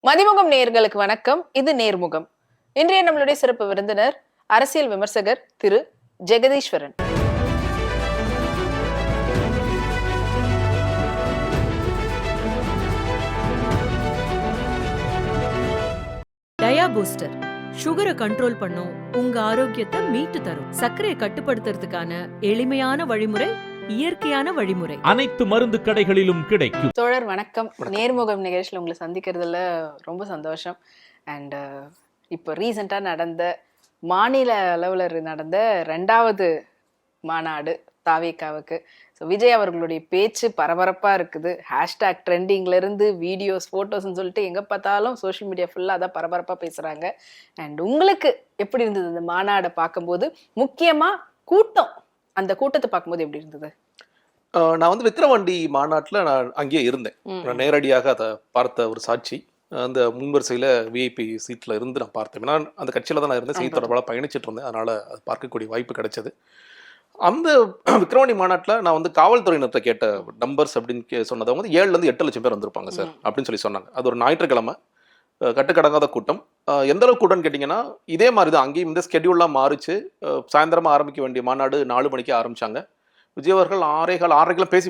மதிமுகம் நேயர்களுக்கு வணக்கம். இது நேர்முகம். இன்றைய நம்மளுடைய சிறப்பு விருந்தினர் அரசியல் விமர்சகர் திரு ஜெகதீஸ்வரன். டயா பூஸ்டர் சுகரை கண்ட்ரோல் பண்ணும், உங்க ஆரோக்கியத்தை மீட்டு தரும். சர்க்கரையை கட்டுப்படுத்துறதுக்கான எளிமையான வழிமுறை, இயற்கையான வழிமுறை. அனைத்து மருந்து கடைகளிலும் கிடைக்கும். தோழர் வணக்கம். நேர்முகம் நிகழ்ச்சியில் உங்களை சந்திக்கிறதுல ரொம்ப சந்தோஷம். அண்ட் இப்போ ரீசெண்டாக நடந்த மாநில அளவில் நடந்த 2வது மாநாடு தாவேகாவுக்கு. ஸோ விஜய் அவர்களுடைய பேச்சு பரபரப்பாக இருக்குது. ஹேஷ்டாக் ட்ரெண்டிங்லேருந்து வீடியோஸ் ஃபோட்டோஸ்ன்னு சொல்லிட்டு எங்கே பார்த்தாலும் சோஷியல் மீடியா ஃபுல்லாக அதான் பரபரப்பாக பேசுகிறாங்க. அண்ட் உங்களுக்கு எப்படி இருந்தது இந்த மாநாடை பார்க்கும்போது? முக்கியமாக கூட்டம், அந்த கூட்டத்தை பார்க்கும்போது எப்படி இருந்தது? நான் வந்து விக்கிரவாண்டி மாநாட்டில் நான் அங்கேயே இருந்தேன். நான் நேரடியாக அதை பார்த்த ஒரு சாட்சி. அந்த முன்வரிசையில் விஐபி சீட்டில் இருந்து நான் பார்த்தேன். நான் அந்த கட்சியில் தான் நான் இருந்தேன், செய்தி தொடர்பாக பயணிச்சுட்டு இருந்தேன். அதனால் அது பார்க்கக்கூடிய வாய்ப்பு கிடைச்சது. அந்த விக்கிரவாண்டி மாநாட்டில் நான் வந்து காவல்துறையினர்கிட்ட கேட்ட நம்பர்ஸ் அப்படின்னு சொன்னதை வந்து 7லேருந்து 8 லட்சம் பேர் வந்திருப்பாங்க சார் அப்படின்னு சொல்லி சொன்னாங்க. அது ஒரு ஞாயிற்றுக்கிழமை, கட்டுக்கடங்காத கூட்டம். எந்த அளவுக்கு கூட்டம்னு கேட்டிங்கன்னா, இதே மாதிரி தான் அங்கேயும் இந்த ஸ்கெடியூல்லாம் மாறிச்சு. சாயந்தரமாக ஆரம்பிக்க வேண்டிய மாநாடு 4 மணிக்கு ஆரம்பித்தாங்க. விஜய் அவர்கள் 6:30 பேசி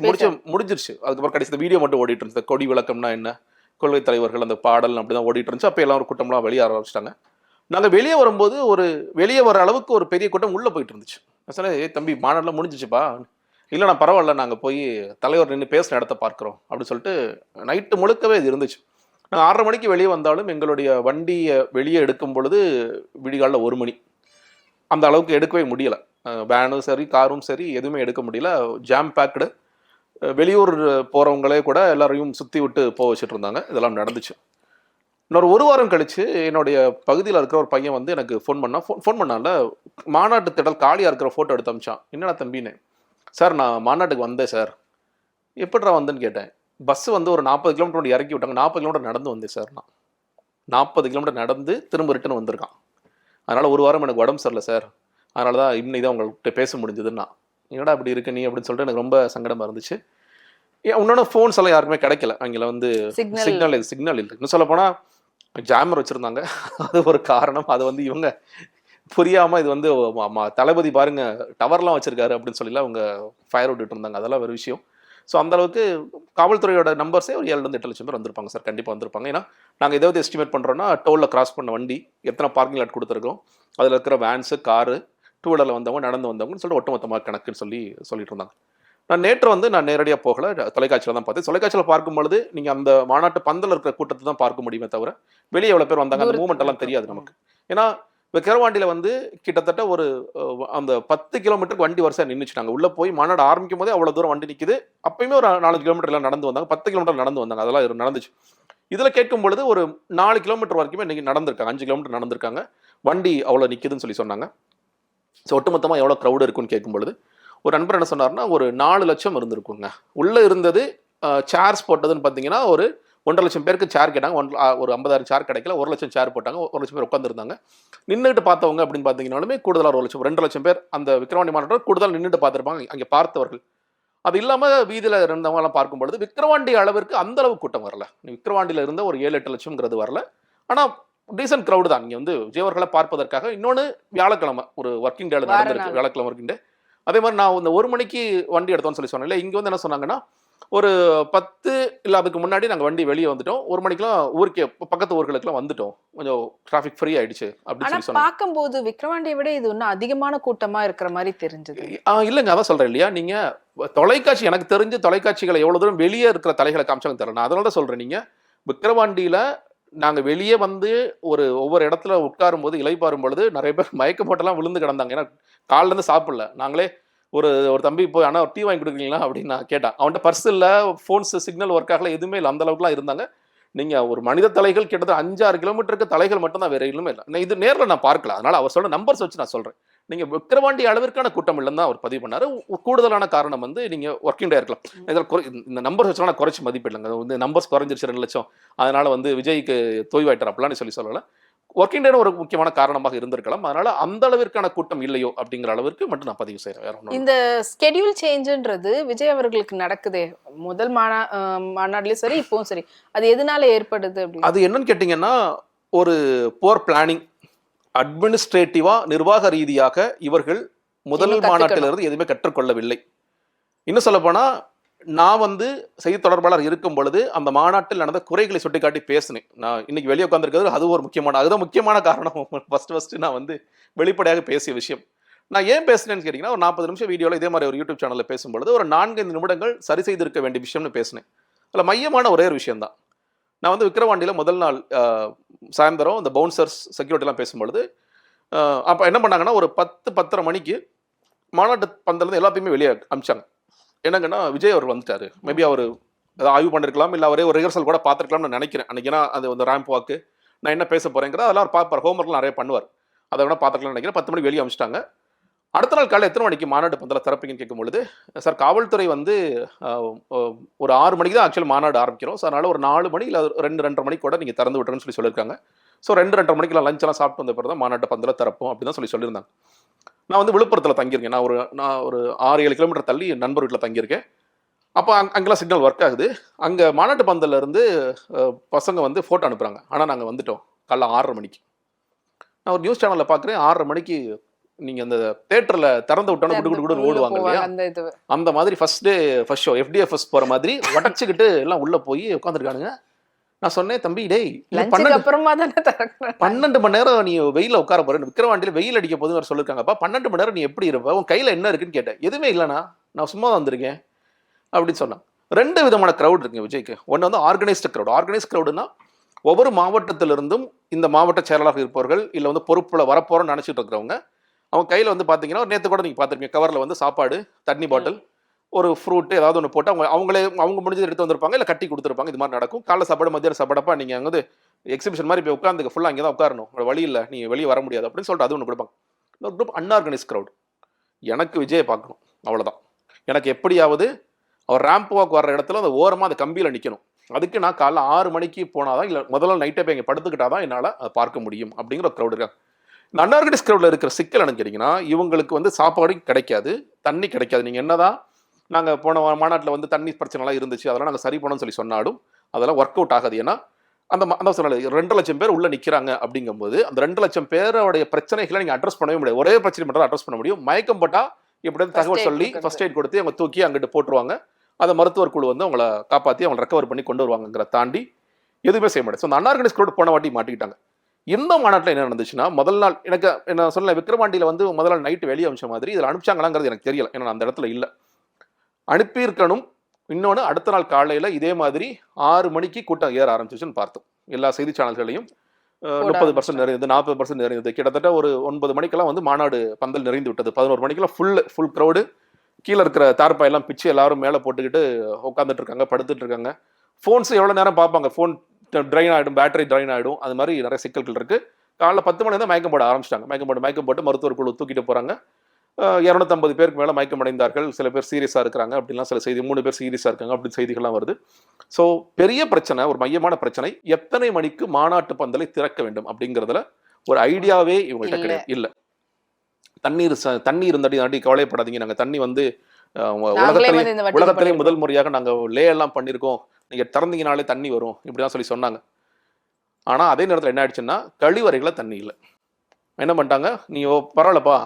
முடிஞ்சிருச்சு. அதுக்கப்புறம் கடைசி வீடியோ மட்டும் ஓடிட்டு இருந்துச்சு. கொடி விளக்கம்னா என்ன, கொள்கை தலைவர்கள், அந்த பாடல் அப்படி தான் ஓடிட்டு இருந்துச்சு. அப்போ எல்லாம் ஒரு கூட்டம்லாம் வெளியே ஆரம்பிச்சிட்டாங்க. நாங்கள் வெளியே வரும்போது வெளியே வர அளவுக்கு ஒரு பெரிய கூட்டம் உள்ளே போயிட்டு இருந்துச்சு. சார் தம்பி மாநாடுலாம் முடிஞ்சிச்சுப்பா. இல்லை நான் பரவாயில்ல, நாங்கள் போய் தலைவர் நின்று பேசுகிற இடத்த பார்க்குறோம் அப்படின்னு சொல்லிட்டு நைட்டு முழுக்கவே இது இருந்துச்சு. நாங்கள் 6:30 மணிக்கு வெளியே வந்தாலும் எங்களுடைய வண்டியை வெளியே எடுக்கும் பொழுது விடிகாலில் 1 மணி. அந்த அளவுக்கு எடுக்கவே முடியலை. வேனும் சரி காரும் சரி எதுவுமே எடுக்க முடியல. Jam packed. வெளியூர் போகிறவங்களே கூட எல்லாரையும் சுற்றி விட்டு போக வச்சுட்டு இருந்தாங்க. இதெல்லாம் நடந்துச்சு. இன்னொரு 1 வாரம் கழிச்சு என்னுடைய பகுதியில் இருக்கிற ஒரு பையன் வந்து எனக்கு ஃபோன் பண்ணால மாநாட்டு திடல் காலியாக இருக்கிற ஃபோட்டோ எடுத்து அமிச்சான். என்னடா தம்பின்னு. சார் நான் மாநாட்டுக்கு வந்தேன் சார். எப்படிடா வந்தேன்னு கேட்டேன். பஸ் வந்து ஒரு 40 கிலோமீட்டர் இறக்கி விட்டாங்க. 40 கிலோமீட்டர் நடந்து வந்தேன் சார். நான் 40 கிலோமீட்டர் நடந்து திரும்ப ரிட்டன் வந்திருக்கான். அதனால் 1 வாரம் எனக்கு உடம்பு சரியில்லை சார், அதனால தான் இன்னைக்கு தான் உங்கள்கிட்ட பேச முடிஞ்சதுன்னா. என்னடா அப்படி இருக்கு நீ அப்படின்னு சொல்லிட்டு எனக்கு ரொம்ப சங்கடமாக இருந்துச்சு. உன்னோட ஃபோன்ஸ் எல்லாம் யாருக்குமே கிடைக்கல. அங்கே வந்து சிக்னல் இல்லை. இன்னும் சொல்ல போனால் ஜாமர் வச்சுருந்தாங்க. அது ஒரு காரணம். அது வந்து இவங்க புரியாமல் இது வந்து தளபதி பாருங்க டவர்லாம் வச்சுருக்காரு அப்படின்னு சொல்லிலாம் அவங்க ஃபயர் விட்டுட்டு இருந்தாங்க. அதெல்லாம் ஒரு விஷயம். ஸோ அந்தளவுக்கு காவல்துறையோட நம்பர்ஸே ஒரு 7லேருந்து 8 லட்சம் பேர் வந்திருப்பாங்க சார். கண்டிப்பாக வந்திருப்பாங்க. ஏன்னா நாங்கள் ஏதாவது எஸ்டிமேட் பண்ணுறோன்னா டோலில் கிராஸ் பண்ண வண்டி, எத்தனை பார்க்கிங் லாட் கொடுத்துருக்கோம், அதில் இருக்கிற வேன்ஸு, காரு, 2 வீலரில் வந்தவங்க, நடந்து வந்தவங்கன்னு சொல்லிட்டு ஒட்டுமொத்தமாக கணக்குன்னு சொல்லிட்டு இருந்தாங்க. நான் நேற்று வந்து நான் நேரடியாக போகலை, தொலைக்காட்சியில் தான் பார்த்தேன். தொலைக்காட்சியில் பார்க்கும்பொழுது நீங்கள் அந்த மாநாட்டு பந்தல் இருக்கிற கூட்டத்தை தான் பார்க்க முடியுமே தவிர வெளியே எவ்வளோ பேர் வந்தாங்க அந்த மூமெண்ட் எல்லாம் தெரியாது நமக்கு. ஏன்னா விக்கிரவாண்டியில் வந்து கிட்டத்தட்ட ஒரு அந்த 10 கிலோமீட்டருக்கு வண்டி வரிசையாக நின்றுச்சு. நாங்கள் உள்ளே போய் மாநாடு ஆரம்பிக்கும் போதே அவ்வளோ தூரம் வண்டி நிற்குது. அப்பயுமே ஒரு 4 கிலோமீட்டர் எல்லாம் நடந்து வந்தாங்க, 10 கிலோமீட்டர் நடந்து வந்தாங்க. அதெல்லாம் நடந்துச்சு. இதில் கேட்கும் பொழுது ஒரு 4 கிலோமீட்டர் வரைக்குமே இன்னைக்கு நடந்திருக்காங்க, 5 கிலோமீட்டர் நடந்திருக்காங்க. வண்டி அவ்வளோ நிற்குதுன்னு சொல்லி சொன்னாங்க. ஸோ ஒட்டுமொத்தமாக எவ்வளோ க்ரௌடு இருக்குன்னு கேட்கும் பொழுது ஒரு நண்பர் என்ன சொன்னார்னா, ஒரு 4 லட்சம் இருந்திருக்குங்க. உள்ளே இருந்தது சேர்ஸ் போட்டதுன்னு பார்த்தீங்கன்னா ஒரு 1.5 லட்சம் பேருக்கு சேர் கேட்டாங்க. ஒரு 50,000 சேர் கிடைக்கல. 1 லட்சம் சேர் போட்டாங்க. 1 லட்சம் பேர் உட்காந்துருந்தாங்க. நின்றுட்டு பார்த்தவங்க அப்படின்னு பார்த்தீங்கன்னாலுமே கூடுதலாக 1 லட்சம் 2 லட்சம் பேர் அந்த விக்கிரவாண்டி மாநாட்டில் கூடுதல் நின்றுட்டு பார்த்துருப்பாங்க அங்கே பார்த்தவர்கள். அது இல்லாமல் வீதியில் இருந்தவங்கலாம் பார்க்கும்பொழுது விக்கிரவாண்டி அளவிற்கு அந்த அளவு கூட்டம் வரல. விக்கிரவாண்டியில் இருந்த ஒரு 7-8 லட்சம்ங்கிறது வரல. ஆனால் டீசென்ட் க்ரௌடு தான். இங்கே வந்து விஜயவர்களை பார்ப்பதற்காக. இன்னொன்று வியாழக்கிழமை ஒரு ஒர்க்கிங் டேல நடந்திருக்கு. வியாழக்கிழமை ஒர்க்கிங் டே. அதே மாதிரி நான் இந்த 1 மணிக்கு வண்டி எடுத்தோம்னு சொல்லி சொன்னேன். இங்கே வந்து என்ன சொன்னாங்கன்னா, ஒரு 10 இல்லை அதுக்கு முன்னாடி நாங்கள் வண்டி வெளியே வந்துட்டோம். 1 மணிக்கெல்லாம் ஊருக்கே பக்கத்து ஊர்களுக்குலாம் வந்துட்டோம். கொஞ்சம் டிராஃபிக் ஃப்ரீ ஆயிடுச்சு அப்படின்னு சொல்லி சொன்னாங்க. பார்க்கும்போது விக்கிரவாண்டியை விட இது இன்னும் அதிகமான கூட்டமா இருக்கிற மாதிரி தெரிஞ்சது. இல்லைங்க, அதான் சொல்றேன் இல்லையா. நீங்க தொலைக்காட்சி, எனக்கு தெரிஞ்சு தொலைக்காட்சிகளை எவ்வளவு தூரம் வெளியே இருக்கிற தலைகளை காமிச்சாங்க தெரியல. நான் அதனால தான் சொல்றேன். நீங்க விக்கிரவாண்டியில நாங்கள் வெளியே வந்து ஒவ்வொரு இடத்துல உட்காரும் போது இலைப்பாரும் பொழுது நிறைய பேர் மயக்க போட்டெல்லாம் விழுந்து கிடந்தாங்க. ஏன்னா காலிலேருந்து சாப்பிடல. நாங்களே ஒரு தம்பி போய் ஆனால் டீ வாங்கி கொடுக்குறீங்களா அப்படின்னு நான் கேட்டேன். அவன்கிட்ட பர்ஸ் இல்லை, ஃபோன்ஸ் சிக்னல் ஒர்க் ஆகல, எதுவுமே இல்லை. அந்த அளவுக்குலாம் இருந்தாங்க. நீங்கள் ஒரு மனித தலைகள் கிட்டத்தட்ட 5-6 கிலோமீட்டருக்கு தலைகள் மட்டும் தான், வேற எதுவுமே இல்லை. இது நேரில் நான் பார்க்கல. அதனால் அவர் சொல்ல நம்பர்ஸ் வச்சு நான் சொல்கிறேன். நீங்கள் விக்கிரவாண்டி அளவிற்கான கூட்டம் இல்லைன்னு தான் அவர் பதிவு பண்ணார். கூடுதலான காரணம் வந்து நீங்கள் ஒர்க்கிங் டே இருக்கலாம். இதில் இந்த நம்பர்ஸ் வச்சுலாம் குறைச்சி மதிப்பிடலைங்க. இந்த நம்பர்ஸ் குறைஞ்சிருச்சு 2 லட்சம், அதனால் வந்து விஜய்க்கு தொய்வாயிட்டார் அப்படிலாம் சொல்லி சொல்லலை. ஒர்க்கிங் டேன்னு ஒரு முக்கியமான காரணமாக இருந்திருக்கலாம். அதனால அந்த அளவிற்கான கூட்டம் இல்லையோ அப்படிங்கிற அளவிற்கு மட்டும் நான் பதிவு செய்யறேன். வேற ஒண்ணும் இந்த ஸ்கெடியூல் சேஞ்சுன்றது விஜய் அவர்களுக்கு நடக்குதே முதல் மாநாடுலயும் சரி இப்பவும் சரி, அது எதனால ஏற்படுது அப்படின்னு? அது என்னன்னு கேட்டீங்கன்னா, ஒரு புவர் பிளானிங், அட்மினிஸ்ட்ரேட்டிவா நிர்வாக ரீதியாக இவர்கள் முதல் இன்னும் கத்துக்கணும். மாநாட்டிலிருந்து எதுவுமே கற்றுக்கொள்ளவில்லை. இன்னும் சொல்ல போனா, நான் வந்து செய்தி தொடர்பாளர் இருக்கும் பொழுது அந்த மாநாட்டில் நடந்த குறைகளை சுட்டிக்காட்டி பேசினேன். நான் இன்னைக்கு வெளியே உட்காந்துருக்கிறது அது ஒரு அதுதான் முக்கியமான காரணம். ஃபர்ஸ்ட் நான் வந்து வெளிப்படையாக பேசிய விஷயம். நான் ஏன் பேசினேன்னு கேட்டீங்கன்னா, ஒரு 40 நிமிஷம் வீடியோவில் இதே மாதிரி ஒரு யூடியூப் சேனலில் பேசும்பொழுது ஒரு 4-5 நிமிடங்கள் சரி செய்திருக்க வேண்டிய விஷயம்னு பேசினேன். அதில் மையமான ஒரே ஒரு விஷயம் தான். நான் வந்து விக்கிரவாண்டியில் முதல் நாள் சாயந்தரம் இந்த பவுன்சர்ஸ் செக்யூரிட்டிலாம் பேசும்பொழுது அப்போ என்ன பண்ணாங்கன்னா, ஒரு 10-10:30 மணிக்கு மாநாட்டு பந்தலேருந்து எல்லாத்தையுமே வெளியே அமிச்சாங்க. என்னங்கன்னா, விஜய் அவர் வந்துட்டாரு, மேபி அவர் ஏதாவது ஆய்வு பண்ணிருக்கலாம், இல்லை அவரே ஒரு ரிஹர்சல் கூட பார்த்துருக்கலாம்னு நான் நினைக்கிறேன். அன்றைக்கி ஏன்னா அது வந்து ரேம்ப் வாக்கு, நான் என்ன பேச போகிறேங்கிறத அதெல்லாம் அவர் பார்ப்பார், ஹோம்ஒர்க்லாம் நிறைய பண்ணுவார். அதை வேணா பார்த்துக்கலாம்னு நினைக்கிறேன். 10 மணிக்கு வெளியே அமிச்சிட்டாங்க. அடுத்த நாள் காலையில் எத்தனை மணிக்கு மாநாடு பந்தல திறப்பீங்கன்னு கேட்கும்பொழுது, சார் காவல்துறை வந்து ஒரு 6 மணிக்கு தான் ஆக்சுவல் மாநாடு ஆரம்பிக்கிறோம், ஸோ அதனால் ஒரு 4 மணி இல்லை 2-2:30 மணிக்கு கூட நீங்கள் திறந்து விட்டுருன்னு சொல்லியிருக்காங்க. ஸோ 2-2:30 மணிக்கெல்லாம் லஞ்செல்லாம் சாப்பிட்டு வந்த பிறகு தான் மாநாட்டு பந்தல திறப்போம் அப்படி தான் சொல்லியிருந்தாங்க. நான் வந்து விழுப்புரத்தில் தங்கியிருக்கேன். நான் ஒரு 6-7 கிலோமீட்டர் தள்ளி நண்பர் வீட்டில் தங்கியிருக்கேன். அப்போ அங்கெல்லாம் சிக்னல் ஒர்க் ஆகுது. அங்கே மாநாட்டு பந்தல்ல இருந்து பசங்க வந்து ஃபோட்டோ அனுப்புகிறாங்க. ஆனால் நாங்கள் வந்துட்டோம் காலைல 6:30 மணிக்கு. நான் ஒரு நியூஸ் சேனலில் பார்க்குறேன், 6:30 மணிக்கு நீங்கள் அந்த தேட்டரில் திறந்து விட்டோன்னு குடு குடு குடுன்னு ஓடுவாங்க இல்லையா, அந்த மாதிரி ஃபர்ஸ்ட் ஷோ FDFS போகிற மாதிரி உடச்சிக்கிட்டு எல்லாம் உள்ளே போய் உட்காந்துருக்கானுங்க. நான் சொன்னேன், தம்பி டேய் 12 மணி நேரம் நீ வெயில உட்கார போறேன், விக்கிரவாண்டியில் வெயில் அடிக்க போதுன்னு சொல்லிருக்காங்கப்பா, 12 மணி நேரம் நீ எப்படி இருப்ப, உன் கையில் என்ன இருக்குன்னு கேட்டேன். எதுவுமே இல்லைண்ணா, நான் சும்மா தான் வந்திருக்கேன் அப்படின்னு சொன்னான். 2 விதமான க்ரௌட் இருக்குங்க விஜய்க்கு. ஒன்று வந்து ஆர்கனைஸ்டு க்ரௌட். ஆர்கனைஸ்ட் க்ரௌடுனா ஒவ்வொரு மாவட்டத்திலிருந்தும் இந்த மாவட்ட செயலாளராக இருப்பவர்கள் இல்லை வந்து பொறுப்பில் வரப்போறோம்னு நினச்சிட்டு இருக்கிறவங்க, அவங்க கையில் வந்து பார்த்தீங்கன்னா, நேற்று கூட நீங்கள் பார்த்துருப்பீங்க, கவரில் வந்து சாப்பாடு, தண்ணி பாட்டில், ஒரு ஃப்ரூட்டு ஏதாவது ஒன்று போட்டு அவங்க முடிஞ்சது எடுத்து வந்திருப்பாங்க, இல்லை கட்டி கொடுத்துருப்பாங்க. இது மாதிரி நடக்கும். காலைல சாப்பாடு, மத்தியான சாப்பாடப்பா நீங்கள் அங்கே வந்து எக்ஸிபிஷன் மாதிரி போய் உட்காந்துக்க, ஃபுல்லாக அங்கே தான் உட்காரணும், உங்களோட வழி இல்லை, நீங்கள் வெளியே வர முடியாது அப்படின்னு சொல்லிட்டு அது ஒன்று கொடுப்பாங்க. இன்னொரு குரூப் அன்ஆர்கனைஸ் க்ரௌட். எனக்கு விஜயை பார்க்கணும், அவ்வளோதான். எனக்கு எப்படியாவது அவர் ரேம்ப் வாக் வர்ற இடத்துல அந்த ஓரமாக அந்த கம்பியில் நிற்கணும். அதுக்கு நான் காலைல 6 மணிக்கு போனாதான், இல்லை முதல்ல நைட்டே போய் இங்கே படுத்துக்கிட்டாதான் என்னால் அதை பார்க்க முடியும் அப்படிங்கிற ஒரு க்ரௌட் இருக்காங்க. இந்த அன்ஆர்கனைஸ் க்ரௌடில் இருக்கிற சிக்கல் என்னன்னு கேட்டிங்கன்னா, இவங்களுக்கு வந்து சாப்பாடு கிடைக்காது, தண்ணி கிடைக்காது. நீங்கள் என்னதான் நாங்கள் போன மாநாட்டில் வந்து தண்ணி பிரச்சனைலாம் இருந்துச்சு, அதெல்லாம் நாங்கள் சரி பண்ணோம்னு சொல்லி சொன்னாலும் அதெல்லாம் ஒர்க் அவுட் ஆகாது. ஏன்னா அந்த சொன்னால 2 லட்சம் பேர் உள்ள நிற்கிறாங்க அப்படிங்கும்போது அந்த 2 லட்சம் பேரோடைய பிரச்சனைகளை நீங்கள் அட்ரஸ் பண்ணவே முடியாது. ஒரே பிரச்சனை மட்டும் தான் அட்ரஸ் பண்ண முடியும். மயக்கம் போட்டால் எப்படியாவது தகவல் சொல்லி ஃபர்ஸ்ட் எய்ட் கொடுத்து அவங்க தூக்கி அங்கிட்டு போட்டுருவாங்க. அதை மருத்துவர் குழு வந்து அவங்கள காப்பாற்றி அவங்களை ரெக்கவர் பண்ணி கொண்டு வருவாங்கிற தாண்டி எதுவுமே செய்ய முடியாது. ஸோ அந்த அன்ஆர்கனைஸ் க்ரௌட் போன வாட்டி மாட்டிக்கிட்டாங்க. இந்த மாநாட்டில் என்ன நடந்துச்சுன்னா, முதல் நாள் எனக்கு என்ன சொல்ல, விக்கிரவாண்டியில் வந்து முதல் நாள் நைட்டு வெளியே அமிச்ச மாதிரி இதில் அனுப்பிச்சாங்களாங்கிறது எனக்கு தெரியல, ஏன்னா அந்த இடத்துல இல்லை. அனுப்பியிருக்கணும். இன்னொன்று, அடுத்த நாள் காலையில் இதே மாதிரி 6 மணிக்கு கூட்டம் ஏற ஆரம்பிச்சிச்சுன்னு பார்த்தோம். எல்லா செய்தி சேனல்களையும் 30% நிறைந்தது, 40% நிறைந்தது. கிட்டத்தட்ட ஒரு 9 மணிக்கெல்லாம் வந்து மாநாடு பந்தல் நிறைந்து விட்டது. 11 மணிக்கெல்லாம் ஃபுல் க்ரௌடு. கீழே இருக்கிற தார்ப்பாயெல்லாம் பிச்சு எல்லாரும் மேலே போட்டுக்கிட்டு உட்காந்துட்டு இருக்காங்க, படுத்துட்டு இருக்காங்க. ஃபோன்ஸ் எவ்வளோ நேரம் பார்ப்பாங்க, ஃபோன் ட்ரைன் ஆகிடும், பேட்டரி ட்ரைன் ஆகிடும், அது மாதிரி நிறைய சிக்கல்கள் இருக்குது. காலைல 10 மணி தான் மயக்கம் போட ஆரம்பிச்சிட்டாங்க. மயக்கம் போட்டு மருத்துவர் குழு தூக்கிட்டு போகிறாங்க. 250 பேருக்கு மேலே மயக்கம் அடைந்தார்கள். சில பேர் சீரியஸாக இருக்கிறாங்க அப்படின்லாம் சில செய்தி, 3 பேர் சீரியஸாக இருக்காங்க அப்படின்னு செய்திகள்லாம் வருது. ஸோ பெரிய பிரச்சனை, ஒரு மையமான பிரச்சனை, எத்தனை மணிக்கு மாநாட்டு பந்தலை திறக்க வேண்டும் அப்படிங்கிறதுல ஒரு ஐடியாவே இவங்கள்ட்ட கிடையாது. இல்லை, தண்ணி இருந்தாடி கவலைப்படாதீங்க, நாங்கள் தண்ணி வந்து உலகத்திலே முதல் முறையாக நாங்கள் லே எல்லாம் பண்ணியிருக்கோம், நீங்கள் திறந்தீங்கனாலே தண்ணி வரும் இப்படிதான் சொல்லி சொன்னாங்க. ஆனால் அதே நேரத்தில் என்ன ஆயிடுச்சுன்னா, கழிவறைகளை தண்ணி இல்லை. என்ன பண்ணிட்டாங்க, நீ பரவாயில்லப்பா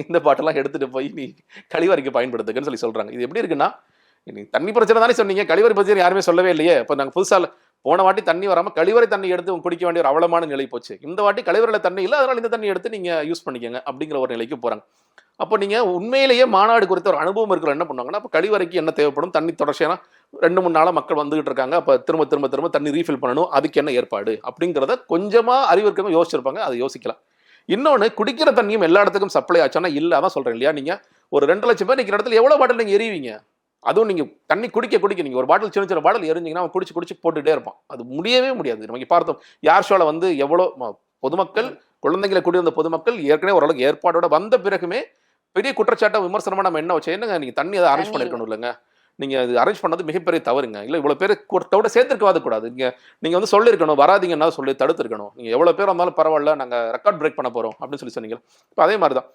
இந்த பாட்டெல்லாம் எடுத்துட்டு போய் நீ கழிவறைக்கு பயன்படுத்துக்குன்னு சொல்லி சொல்றாங்க. இது எப்படி இருக்குன்னா, நீ தண்ணி பிரச்சனை தானே சொன்னீங்க, கழிவறை பிரச்சனை யாருமே சொல்லவே இல்லையே. இப்போ நாங்கள் புதுசாக போன வாட்டி தண்ணி வராமல் கழிவறை தண்ணி எடுத்து குடிக்க வேண்டிய ஒரு அவலமான நிலை போச்சு. இந்த வாட்டி கழிவறையில் தண்ணி இல்லை, அதனால் இந்த தண்ணி எடுத்து நீங்கள் யூஸ் பண்ணிக்கோங்க அப்படிங்கிற ஒரு நிலைக்கு போகிறாங்க. அப்போ நீங்கள் உண்மையிலேயே மாநாடு குறித்த ஒரு அனுபவம் இருக்கிற என்ன பண்ணுவாங்கன்னா, அப்போ கழிவறைக்கு என்ன தேவைப்படும், தண்ணி தொடர்ச்சியான 2-3 நாளாக மக்கள் வந்துகிட்டு இருக்காங்க, அப்போ திரும்ப தண்ணி ரீஃபில் பண்ணணும், அதுக்கு என்ன ஏற்பாடு அப்படிங்கிறத கொஞ்சமாக அறிவு இருக்கவங்க யோசிச்சிருப்பாங்க, அதை யோசிக்கலாம். இன்னொன்று, குடிக்கிற தண்ணியும் எல்லா இடத்துக்கும் சப்ளை ஆச்சானா இல்லை, அதான் சொல்கிறேன் இல்லையா. நீங்கள் ஒரு 2 லட்சம் பேர் நிற்கிற இடத்துல எவ்வளோ பாட்டில் நீங்கள் எறிவீங்க? அதுவும் நீங்கள் தண்ணி குடிக்க நீங்கள் ஒரு பாட்டில் சின்ன பாட்டில் எரிஞ்சிங்கன்னா அவன் குடிச்சு போட்டுகிட்டே இருப்பான். அது முடியவே முடியாது. நமக்கு பார்த்தோம் யார் ஷோவில் வந்து எவ்வளோ பொதுமக்கள், குழந்தைங்களை கூடி வந்த பொதுமக்கள் ஏற்கனவே ஓரளவுக்கு ஏற்பாடோட வந்த பிறகுமே பெரிய குற்றச்சாட்டை விமர்சனமாக நம்ம என்ன வச்சு, என்னங்க நீங்கள் தண்ணி அதை அரேஞ்ச் பண்ணியிருக்கணும் இல்லைங்க, நீங்க அது அரேஞ்ச் பண்ணது மிகப்பெரிய தவறுங்க. இல்ல இவ்வளவு பேர் கூட்டத்தோட சேர்த்திருக்கவாது கூடாது. நீங்க வந்து சொல்லியிருக்கணும், வராதீங்கன்னா சொல்லி தடுத்திருக்கணும். நீங்க எவ்வளவு பேர் வந்தாலும் பரவாயில்ல, நாங்க ரெக்கார்ட் பிரேக் பண்ண போறோம் அப்படின்னு சொல்லி சொன்னீங்க. இப்போ அதே மாதிரி தான்.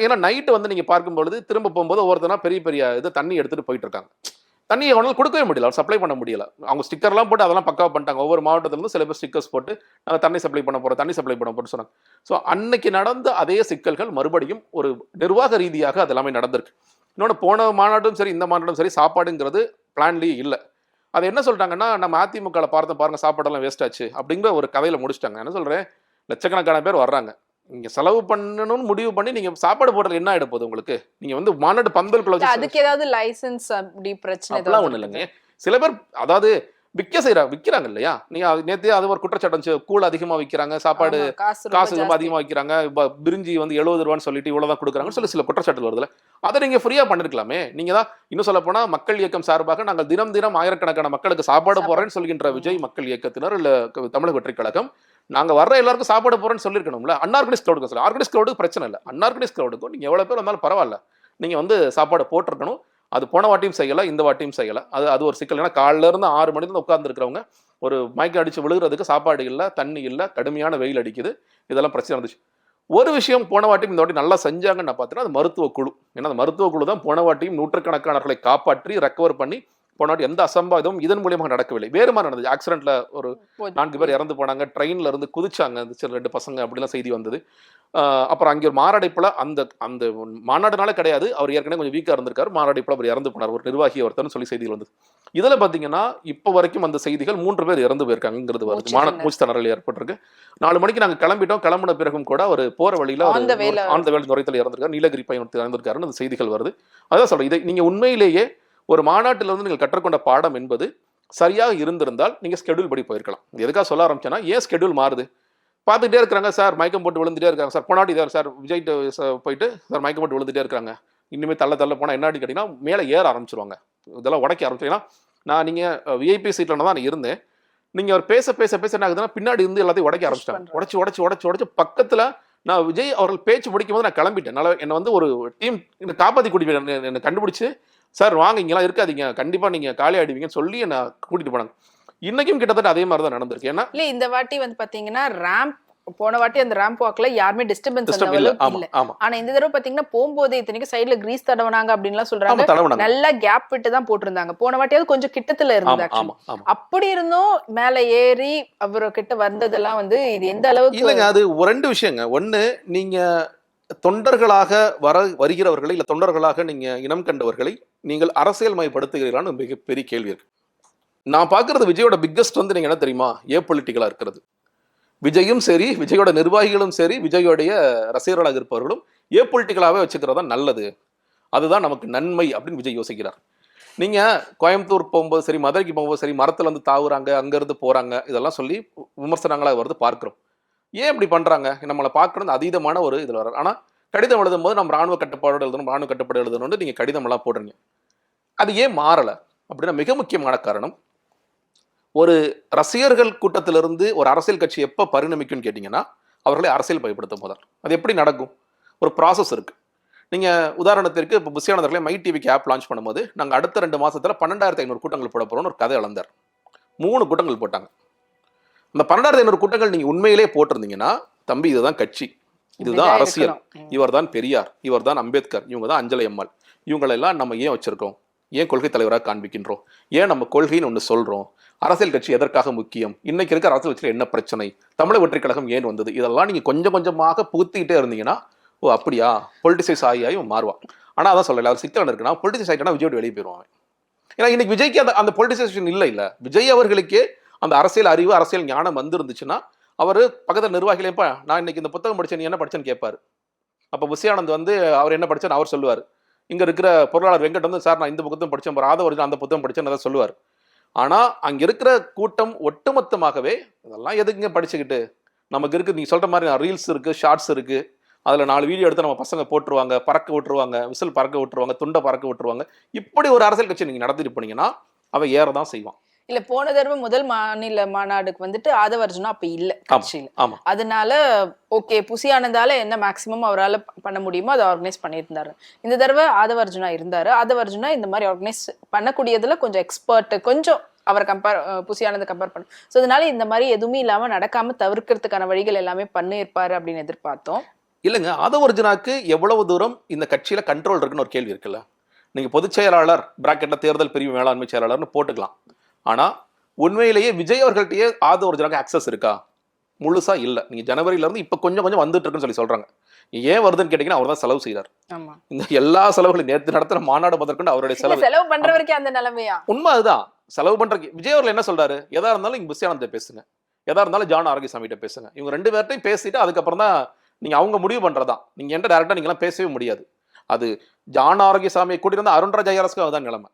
ஏன்னா நைட்டு வந்து நீங்க பார்க்கும்பொழுது திரும்ப போகும்போது ஒவ்வொருத்தனா பெரிய பெரிய இது தண்ணி எடுத்துட்டு போயிட்டு இருக்காங்க. தண்ணியை அவனால கொடுக்கவே முடியல, சப்ளை பண்ண முடியல. அவங்க ஸ்டிக்கர்லாம் போட்டு அதெல்லாம் பக்காவா பண்ணிட்டாங்க. ஒவ்வொரு மாவட்டத்திலிருந்து சில பேர் ஸ்டிக்கர்ஸ் போட்டு நாங்கள் தண்ணி சப்ளை பண்ண போறோம், தண்ணி சப்ளை பண்ண போறோம்னு சொன்னாங்க. ஸோ அன்னைக்கு நடந்த அதே சிக்கல்கள் மறுபடியும் ஒரு நிர்வாக ரீதியாக அது எல்லாமே நடந்திருக்கு. இன்னொன்று, போன மாநாடும் சரி இந்த மாநாடும் சரி சாப்பாடுங்கிறது பிளான்லேயே இல்லை. அது என்ன சொல்லிட்டாங்கன்னா, நம்ம அதிமுகவில் பார்த்தோம் பாருங்க, சாப்பாடெல்லாம் வேஸ்ட் ஆச்சு அப்படிங்கிற ஒரு கதையில முடிச்சிட்டாங்க. என்ன சொல்றேன், லட்சக்கணக்கான பேர் வர்றாங்க, நீங்க செலவு பண்ணணும்னு முடிவு பண்ணி நீங்க சாப்பாடு போடுறது என்ன ஆயிட போகுது உங்களுக்கு? நீங்க வந்து மாநாடு பந்தலுக்குள்ள வச்சு அதுக்கு ஏதாவது லைசென்ஸ் அப்படி பிரச்சனை அப்படிலாம் ஒண்ணு இல்லைங்க. சில பேர் அதாவது விக்கிறாங்க இல்லையா? நீங்க நேத்தே அது ஒரு குற்றச்சாட்டு இருந்துச்சு. கூழ் அதிகமா விக்கிறாங்க, சாப்பாடு காசு ரொம்ப அதிகமா விக்கிறாங்க, பிரிஞ்சி வந்து 70 ரூபான்னு சொல்லிட்டு இவ்வளவுதான் கொடுக்குறாங்கன்னு சொல்லி சில குற்றச்சாட்டுகள் வருதுல. அதை நீங்க ஃப்ரீயா பண்ணிருக்கலாமே. நீங்க தான் இன்னும் சொல்ல போனா மக்கள் இயக்கம் சார்பாக நாங்கள் தினம் தினம் ஆயிரக்கணக்கான மக்களுக்கு சாப்பாடு போறேன்னு சொல்கின்ற விஜய் மக்கள் இயக்கத்தினர் இல்ல தமிழக வெற்றி கழகம், நாங்க வர்ற எல்லாருக்கும் சாப்பாடு போறேன்னு சொல்லிருக்கணும்ல. அன்ஆர்கனைஸ் கிரௌடுக்கு சொல்ல, ஆர்கனைஸ் கிரௌடுக்கு பிரச்சனை இல்லை. அன்ஆர்கனைஸ் கிரௌடுக்கும் நீங்க எவ்வளவு பேர் வந்தாலும் பரவாயில்ல, நீங்க வந்து சாப்பாடு போட்டிருக்கணும். அது போன வாட்டியும் செய்யல, இந்த வாட்டியும் செய்யல. அது ஒரு சிக்கல். ஏன்னா காலைல இருந்து 6 மணில உட்கார்ந்து இருக்கிறவங்க ஒரு மயக்கம் அடிச்சு விழுகிறதுக்கு சாப்பாடு இல்லை, தண்ணி இல்லை, கடுமையான வெயில் அடிக்குது, இதெல்லாம் பிரச்சனை இருந்துச்சு. ஒரு விஷயம் போன வாட்டியும் இந்த வாட்டி நல்லா செஞ்சாங்கன்னு நான் பார்த்தீங்கன்னா, அது மருத்துவ குழு. ஏன்னா அந்த மருத்துவ குழு தான் போன வாட்டியும் நூற்றுக்கணக்கானவர்களை காப்பாற்றி ரெக்கவர் பண்ணி போன வாட்டி எந்த அசம்பாவிதமும் இதன் மூலியமாக நடக்கவில்லை. வேறு மாதிரி நடந்தது. ஆக்சிடென்ட்ல ஒரு 4 பேர் இறந்து போனாங்க, ட்ரெயின்ல இருந்து குதிச்சாங்க 2 பசங்க, அப்படிலாம் செய்தி வந்தது. அப்புறம் அங்கே ஒரு மாரடைப்புல அந்த அந்த மாநாடுனால கிடையாது, அவர் ஏற்கனவே கொஞ்சம் வீக்கா இருந்திருக்காரு, மாரடைப்புல அவர் இறந்து போனார், ஒரு நிர்வாகி ஒருத்தர்னு சொல்லி செய்திகள் வந்தது. இதுல பாத்தீங்கன்னா இப்போ வரைக்கும் அந்த செய்திகள் 3 பேர் இறந்து போயிருக்காங்கிறது வருது. மூச்சு திணறல் ஏற்பட்டிருக்கு. 4 மணிக்கு நாங்க கிளம்பிட்டோம், கிளம்பின பிறகும் கூட அவர் போற வழியில ஆந்த வேலை நுரைத்தல் இறந்திருக்காரு, நீலகிரி பையன் இறந்திருக்காருன்னு அந்த செய்திகள் வருது. அதான் சொல்றேன், இதை நீங்க உண்மையிலேயே ஒரு மாநாட்டில இருந்து நீங்கள் கற்றுக்கொண்ட பாடம் என்பது சரியாக இருந்திருந்தால் நீங்க ஸ்கெடியூல் படி போயிருக்கலாம். எதுக்காக சொல்ல ஆரம்பிச்சேன்னா, ஏன் ஸ்கெடியூல் மாறுது? பார்த்துட்டே இருக்கிறாங்க சார், மயக்கம் போட்டு விழுந்துட்டே இருக்காங்க சார், போனாடி சார் விஜய் போயிட்டு சார் மயக்கம் போட்டு விழுந்துட்டே இருக்காங்க, இனிமே தள்ள போனா என்னடி கேட்டீங்கன்னா மேலே ஏற ஆரம்பிச்சிருவாங்க, இதெல்லாம் உடைக்க ஆரம்பிச்சிங்கன்னா. நீங்க விஐபி சீட்ல தான் நான் இருந்தேன். நீங்க அவர் பேச என்ன ஆகுதுன்னா, பின்னாடி இருந்து எல்லாத்தையும் உடைக்க ஆரம்பிச்சிட்டாங்க. உடைச்சு பக்கத்துல நான் விஜய் அவர்கள் பேச்சு முடிக்கும் போது நான் கிளம்பிட்டேன். என்ன வந்து ஒரு டீம் காப்பாத்தி கூட்டிட்டு என்ன கண்டுபிடிச்சு, சார் வாங்க இங்கெல்லாம் இருக்காதீங்க, கண்டிப்பா நீங்க காலி ஆயிடுவீங்கன்னு சொல்லி என்ன கூட்டிட்டு போனாங்க. இன்னைக்கும் கிட்டத்தட்ட அதே மாதிரி தான் நடந்திருக்கு. ஏன்னா இல்ல இந்த வாட்டி வந்து பாத்தீங்கன்னா ரேம்ப், போன வாட்டி அந்த ரேம்ப் வாக்ல யாருமே டிஸ்டர்பன்ஸ் இல்ல. ஆனா இந்த தடவை பாத்தீங்கன்னா போகும்போது இத்தனைக்கு சைடுல கிரீஸ் தடவனாங்க அப்படின்லாம் சொல்றாங்க. நல்லா கேப் விட்டு தான் போட்டிருந்தாங்க. போன வாட்டியாவது கொஞ்சம் கிட்டத்துல இருந்தாங்க. அப்படி இருந்தும் மேல ஏறி அவரு கிட்ட வந்ததெல்லாம் வந்து இது எந்த அளவுக்கு இல்லைங்க. அது 2 விஷயங்க. ஒண்ணு, நீங்க தொண்டர்களாக வருகிறவர்களை இல்ல தொண்டர்களாக நீங்க இனம் கண்டவர்களை நீங்கள் அரசியல் மயப்படுத்துகிறீர்களான்னு மிகப்பெரிய கேள்வி இருக்கு. நான் பாக்குறது விஜயோட பிக்கஸ்ட் வந்து நீங்க என்ன தெரியுமா, பொலிட்டிக்கலா இருக்கிறது. விஜயும் சரி, விஜயோட நிர்வாகிகளும் சரி, விஜயோடைய ரசிகர்களாக இருப்பவர்களும் பொலிட்டிக்கலாவே வச்சுக்கிறதா நல்லது, அதுதான் நமக்கு நன்மை அப்படின்னு விஜய் யோசிக்கிறார். நீங்க கோயம்புத்தூர் போகும்போது சரி, மதுரைக்கு போகும்போது சரி, மரத்துல இருந்து தாவுறாங்க, அங்க இருந்து போறாங்க, இதெல்லாம் சொல்லி விமர்சனங்களாக வருது பார்க்கிறோம். ஏன் இப்படி பண்றாங்க? நம்மளை பார்க்கறது அதீதமான ஒரு இதுல வர. ஆனா கடிதம் எழுதும் போது நம்ம ராணுவ கட்டுப்பாடு எழுதணும், ராணுவ கட்டுப்பாடு எழுதணும்னு நீங்க கடிதம் எல்லாம் போடுறீங்க. அது ஏன் மாறல அப்படின்னா, மிக முக்கியமான காரணம், ஒரு ரசிகர்கள் கூட்டத்திலிருந்து ஒரு அரசியல் கட்சி எப்ப பரிணமிக்கும்னு கேட்டீங்கன்னா, அவர்களை அரசியல் பயப்படுத்தும் போது. அது எப்படி நடக்கும்? ஒரு ப்ராசஸ் இருக்கு. நீங்க உதாரணத்திற்கு இப்போ புஷியானவர்களே மை டிவிக்கு ஆப் லான்ச் பண்ணும்போது, நாங்க அடுத்த 2 மாசத்துல 12,500 கூட்டங்கள் போட போறோம்னு ஒரு கதை அளந்தார். 3 கூட்டங்கள் போட்டாங்க. அந்த 12,500 கூட்டங்கள் நீங்க உண்மையிலே போட்டிருந்தீங்கன்னா, தம்பி இதுதான் கட்சி, இதுதான் அரசியல், இவர் தான் பெரியார், இவர் தான் அம்பேத்கர், இவங்க தான் அஞ்சலை அம்மாள், இவங்களெல்லாம் நம்ம ஏன் வச்சிருக்கோம், ஏன் கொள்கை தலைவராக காண்பிக்கின்றோம், ஏன் நம்ம கொள்கைன்னு ஒன்று சொல்றோம், அரசியல் கட்சி எதற்காக முக்கியம், இன்னைக்கு இருக்கிற அரசியல் கட்சியில் என்ன பிரச்சனை, தமிழக வெற்றி கழகம் ஏன் வந்தது, இதெல்லாம் நீங்க கொஞ்சம் கொஞ்சமாக புகுத்திக்கிட்டே இருந்தீங்கன்னா, ஓ அப்படியா பொலிட்டிசைஸ் ஆகி மாறுவான். ஆனா அதான் சொல்லல, அவர் சிக்கல் இருக்குன்னா பொலிட்டிசைஸ் ஆகிட்டா விஜயோட வெளியே போயிடுவாங்க. ஏன்னா இன்னைக்கு விஜய்க்கு அந்த பொலிட்டிசைசேஷன் இல்ல. விஜய் அவர்களுக்கே அந்த அரசியல் அறிவு, அரசியல் ஞானம் வந்துருந்துச்சுன்னா, அவர் பக்கத்தில் நிர்வாகிகளேப்பா நான் இன்னைக்கு இந்த புத்தகம் படிச்சேன், நீ என்ன படிச்சேன்னு கேட்பாரு. அப்போ புஷியானந்த் வந்து அவர் என்ன படிச்சேன்னு அவர் சொல்லுவார். இங்க இருக்கிற பொருளாளர் வெங்கட் வந்து சார் நான் இந்த புத்தகம் படிச்சேன், ஆதவ அந்த புத்தகம் படிச்சேன்னு அதை சொல்லுவார். ஆனா அங்க இருக்கிற கூட்டம் ஒட்டுமொத்தமாகவே இதெல்லாம் எதுக்குங்க படிச்சுக்கிட்டு, நமக்கு இருக்கு நீங்க சொல்ற மாதிரி ரீல்ஸ் இருக்கு, ஷார்ட்ஸ் இருக்கு, அதுல 4 வீடியோ எடுத்து நம்ம பசங்க போட்டுருவாங்க, பறக்க விட்டுருவாங்க, விசில் பறக்க விட்டுருவாங்க, துண்டை பறக்க விட்டுருவாங்க. இப்படி ஒரு அரசியல் கட்சி நீங்க நடத்திட்டு போனீங்கன்னா அவன் ஏறதான் செய்வான். இல்ல போன தடவை முதல் மாநில மாநாடுக்கு வந்துட்டு ஆதவர்ஜுனா அப்ப இல்ல கட்சியில. ஆமா அதனால ஓகே புசி ஆனந்தால என்ன மேக்சிமம் அவரால் பண்ண முடியுமோ அதை ஆர்கனைஸ் பண்ணியிருந்தாரு. இந்த தடவை ஆதவர்ஜுனா இருந்தாரு. ஆதவர்ஜுனா இந்த மாதிரி ஆர்கனைஸ் பண்ணக்கூடியதுல கொஞ்சம் எக்ஸ்பர்ட், கொஞ்சம் அவரை புசி ஆனந்த கம்பேர் பண்ண. ஸோ அதனால இந்த மாதிரி எதுவுமே இல்லாம நடக்காம தவிர்க்கிறதுக்கான வழிகள் எல்லாமே பண்ணியிருப்பாரு அப்படின்னு எதிர்பார்த்தோம். இல்லைங்க, ஆதவர்ஜுனாக்கு எவ்வளவு தூரம் இந்த கட்சியில கண்ட்ரோல் இருக்குன்னு ஒரு கேள்வி இருக்குல்ல. நீங்க பொதுச் செயலாளர் பிராக்கெட்ல தேர்தல் பிரிவு மேலாண்மை செயலாளர்னு போட்டுக்கலாம். ஆனா உண்மையிலேயே விஜய் அவர்கள்ட்டயே ஆதவர்ஜுனாக்கு ஆக்சஸ் இருக்கா? முழுசா இல்ல. நீங்க ஜனவரியில இருந்து இப்ப கொஞ்சம் கொஞ்சம் வந்துட்டு இருக்குன்னு சொல்றாங்க. ஏன் வருதுன்னு கேட்டீங்கன்னா அவர் தான் செலவு செய்யறாரு. இந்த எல்லா செலவுகளையும் நேற்று நடத்துற மாநாடு முதற்கொண்டு அவருடைய செலவு பண்றவருக்கே அந்த நிலைமையா? உண்மை அதுதான். செலவு பண்ற விஜய் அவர்கள் என்ன சொல்றாரு, எதா இருந்தாலும் இங்க புசி ஆனந்த பேசுங்க, எதா இருந்தாலும் ஜான் ஆரோக்கியசாமி கிட்ட பேசுங்க. இவங்க 2 பேர்ட்டையும் பேசிட்டு அதுக்கப்புறம் தான் நீங்க அவங்க முடிவு பண்றதான். நீங்க என்கிட்ட டைரக்டா நீங்க எல்லாம் பேசவே முடியாது. அது ஜான் ஆரோக்கியசாமியை கூட்டிட்டு வந்து அருண்ராஜ் ஐஆர்எஸ்க்கு அதுதான் நிலைமை.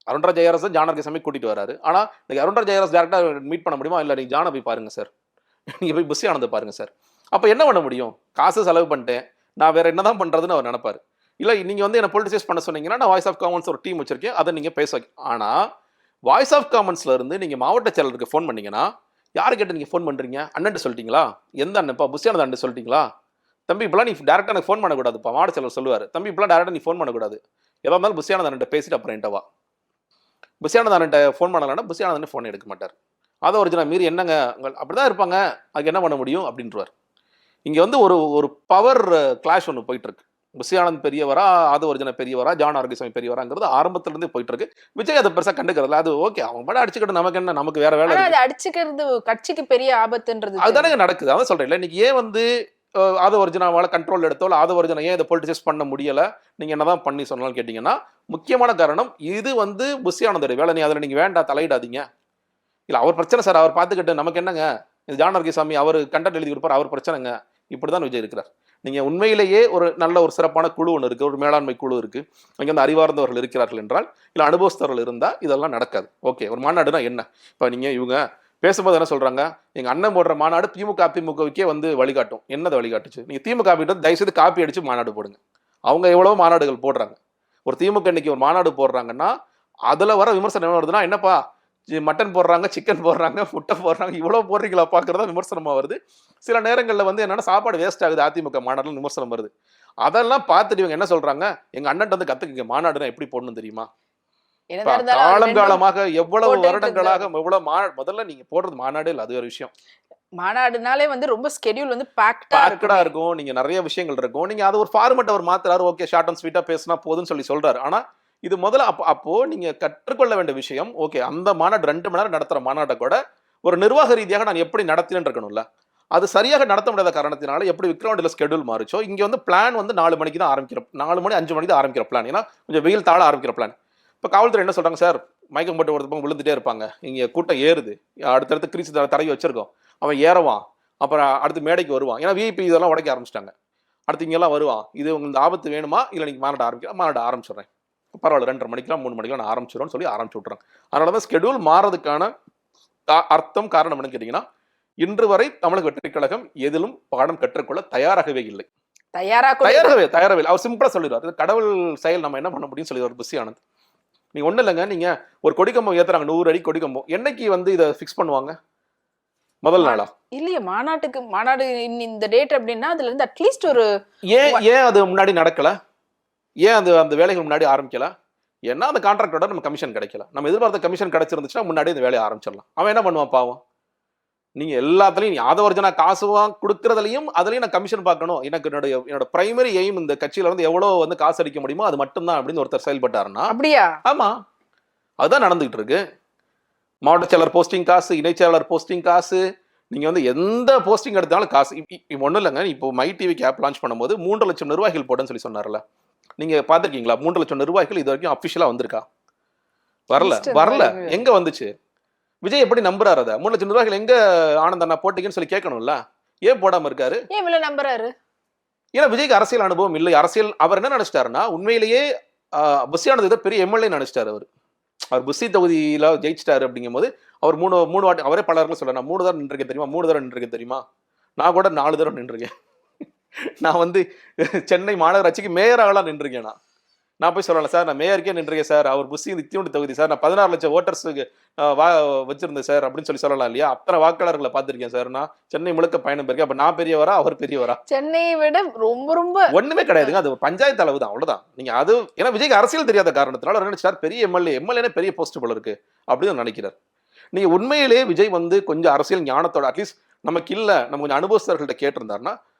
அருண்ராஜ் ஐஆர்எஸ் ஜான் ஆரோக்கியசாமி கூட்டிட்டு வராரு. ஆனா நீங்க அருண்ராஜ் ஐஆர்எஸ் டைரக்டா மீட் பண்ண முடியுமா? இல்ல நீங்க ஜானை போய் பாருங்க சார், நீங்க போய் புசி ஆனந்த பாருங்க சார். அப்ப என்ன பண்ண முடியும்? காசு செலவு பண்ணிட்டேன், நான் வேற என்னதான் பண்றதுன்னு அவர் நினைப்பாரு. இல்ல நீங்க வந்து என்ன பொலிட்டிசைஸ் பண்ண சொன்னீங்கன்னா நான் வாய்ஸ் ஆஃப் காமன்ஸ் ஒரு டீம் வச்சிருக்கேன், அதை நீங்க பேச. ஆனா வாய்ஸ் ஆஃப் காமன்ஸ்ல இருந்து நீங்க மாவட்ட செயலருக்கு ஃபோன் பண்ணீங்கன்னா யாரு கேட்டு நீங்க ஃபோன் பண்றீங்க? அண்ணன் சொல்லிட்டீங்களா? எந்த அண்ணன்ப்பா? புசியானது அண்ணன் சொல்லிட்டீங்களா? தம்பி இப்பெல்லாம் நீ டேரக்டா எனக்கு ஃபோன் பண்ணக்கூடாதுப்பா. மாவட்ட செயலர் சொல்லுவாரு, தம்பி இப்பெல்லாம் டேரக்டா நீ ஃபோன் பண்ணக்கூடாது, எதா இருந்தாலும் புசியானது அண்ணன் பேசிட்டு அப்புறம் என்கிட்ட வா. புசியானது அண்ணன் ஃபோன் பண்ணலன்னா புசியானது ஃபோன் எடுக்க மாட்டார். ஆதவர்ஜுனா மீறி என்னங்க அப்படிதான் இருப்பாங்க, அதுக்கு என்ன பண்ண முடியும் அப்படின்றவார். இங்க வந்து ஒரு பவர் கிளாஷ் ஒன்று போயிட்டு இருக்கு. புசி ஆனந்த் பெரியவரா, ஆதவர்ஜுனா பெரியவரா, ஜான் ஆரோக்கியசாமி பெரியவராங்கிறது ஆரம்பத்துல இருந்தே போயிட்டு இருக்கு. விஜய் அதை பெருசா கண்டுக்கிறதுல, அது ஓகே அவங்க படம் அடிச்சுக்கிட்டு நமக்கு என்ன, நமக்கு வேற வேலை. அது அடிச்சுக்கிறது கட்சிக்கு பெரிய ஆபத்துன்றது அதுதானே நடக்குது. அதான் சொல்றேன் இல்ல, இன்னைக்கு ஏன் வந்து ஆதவர்ஜுனாவால கண்ட்ரோல் எடுத்தோ இல்ல ஆதவர்ஜுனா ஏன் இதை பொலிட்டிசைஸ் பண்ண முடியல, நீங்க என்னதான் பண்ணி சொன்னாலும் கேட்டீங்கன்னா முக்கியமான காரணம் இது வந்து புசி ஆனந்தோட வேலை. நீ அதுல நீங்க வேண்டாம் தலையிடாதீங்க. இல்ல அவர் பிரச்சனை சார், அவர் பார்த்துக்கிட்டு நமக்கு என்னங்க, இது ஜான் ஆரோக்கியசாமி அவர் கண்டென்ட் எழுதி கொடுப்பார், அவர் பிரச்சனைங்க. இப்படிதான் விஜய் இருக்கிறார். நீங்க உண்மையிலேயே ஒரு நல்ல ஒரு சிறப்பான குழு ஒன்று இருக்கு, ஒரு மேலாண்மை குழு இருக்கு, அங்கே வந்து அறிவார்ந்தவர்கள் இருக்கிறார்கள் என்றால், இல்ல அனுபவஸ்தர்கள் இருந்தா இதெல்லாம் நடக்காது. ஓகே, ஒரு மாநாடுனா என்ன? இப்ப நீங்க இவங்க பேசும்போது என்ன சொல்றாங்க, எங்க அண்ணன் போடுற மாநாடு திமுக அதிமுகவுக்கே வந்து வழிகாட்டும். என்னதை வழிகாட்டுச்சு? நீங்க திமுக கிட்ட தயவுசெய்து காப்பி அடிச்சு மாநாடு போடுங்க. அவங்க எவ்வளவு மாநாடுகள் போடுறாங்க. ஒரு திமுக இன்னைக்கு ஒரு மாநாடு போடுறாங்கன்னா அதுல வர விமர்சனம் என்ன வருதுன்னா, என்னப்பா மட்டன் போடுறாங்க, சிக்கன் போடுறாங்க, முட்டை போடுறாங்க, இவ்வளவு போடுறீங்களா பாக்குறதா விமர்சனமா வருது. சில நேரங்கள்ல வந்து என்னன்னா சாப்பாடு வேஸ்ட் ஆகுது அதிமுக மாநாடுல விமர்சனம் வருது. அதெல்லாம் பார்த்துட்டு இவங்க என்ன சொல்றாங்க, எங்க அண்ணன் வந்து கத்துக்குங்க, மாநாடுனா எப்படி போடணும் தெரியுமா? காலங்காலமாக எவ்வளவு வருடங்களாக எவ்வளவு முதல்ல நீங்க போடுறது மாநாடு இல்ல, அது ஒரு விஷயம். மாநாடுனாலே வந்து ரொம்ப ஸ்கெடியூல் வந்து பேக்டா இருக்கும். நீங்க நிறைய விஷயங்கள் இருக்கும். நீங்க அது ஒரு ஃபார்மட் அவர் மாத்துறாரு, ஓகே ஷார்ட் அண்ட் ஸ்வீட்டா பேசினா போதுன்னு சொல்றாரு. ஆனா இது முதல்ல அப்போ நீங்க கற்றுக்கொள்ள வேண்டிய விஷயம், ஓகே அந்த மாநாடு 2 மணி நேரம் நடத்துற மாநாட்டை கூட ஒரு நிர்வாக ரீதியாக நான் எப்படி நடத்தினேன்னு இருக்கணும்ல. அது சரியாக நடத்த முடியாத காரணத்தினால எப்படி விக்ரவாண்டியில ஸ்கெடியூல் மாறிச்சோ, இங்க வந்து பிளான் வந்து 4 மணிக்கு தான் ஆரம்பிக்கிற, 4 மணி 5 மணிக்கு தான் ஆரம்பிக்கிற பிளான். ஏன்னா கொஞ்சம் வெயில் தாழ ஆரம்பிக்கிற பிளான். இப்போ காவல்துறை என்ன சொல்றாங்க, சார் மயக்கம் போட்டு ஒருத்தவங்க விழுந்துட்டே இருப்பாங்க, இங்க கூட்டம் ஏறுது, அடுத்தடுத்து கிரீஸ் தடவி வச்சிருக்கோம், அவன் ஏறுவான், அப்புறம் அடுத்து மேடைக்கு வருவான், ஏன்னா விஐபி இதெல்லாம் உடைக்க ஆரம்பிச்சிட்டாங்க, அடுத்து இங்கெல்லாம் வருவான், இது உங்களுக்கு ஆபத்து வேணுமா, இல்லை நீங்கள் மாநாடு ஆரம்பிச்சிடுறேன், பரவாயில்ல 2:30 மணிக்கெல்லாம் 3 மணிக்கெல்லாம் நான் ஆரம்பிச்சிடுறோன்னு சொல்லி ஆரம்பிச்சு விட்றாங்க. அதனால தான் ஸ்கெடியூல் மாறதுக்கான அர்த்தம் காரணம் என்னன்னு கேட்டீங்கன்னா, இன்று வரை தமிழக வெற்றி கழகம் எதிலும் பாடம் கற்றுக்கொள்ள தயாராகவே இல்லை. தயாராகவே அவர் சிம்பிளா சொல்லிடுவார், கடவுள் செயல், நம்ம என்ன பண்ண முடியும்னு சொல்லிடுவார் புசி ஆனந்த். நீங்க ஒண்ணு இல்லைங்க, நீங்க ஒரு கொடிக்கம்பம் ஏத்துறாங்க, 100 அடி கொடிக்கம்பம், என்னைக்கு வந்து இதை ஃபிக்ஸ் பண்ணுவாங்க? முதல் நாளா? இல்லையே, மாநாடு இந்த டேட் அப்படின்னா அதுல இருந்து அட்லீஸ்ட் ஒரு ஏன் அது முன்னாடி நடக்கல? ஏன் அந்த வேலைகள் முன்னாடி ஆரம்பிக்கல? ஏன்னா அந்த கான்ட்ராக்டோட நம்ம கமிஷன் கிடைக்கல. நம்ம எதிர்பார்த்த கமிஷன் கிடைச்சிருந்துச்சுன்னா முன்னாடி இந்த வேலையை ஆரம்பிச்சிடலாம். அவன் என்ன பண்ணுவான் பாவம்? நீங்க எல்லாத்துலயும் ஆதவர்ஜுனா காசு கொடுக்கறதுலயும் அதுலயும் நான் கமிஷன் பார்க்கணும், எனக்கு என்னோட பிரைமரி எய்ம் இந்த கட்சியில வந்து எவ்வளவு வந்து காசு அடிக்க முடியுமோ அது மட்டும்தான் அப்படின்னு ஒருத்தர் செயல்பட்டாருன்னா, அப்படியா? ஆமா, அதுதான் நடந்துகிட்டு இருக்கு. மாவட்ட செயலர் போஸ்டிங் காசு, இணைச்செயலாளர் போஸ்டிங் காசு, நீங்க வந்து எந்த போஸ்டிங் எடுத்தாலும் காசு. ஒன்றும் இல்லைங்க, இப்போ மை டிவிக்கு ஆப் லான்ச் பண்ணும்போது 3 லட்சம் நிர்வாகிகள் போடுன்னு சொல்லி சொன்னார்ல, நீங்க பாத்திருக்கீங்களா? 3 லட்சம் நிர்வாகிகள் இது வரைக்கும் அபிஷியலா வந்திருக்கா? வரல. எங்க வந்துச்சு? விஜய் எப்படி நம்புறாரு? அதை 3 லட்சம் நிர்வாகிகள் எங்க ஆனந்த் அண்ணா போட்டீங்கன்னு சொல்லி கேட்கணும்ல. ஏன் போடாம இருக்காரு? ஏன் இவ்வளவு நம்புறாரு? ஏன்னா விஜய்க்கு அரசியல் அனுபவம் இல்லை. அரசியல் அவர் என்ன நினைச்சிட்டாருன்னா, உண்மையிலேயே புசி ஆனந்த் இதை பெரிய எம்எல்ஏ நினைச்சிட்டாரு. அவர் புசி தொகுதியில ஜெயிச்சிட்டாரு அப்படிங்கும் போது அவர் 3 வாட்டி, அவரே பலர்கள் சொல்ல, நான் 3 தடவை நின்றுருக்கேன் தெரியுமா, 3 தடவை நின்றுருக்கேன் தெரியுமா, நான் கூட 4 தடவை நின்றுருக்கேன், நான் வந்து சென்னை மாநகராட்சிக்கு மேயராகலாம் நின்றுருக்கேன். நான் நான் போய் சொல்லலாம் சார், நான் மேயருக்கே நின்றுருக்கேன் சார், அவர் புஷி இத்தியோண்டு தொகுதி சார், நான் 16 லட்சம் ஓட்டர்ஸுக்கு வச்சிருந்தேன் சார் அப்படின்னு சொல்லலாம் இல்லையா? அத்தனை வாக்காளர்களை பார்த்திருக்கேன் சார், நான் சென்னை முழுக்க பயணம் போயிருக்கேன். அப்ப நான் பெரியவரா அவர் பெரியவரா? சென்னையை விட ரொம்ப ரொம்ப ஒண்ணுமே கிடையாதுங்க, அது பஞ்சாயத்து அளவு தான், அவ்வளவுதான். நீங்க அது ஏன்னா விஜய்க்கு அரசியல் தெரியாத காரணத்தினால நினைச்சார் பெரிய எம்எல்ஏ பெரிய போஸ்ட் போல இருக்கு அப்படின்னு நினைக்கிறார். நீங்க உண்மையிலேயே விஜய் வந்து கொஞ்சம் அரசியல் ஞானத்தோட அட்லீஸ்ட் நமக்கு இல்ல நம்ம கொஞ்சம் அனுபவஸ்தர்கள்ட்ட கேட்டிருந்தாருன்னா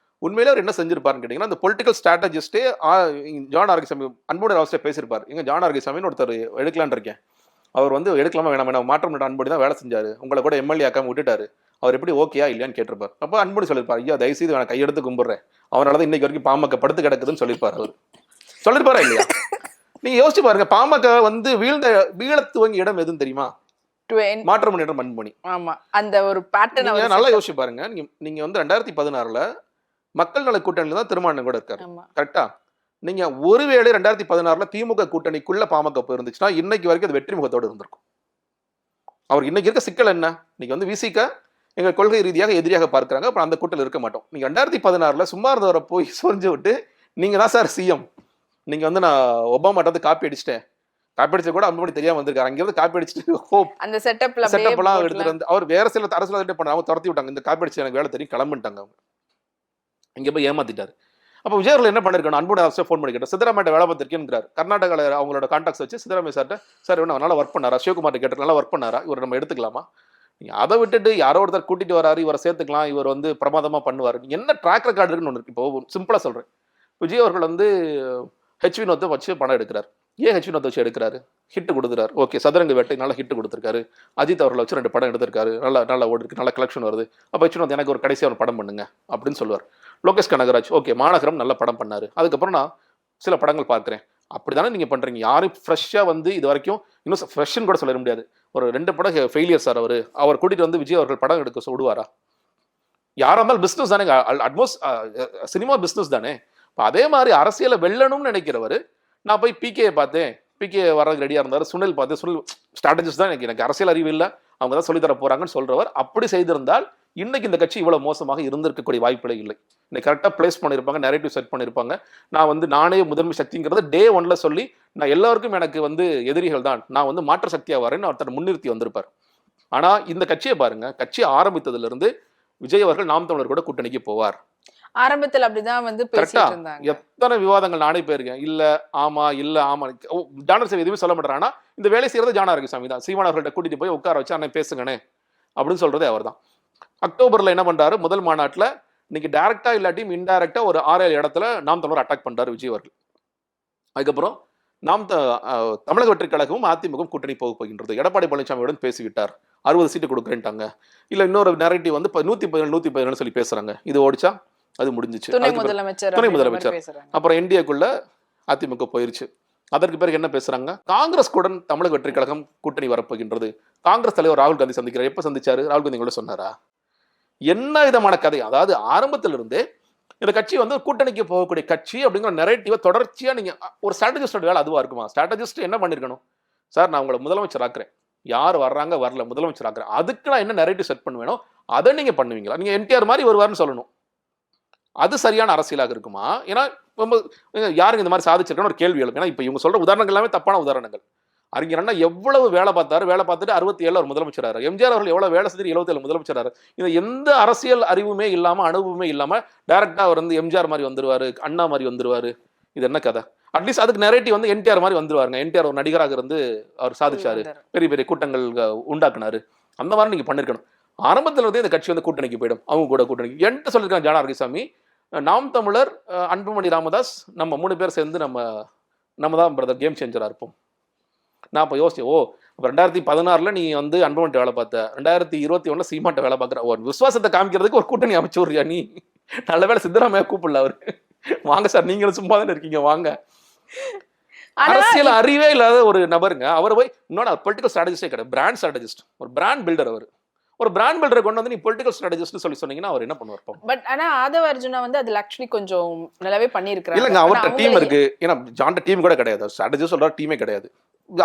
உண்மையிலே அவர் என்ன செஞ்சிருப்பாருன்னு கேட்டீங்கன்னா, அந்த பொலிட்டிக்கல் ஸ்ட்ராட்டஜிஸ்டே ஜான் ஆரோக்கியசாமி அன்போட அவசியம் பேசியிருப்பார். எங்க ஜான் ஆரோக்கியசாமின்னு ஒருத்தர் எடுக்கலான்னு இருக்கேன், அவர் வந்து எடுக்கலாமா வேணாம் மாற்றம் அன்போடி தான் வேலை செஞ்சாரு, உங்களை கூட எம்எல்ஏ ஆக்காம விட்டுட்டாரு, அவர் எப்படி ஓகேயா இல்லையான்னு கேட்டிருப்பார். அப்போ அன்போடு சொல்லியிருப்பார், ஐயா தயவுசெய்து வேணா கையெடுத்து கும்பிடுறேன், அவனால தான் இன்னைக்கு வரைக்கும் பாமக படுத்து கிடக்குதுன்னு சொல்லியிருப்பார். அவர் சொல்லியிருப்பாரா இல்லையா? நீங்க யோசிச்சு பாருங்க, பாமக வந்து வீழ துவங்கிய இடம் எதுன்னு தெரியுமா? மாற்றம் முன்னேற்றம் அன்புமணி. ஆமா, அந்த ஒரு பேட்டர்ன் நல்லா யோசிச்சு பாருங்க. நீங்க வந்து 2016 மக்கள் நல கூட்டணியில தான் திருமாவளவன் கூட இருக்காரு, கரெக்டா? நீங்க ஒருவேளை 2016 திமுக கூட்டணிக்குள்ள பாமக போயிருந்துச்சுன்னா இன்னைக்கு வரைக்கும் அது வெற்றி முகத்தோடு இருந்திருக்கும். அவருக்கு இன்னைக்கு இருக்க சிக்கல் என்ன? நீங்க வந்து விசிக எங்க கொள்கை ரீதியாக எதிரியாக பார்க்கிறாங்க, அப்புறம் அந்த கூட்டத்தில் இருக்க மாட்டோம். நீங்க 2016 சும்மா இருந்தவரை போய் சொரிஞ்சு விட்டு நீங்க தான் சார் சிஎம், நீங்க வந்து நான் ஒபாமாட்ட வந்து காப்பி அடிச்சிட்டேன், காப்பி அடிச்சது கூட அன்புமணி தெரியாம வந்திருக்காரு, அங்க இருந்து காப்பி அடிச்சுட்டு ஹோப் அந்த செட்டப் எல்லாம் எடுத்துட்டு வந்து அவர் வேற சில அரசியல் பண்ண அவங்க துரத்தி விட்டாங்க, இந்த காப்பி அடிச்சு எனக்கு வேலை தெரியும் கிளம்பிட்டாங்க, அவங்க இங்க போய் ஏமாத்திட்டாரு. அப்போ விஜய் அவர்கள் என்ன பண்ணிருக்கணும்? அன்போட அரசு ஃபோன் பண்ணி கேட்டார், சித்தராமையிட்ட வேலை பார்த்திருக்கேன்றார். கர்நாடகாவில் அவங்களோட கான்டாக்ட்ஸ் வச்சு சித்தராமையா சார்ட்ட, சார் இவன் நல்லா ஒர்க் பண்ணாரா, சிவகுமார் கேட்டு நல்லா ஒர்க் பண்ணாரா, இவர் நம்ம எடுத்துக்கலாமா? நீங்க அதை விட்டுட்டு யாரோ ஒருத்தர் கூட்டிட்டு வராரு, இவரை சேர்த்துக்கலாம், இவர் வந்து பிரமாதமா பண்ணுவார், என்ன ட்ராக் ரெக்கார்டு இருக்குன்னு ஒன்று இருக்கு. இப்போ சிம்பிளா சொல்றேன், விஜய் அவர்கள் வந்து ஹெச் வினோத்தை வச்சு படம் எடுக்கிறார். ஏன் ஹெச் வினோத்தை வச்சு எடுக்கிறாரு? ஹிட் கொடுக்குறாரு, ஓகே. சதுரங்க வேட்டை நல்லா ஹிட் கொடுத்துருக்காரு. அஜித் அவர்களை வச்சு 2 படம் எடுத்திருக்காரு, நல்லா ஓடிருக்கு, நல்ல கலெக்ஷன் வருது. அப்போ ஹெச் வினோத் எனக்கு ஒரு கடைசியாக ஒரு படம் பண்ணுங்க அப்படின்னு சொல்லுவார். லோகேஷ் கனகராஜ் ஓகே மாநகரம் நல்ல படம் பண்ணாரு, அதுக்கப்புறம் நான் சில படங்கள் பார்க்குறேன். அப்படிதானே நீங்க பண்றீங்க. யாரும் ஃப்ரெஷ்ஷா வந்து இது வரைக்கும் இன்னும் ஃப்ரெஷ்ன்னு கூட சொல்ல முடியாது, ஒரு 2 படம் ஃபெயிலியர் சார். அவர் கூட்டிட்டு வந்து விஜய் அவர்கள் படம் எடுக்க விடுவாரா? யாரா இருந்தாலும் பிஸ்னஸ் தானே, அட்மோஸ்ட் சினிமா பிஸ்னஸ் தானே. இப்போ அதே மாதிரி அரசியலை வெல்லணும்னு நினைக்கிறவர், நான் போய் பிகே பார்த்தேன், பிகே வர்றதுக்கு ரெடியாக இருந்தார், சுனில் பார்த்தேன், சுனில் ஸ்ட்ராட்டஜிஸ்ட் தான், எனக்கு அரசியல் அறிவு இல்லை, அவங்க தான் சொல்லித்தர போறாங்கன்னு சொல்றவர். அப்படி செய்திருந்தால் இன்னைக்கு இந்த கட்சி இவ்வளவு மோசமாக இருந்திருக்கக்கூடிய வாய்ப்புகளே இல்லை. இன்னைக்கு கரெக்டாக பிளேஸ் பண்ணியிருப்பாங்க, நரேட்டிவ் செட் பண்ணியிருப்பாங்க. நான் வந்து நானே முதன்மை சக்திங்கிறத டே 1 சொல்லி நான் எல்லாருக்கும் எனக்கு வந்து எதிரிகள் தான், நான் வந்து மாற்ற சக்தியாக வரேன்னு ஒருத்தர் முன்னிறுத்தி வந்திருப்பார். ஆனா இந்த கட்சியை பாருங்க, கட்சி ஆரம்பித்ததுல இருந்து விஜய் அவர்கள் நாம் தமிழர் கூட கூட்டணிக்கு போவார். ஆரம்பத்தில் அப்படிதான் வந்து பேசிட்டு இருந்தாங்க. எத்தனை விவாதங்கள் நானே போயிருக்கேன், இல்ல ஆமா இல்ல ஆமா, ஜானர் சாமி எதுவுமே சொல்ல மாட்டாரு. ஆனா இந்த வேலை செய்யறது ஜானா இருக்கு சாமி தான். சீமான் அவர்கள்ட்ட கூட்டிட்டு போய் உட்கார வச்சு அண்ணன் பேசுங்கண்ணே அப்படின்னு சொல்றதே அவர் தான். அக்டோபர்ல என்ன பண்றாரு, முதல் மாநாட்டுல இன்னைக்கு டைரக்டா இல்லாட்டியும் இன்டைரக்டா ஒரு 6-7 இடத்துல நாம் தமிழர் அட்டாக் பண்றாரு விஜய் அவர்கள். அதுக்கப்புறம் நாம் தமிழக வெற்றி கழகமும் அதிமுகவும் கூட்டணி போகின்றது. எடப்பாடி பழனிசாமியுடன் பேசிவிட்டார், 60 சீட்டு கொடுக்குறேன்ட்டாங்க. இல்ல இன்னொரு நரேட்டிவ் வந்து 117 சொல்லி பேசுறாங்க. இது ஓடிச்சா அது முடிஞ்சிச்சு. துணை முதலமைச்சர் அப்புறம் என்டிஏக்குள்ள அதிமுக போயிருச்சு. அதற்கு பிறகு என்ன பேசுறாங்க, காங்கிரஸ் கூட தமிழக வெற்றி கழகம் கூட்டணி வரப்போகின்றது. காங்கிரஸ் தலைவர் ராகுல் காந்தி சந்திக்கிறார். எப்ப சந்திச்சாரு? ராகுல் காந்தி கூட சொன்னாரா? என்ன விதமான கதை? அதாவது ஆரம்பத்திலிருந்தே இந்த கட்சி வந்து கூட்டணிக்கு போகக்கூடிய கட்சி அப்படிங்கிற நரேட்டிவ தொடர்ச்சியா நீங்க ஒரு ஸ்ட்ராட்டஜிஸ்டோட வேலை அதுவா இருக்குமா? ஸ்ட்ராட்டஜிஸ்ட் என்ன பண்ணிருக்கணும், சார் நான் உங்களை முதலமைச்சர் ஆக்குறேன், யார் வர்றாங்க வரல முதலமைச்சர் ஆக்குறேன், அதுக்கு நான் என்ன நரேட்டிவ் செட் பண்ணுவேனோ அதை நீங்க பண்ணுவீங்களா? நீங்க என்டிஆர் மாதிரி வருவார்னு சொல்லணும். அது சரியான அரசியலாக இருக்குமா? ஏன்னா யாருங்க இந்த மாதிரி சாதிச்சிருக்கணும் ஒரு கேள்வி எழுக்கும். ஏன்னா இப்ப இவங்க சொல்ற உதாரணங்கள் எல்லாமே தப்பான உதாரணங்கள். அறிஞர் அண்ணா எவ்வளவு வேலை பார்த்தாரு, வேலை பார்த்துட்டு 67 ஒரு முதலமைச்சராரு. எம்ஜிஆர் அவர்கள் எவ்வளவு வேலை செஞ்சு 77 முதலமைச்சராரு. இது எந்த அரசியல் அறிவுமே இல்லாம அனுபவமே இல்லாம டைரக்டா அவர் வந்து எம்ஜிஆர் மாதிரி வந்துருவாரு, அண்ணா மாதிரி வந்துருவாரு. இது என்ன கதை? அட்லீஸ்ட் அதுக்கு நரேட்டிவ் வந்து என்டிஆர் மாதிரி வந்துருவாருங்க. என்டிஆர் ஒரு நடிகராக இருந்து அவர் சாதிச்சாரு, பெரிய பெரிய கூட்டங்கள் உண்டாக்குனாரு. அந்த மாதிரி நீங்க பண்ணிருக்கணும். ஆரம்பத்துல இருந்தே இந்த கட்சி வந்து கூட்டணிக்கு போயிடும். அவங்க கூட கூட்டணிக்கு என்கிட்ட சொல்லியிருக்காங்க ஜானா ஆரோக்கியசாமி, நாம் தமிழர், அன்புமணி ராமதாஸ், நம்ம 3 பேர் சேர்ந்து நம்ம தான் பிரதர் கேம் சேஞ்சரா இருப்போம். நான் இப்போ யோசிச்சேன், ஓ இப்போ 2016 நீ வந்து அன்புமணிட்ட வேலை பார்த்த, 2021 சீமாட்ட வேலை பார்க்குற, ஒரு விசுவாசத்தை காமிக்கிறதுக்கு ஒரு கூட்டணி அமைச்சு விடுறியா நீ? நல்ல வேலை சித்தராமையா கூப்பிடல அவரு, வாங்க சார் நீங்களும் சும்மா தானே இருக்கீங்க வாங்க. அரசியல் அறிவே இல்லாத ஒரு நபருங்க அவர். போய் இன்னொன்று பொலிட்டிக்கல் ஸ்ட்ராட்டஜிஸ்டே கிடையாது, பிராண்ட் ஸ்ட்ராட்டஜிஸ்ட், ஒரு பிராண்ட் பில்டர் அவர். ஒரு பிராண்ட் பில்டரை கொண்டு வந்து நீ பொலிட்டிக்கல் ஸ்ட்ராட்டஜிஸ்ட் சொல்லி சொன்னீங்கன்னா அவர் என்ன பண்ணுவார்? பட் ஆனா ஆதவ அர்ஜுனா வந்து அதுல ஆக்சுவலி கொஞ்சம் நல்லாவே பண்ணியிருக்காரு. இல்லங்க அவர்கிட்ட டீம் இருக்கு. ஏன்னா ஜான்ட டீம் கூட கிடையாது, ஸ்ட்ராட்டஜிஸ்ட் சொல்ற டீமே கிடையாது.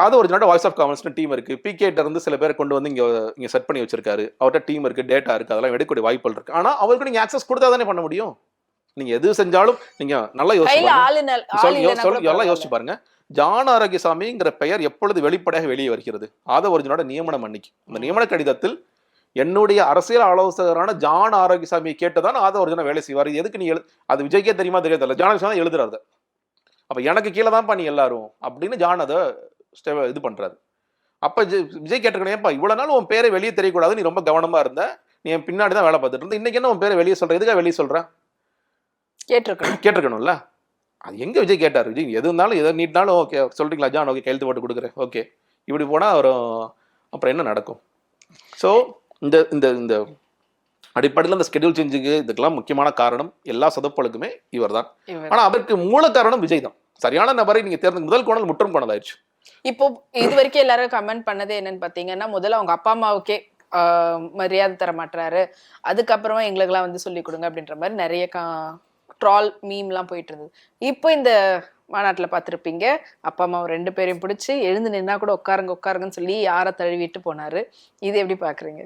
அது ஒரு வாய்ஸ் ஆஃப் காமன்ஸ் டீம் இருக்கு. பிகேட்ட இருந்து சில பேரை கொண்டு வந்து இங்க செட் பண்ணி வச்சிருக்காரு. அவர்கிட்ட டீம் இருக்கு, டேட்டா இருக்கு, அதெல்லாம் எடுக்கக்கூடிய வாய்ப்புகள் இருக்கு. ஆனா அவருக்கு நீங்க ஆக்சஸ் கொடுத்தா தானே பண்ண முடியும். நீங்க எது செஞ்சாலும் நீங்க நல்லா யோசிச்சு பாருங்க. ஜான் ஆரோக்கியசாமிங்கிற பெயர் எப்பொழுது வெளிப்படையாக வெளியே வருகிறது? ஆதவ அர்ஜுனோட நியமனம் அன்னைக்கு. அந்த நியமன கடிதத்தில் என்னுடைய அரசியல் ஆலோசகரான ஜான் ஆரோக்கியசாமியை கேட்டுதான் ஆதவ அர்ஜுனா வேலை செய்வார். எதுக்கு நீ அது விஜய்க்கே தெரியுமா தெரியாது, ஜான் ஆரோக்கியசாமி எழுதுறாரு. அப்ப எனக்கு கீழே தான்ப்பா நீ எல்லாரும் அப்படின்னு ஜான் அதை இது பண்றாரு. அப்ப விஜய் கேட்டிருக்கேன்ப்பா, இவ்வளவு நாள் உன் பேரை வெளியே தெரியக்கூடாது, நீ ரொம்ப கவனமா இருந்த, நீ என் பின்னாடி தான் வேலை பார்த்துட்டு இருந்த, இன்னைக்கு என்ன உன் பேரை வெளியே சொல்ற, எதுக்காக வெளியே சொல்ற? கேட்டிருக்கணும்ல. அது எங்க விஜய் கேட்டார்? விஜய் எது இருந்தாலும் எதை நீட்னாலும் ஓகே சொல்றீங்களா ஜான், ஓகே கையெழுத்து போட்டு கொடுக்குறேன், ஓகே இப்படி போனா அப்புறம் என்ன நடக்கும்? ஸோ இந்த இந்த இந்த அடிப்படையில் இந்த ஸ்கெடியூல் சேஞ்சுக்கு இதுக்கெல்லாம் முக்கியமான காரணம் எல்லா சொதப்பலுக்குமே இவர் தான். ஆனா அவருக்கு மூல காரணம் விஜய் தான். சரியான நபரை நீங்க தேர்ந்து முதல் கோணல் முற்றும் கோணலாயிடுச்சு. இப்போ இது வரைக்கும் எல்லாரும் கமெண்ட் பண்ணதே என்னன்னு பாத்தீங்கன்னா, முதல்ல அவங்க அப்பா அம்மாவுக்கே மரியாதை தர மாட்டாரு, அதுக்கப்புறமா எங்களுக்கெல்லாம் வந்து சொல்லி கொடுங்க அப்படின்ற மாதிரி நிறைய ட்ரால் மீம்லாம் போயிட்டு இருந்தது. இப்போ இந்த மாநாட்டில் பார்த்துருப்பீங்க, அப்பா அம்மா 2 பேரையும் பிடிச்சி எழுந்து நின்னா கூட உட்காருங்கன்னு சொல்லி யாரை தழுவிட்டு போனாரு. இது எப்படி பாக்குறீங்க?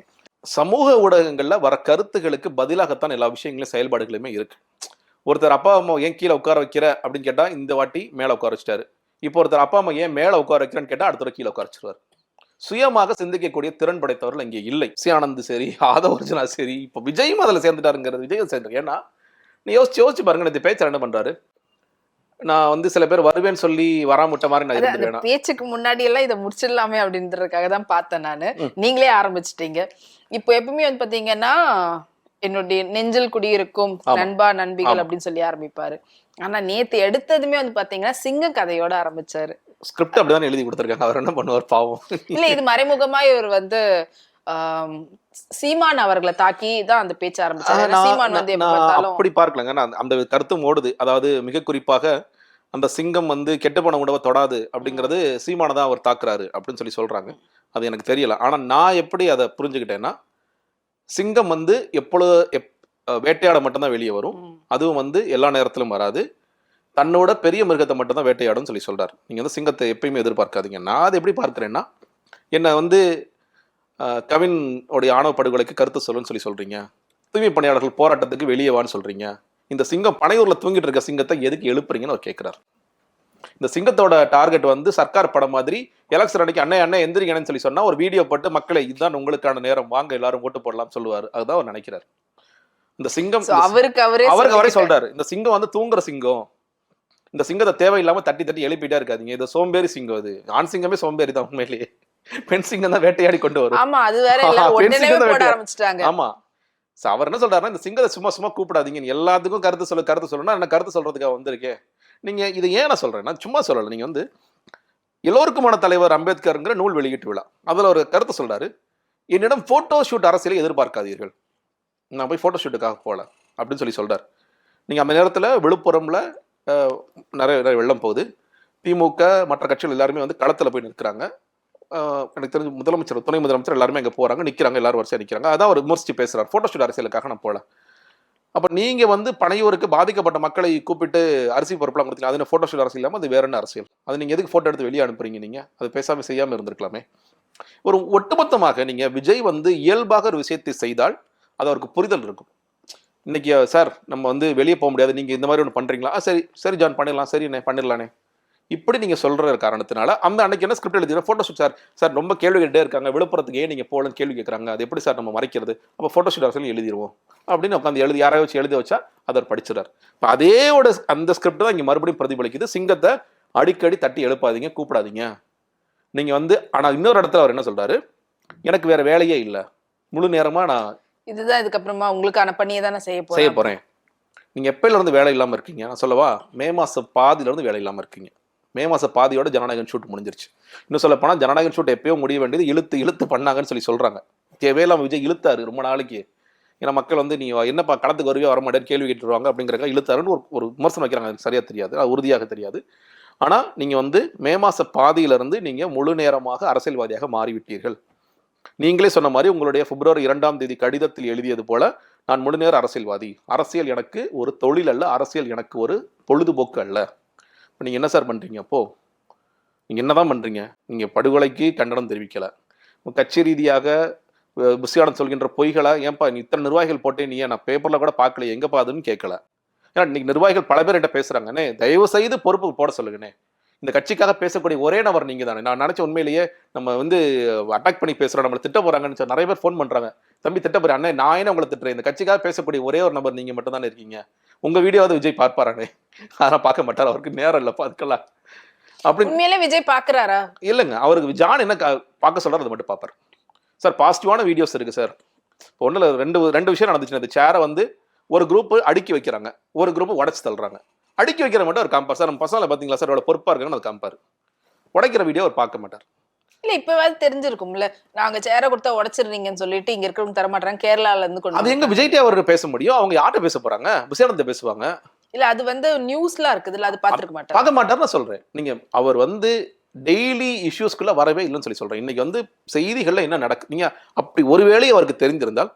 சமூக ஊடகங்கள்ல வர கருத்துகளுக்கு பதிலாகத்தான் எல்லா விஷயங்களும் செயல்பாடுகளுமே இருக்கு. ஒருத்தர் அப்பா அம்மா ஏன் கீழே உட்கார வைக்கிற அப்படின்னு கேட்டா இந்த வாட்டி மேல உட்கார வச்சிட்டாரு. இப்போ ஒருத்தர் அப்பா அம்மா ஏன் மேல உட்கார வைக்கிறேன்னு கேட்டா அடுத்த கீழே உட்கார வச்சிருவாரு. சுயமாக சிந்திக்கக்கூடிய திறன் படைத்தவர்கள் இங்கே இல்லை. ஆனந்த் சரி, ஆதவ அர்ஜுனா சரி, இப்போ விஜயும் அதில் சேர்ந்துட்டாருங்கிறது. விஜய் சேர்ந்து ஏன்னா நீ யோசிச்சு பாருங்க, இந்த பேச்சர் என்ன பண்றாரு? நான் வந்து சில பேர் வருவேன்னு சொல்லி வராமட்ட மாதிரி நான் இருந்துருவேன். பேச்சுக்கு முன்னாடி எல்லாம் இதை முடிச்சிடலாமே அப்படின்றதுக்காக தான் பார்த்தேன் நானு. நீங்களே ஆரம்பிச்சிட்டீங்க. இப்போ எப்பவுமே வந்து பாத்தீங்கன்னா என்னுடைய நெஞ்சில் குடியிருக்கும் நண்பா நண்பிகள் அப்படின்னு சொல்லி ஆரம்பிப்பாரு. ஆனா நேத்து எடுத்ததுமே வந்து பாத்தீங்கன்னா சிங்க கதையோட ஆரம்பிச்சாரு. ஸ்கிரிப்ட் அப்படிதான் எழுதி கொடுத்திருக்காங்க. அவர் என்ன பண்ணுவார் பாவம். இல்ல இது மறைமுகமா இவர் வந்து சீமான் அவர்களை தாக்கி தான் அந்த பேச்ச ஆரம்பிச்சாரு. சீமான் வந்து அப்படி பார்க்கலங்க, அந்த கருத்தும் ஓடுது. அதாவது மிக குறிப்பாக அந்த சிங்கம் வந்து கெட்டு போன உணவை தொடாது அப்படிங்கிறது சீமான தான் அவர் தாக்குறாரு அப்படின்னு சொல்லி சொல்றாங்க. அது எனக்கு தெரியல. ஆனா நான் எப்படி அதை புரிஞ்சுக்கிட்டேன்னா, சிங்கம் வந்து எப்பொழுது வேட்டையாட மட்டும்தான் வெளியே வரும், அதுவும் வந்து எல்லா நேரத்திலும் வராது, தன்னோட பெரிய மிருகத்தை மட்டும் தான் வேட்டையாடும் சொல்லி சொல்றாரு. நீங்க வந்து சிங்கத்தை எப்பயுமே எதிர்பார்க்காதீங்க. நான் அதை எப்படி பார்க்கிறேன்னா, என்ன வந்து கவின் உடைய ஆணவ படுகொலைக்கு கருத்து சொல்லுன்னு சொல்லி சொல்றீங்க, தூய்மை பணியாளர்கள் போராட்டத்துக்கு வெளியே வான்னு சொல்றீங்க, இந்த சிங்கம் பனையூர்ல தூங்கிட்டு இருக்க சிங்கத்தை எதுக்கு எழுப்புறீங்கன்னு அவர் கேட்கிறார். இந்த சிங்கத்தோட டார்கெட் வந்து சர்க்கார் படம் மாதிரி எலெக்ஷன் அன்னைக்கு அண்ணன் எந்திரிங்கன்னு சொல்லி சொன்னா ஒரு வீடியோ போட்டு மக்களை இதுதான் உங்களுக்கான நேரம், வாங்க எல்லாரும் ஓட்டு போடலாம் சொல்லுவாரு. அதுதான் அவர் நினைக்கிறார். இந்த சிங்கம் அவருக்கு அவரே சொல்றாரு, இந்த சிங்கம் வந்து தூங்குற சிங்கம், இந்த சிங்கத்தை தேவையில்லாம தட்டி தட்டி எழுப்பிட்டே இருக்காதீங்க, இது சோம்பேறி சிங்கம். அது ஆண் சிங்கமே சோம்பேறி தான் உண்மையிலேயே. பெண் சிங்கம் தான் வேட்டையாடி கொண்டு வரும். ஆமா, அது வேற போட ஆரம்பிச்சிட்டாங்க. ஆமா, அவர் என்ன சொல்றாருன்னா, இந்த சிங்கத்தை சும்மா கூப்பிடாதீங்க, எல்லாத்துக்கும் கருத்து சொல்லணும்னா என்ன கருத்து சொல்றதுக்காக வந்திருக்கேன். நீங்க இதை ஏன் நான் சொல்றேன், நான் சும்மா சொல்லல. நீங்க வந்து எல்லோருக்குமான தலைவர் அம்பேத்கர்ங்கிற நூல் வெளியீட்டு விழா, அதுல ஒரு கருத்து சொல்றாரு, என்னிடம் போட்டோ ஷூட் அரசியலை எதிர்பார்க்காதீர்கள், நான் போய் போட்டோ ஷூட்டுக்காக போகல அப்படின்னு சொல்லி சொல்றாரு. நீங்க அந்த நேரத்துல விழுப்புரம்ல நிறைய வெள்ளம் போகுது, திமுக மற்ற கட்சிகள் எல்லாருமே வந்து களத்துல போய் நிற்கிறாங்க. எனக்கு தெரிஞ்சு முதலமைச்சர் துணை முதலமைச்சர் எல்லாருமே அங்கே போறாங்க, நிற்கிறாங்க, எல்லாரும் வரிசையா நிற்கிறாங்க. அதான் அவர் விமர்சிச்சு பேசுறாரு, போட்டோஷூட் அரசியலுக்காக நான் போல. அப்ப நீங்க வந்து பனையூருக்கு பாதிக்கப்பட்ட மக்களை கூப்பிட்டு அரிசி பொறுப்பெல்லாம் கொடுத்தீங்க, அது போட்டோஷூட் அரசியல் இல்லாமல் அது வேற என்ன அரசியல்? அது நீங்க எதுக்கு போட்டோ எடுத்து வெளியே அனுப்புறீங்க? நீங்க அது பேசாம செய்யாம இருந்திருக்கலாமே. ஒரு ஒட்டுமொத்தமாக நீங்க விஜய் வந்து இயல்பாக ஒரு விஷயத்தை செய்தால் அது அவருக்கு புரிதல் இருக்கும். இன்னைக்கு சார் நம்ம வந்து வெளியே போக முடியாது, நீங்க இந்த மாதிரி ஒன்று பண்றீங்களா? சரி சரி ஜான் பண்ணிடலாம், சரி பண்ணிடலானே, இப்படி நீங்க சொல்ற காரணத்தினால அந்த அன்னைக்கு என்ன ஸ்கிரிப்ட் எழுதி போட்டோஷூட் சார் ரொம்ப கேள்வி கேட்டே இருக்காங்க, விழுப்புரத்துக்கு ஏன் நீங்க போலன்னு கேள்வி கேட்கறாங்க, அது எப்படி சார் நம்ம மறைக்கிறது, அப்போ போட்டோஷூட் அரசியல் எழுதிடுவோம் அப்படின்னு உட்காந்து யாரையோ வச்சு எழுதி வச்சா அவர் படிச்சிடார். இப்போ அதேயோட அந்த ஸ்கிரிப்ட் தான் இங்க மறுபடியும் பிரதிபலிக்குது. சிங்கத்தை அடிக்கடி தட்டி எழுப்பாதீங்க, கூப்பிடாதீங்க நீங்க வந்து. ஆனா இன்னொரு இடத்துல அவர் என்ன சொல்றாரு, எனக்கு வேற வேலையே இல்லை, முழு நேரமா நான் இதுதான் இதுக்கப்புறமா உங்களுக்கான பணியை தானே செய்ய போறேன். நீங்க எப்பயில இருந்து வேலை இல்லாம இருக்கீங்க? நான் சொல்லவா, மே மாசம் பாதியில இருந்து வேலை இல்லாம இருக்கீங்க. மே மாசம் பாதியோட ஜனநாயகன் ஷூட் முடிஞ்சிருச்சு. இன்னும் சொல்ல போனா ஜனநாயகன் ஷூட் எப்பயோ முடிய வேண்டியது இழுத்து பண்ணாங்கன்னு சொல்லி சொல்றாங்க. தேவையில்லாம விஜய் இழுத்தாரு ரொம்ப நாளைக்கு. ஏன்னா மக்கள் வந்து நீ என்னப்பா களத்துக்கு வருவே வர மாட்டேன்னு கேள்வி கேட்டுருவாங்க அப்படிங்கிறக்க இழுத்தாருன்னு ஒரு விமர்சனம் வைக்கிறாங்க. எனக்கு சரியா தெரியாது, அது உறுதியாக தெரியாது. ஆனா நீங்க வந்து மே மாச பாதியிலிருந்து நீங்க முழு நேரமாக அரசியல்வாதியாக மாறிவிட்டீர்கள். நீங்களே சொன்ன மாதிரி உங்களுடைய பிப்ரவரி 2ஆம் தேதி கடிதத்தில் எழுதியது போல, நான் முழு நேர அரசியல்வாதி, அரசியல் எனக்கு ஒரு தொழில் அல்ல, அரசியல் எனக்கு ஒரு பொழுதுபோக்கு அல்ல. இப்போ நீங்கள் என்ன சார் பண்ணுறீங்க? அப்போ நீங்கள் என்னதான் பண்ணுறீங்க? நீங்கள் படுகொலைக்கு கண்டனம் தெரிவிக்கல, கட்சி ரீதியாக புஷியானந்த் சொல்கின்ற பொய்களை ஏன்பா நீ இத்தனை நிர்வாகிகள் போட்டே, நீ நான் பேப்பரில் கூட பார்க்கல, எங்கே பாதுன்னு கேட்கல. ஏன்னா இன்னைக்கு நிர்வாகிகள் பல பேர் என்கிட்ட பேசுகிறாங்கண்ணே, தயவு செய்து பொறுப்பு போட சொல்லுங்கண்ணே, இந்த கட்சிக்காக பேசக்கூடிய ஒரே நபர் நீங்க தானே. நான் நினைச்ச உண்மையிலேயே நம்ம வந்து அட்டாக் பண்ணி பேசுறோம், நம்மளை திட்ட போறாங்கன்னு நிறைய பேர் ஃபோன் பண்றாங்க. தம்பி திட்ட போறேன் அண்ணே, நான் என்ன உங்களை திட்டுறேன், இந்த கட்சிக்காக பேசக்கூடிய ஒரே ஒரு நபர் நீங்க மட்டும் தானே இருக்கீங்க. உங்க வீடியோவாவது விஜய் பார்ப்பாரானே? அதெல்லாம் பார்க்க மாட்டார், அவருக்கு நேரம் இல்லப்பா அதுக்கெல்லாம். அப்படி உண்மையிலே விஜய் பாக்குறாரா? இல்லைங்க, அவருக்கு ஜான் என்ன பார்க்க சொல்றாரு அதை மட்டும் பார்ப்பார் சார். பாசிட்டிவான வீடியோஸ் இருக்கு சார். இப்போ ஒன்றும் இல்லை, ரெண்டு விஷயம் நடந்துச்சு. அந்த சேரை வந்து ஒரு குரூப் அடுக்கி வைக்கிறாங்க, ஒரு குரூப் உடச்சு தள்ளுறாங்க. அடுக்கி வைக்கிற மட்டும் அவர் காமிப்பார். சார் நம்ம பசங்களை பார்த்தீங்களா சார், அவ்வளோ பொறுப்பாக இருக்காங்கன்னு அது காமிப்பார். உடைக்கிற வீடியோ அவர் பார்க்க மாட்டார். இல்ல இப்பவாது தெரிஞ்சிருக்கும்ல, நாங்க சேரை கொடுத்தா உடைச்சிடுறீங்கன்னு சொல்லிட்டு இங்க இருக்கிறவங்க தர மாட்டாங்க, கேரளால இருந்து கொண்டு அது எங்க விஜய்டே அவர் பேச முடியும்? அவங்க யார்கிட்ட பேச போறாங்க? விசேனத்தை பேசுவாங்க. இல்ல அது வந்து நியூஸ்லாம் இருக்குதுல்ல, அது பாத்துருக்க மாட்டாங்க. பார்க்க மாட்டார்னு சொல்றேன். நீங்க அவர் வந்து டெய்லி இஷ்யூஸ்க்குள்ள வரவே இல்லைன்னு சொல்றேன். இன்னைக்கு வந்து செய்திகள்ல என்ன நடக்கு, நீங்க அப்படி ஒருவேளை அவருக்கு தெரிந்திருந்தால்,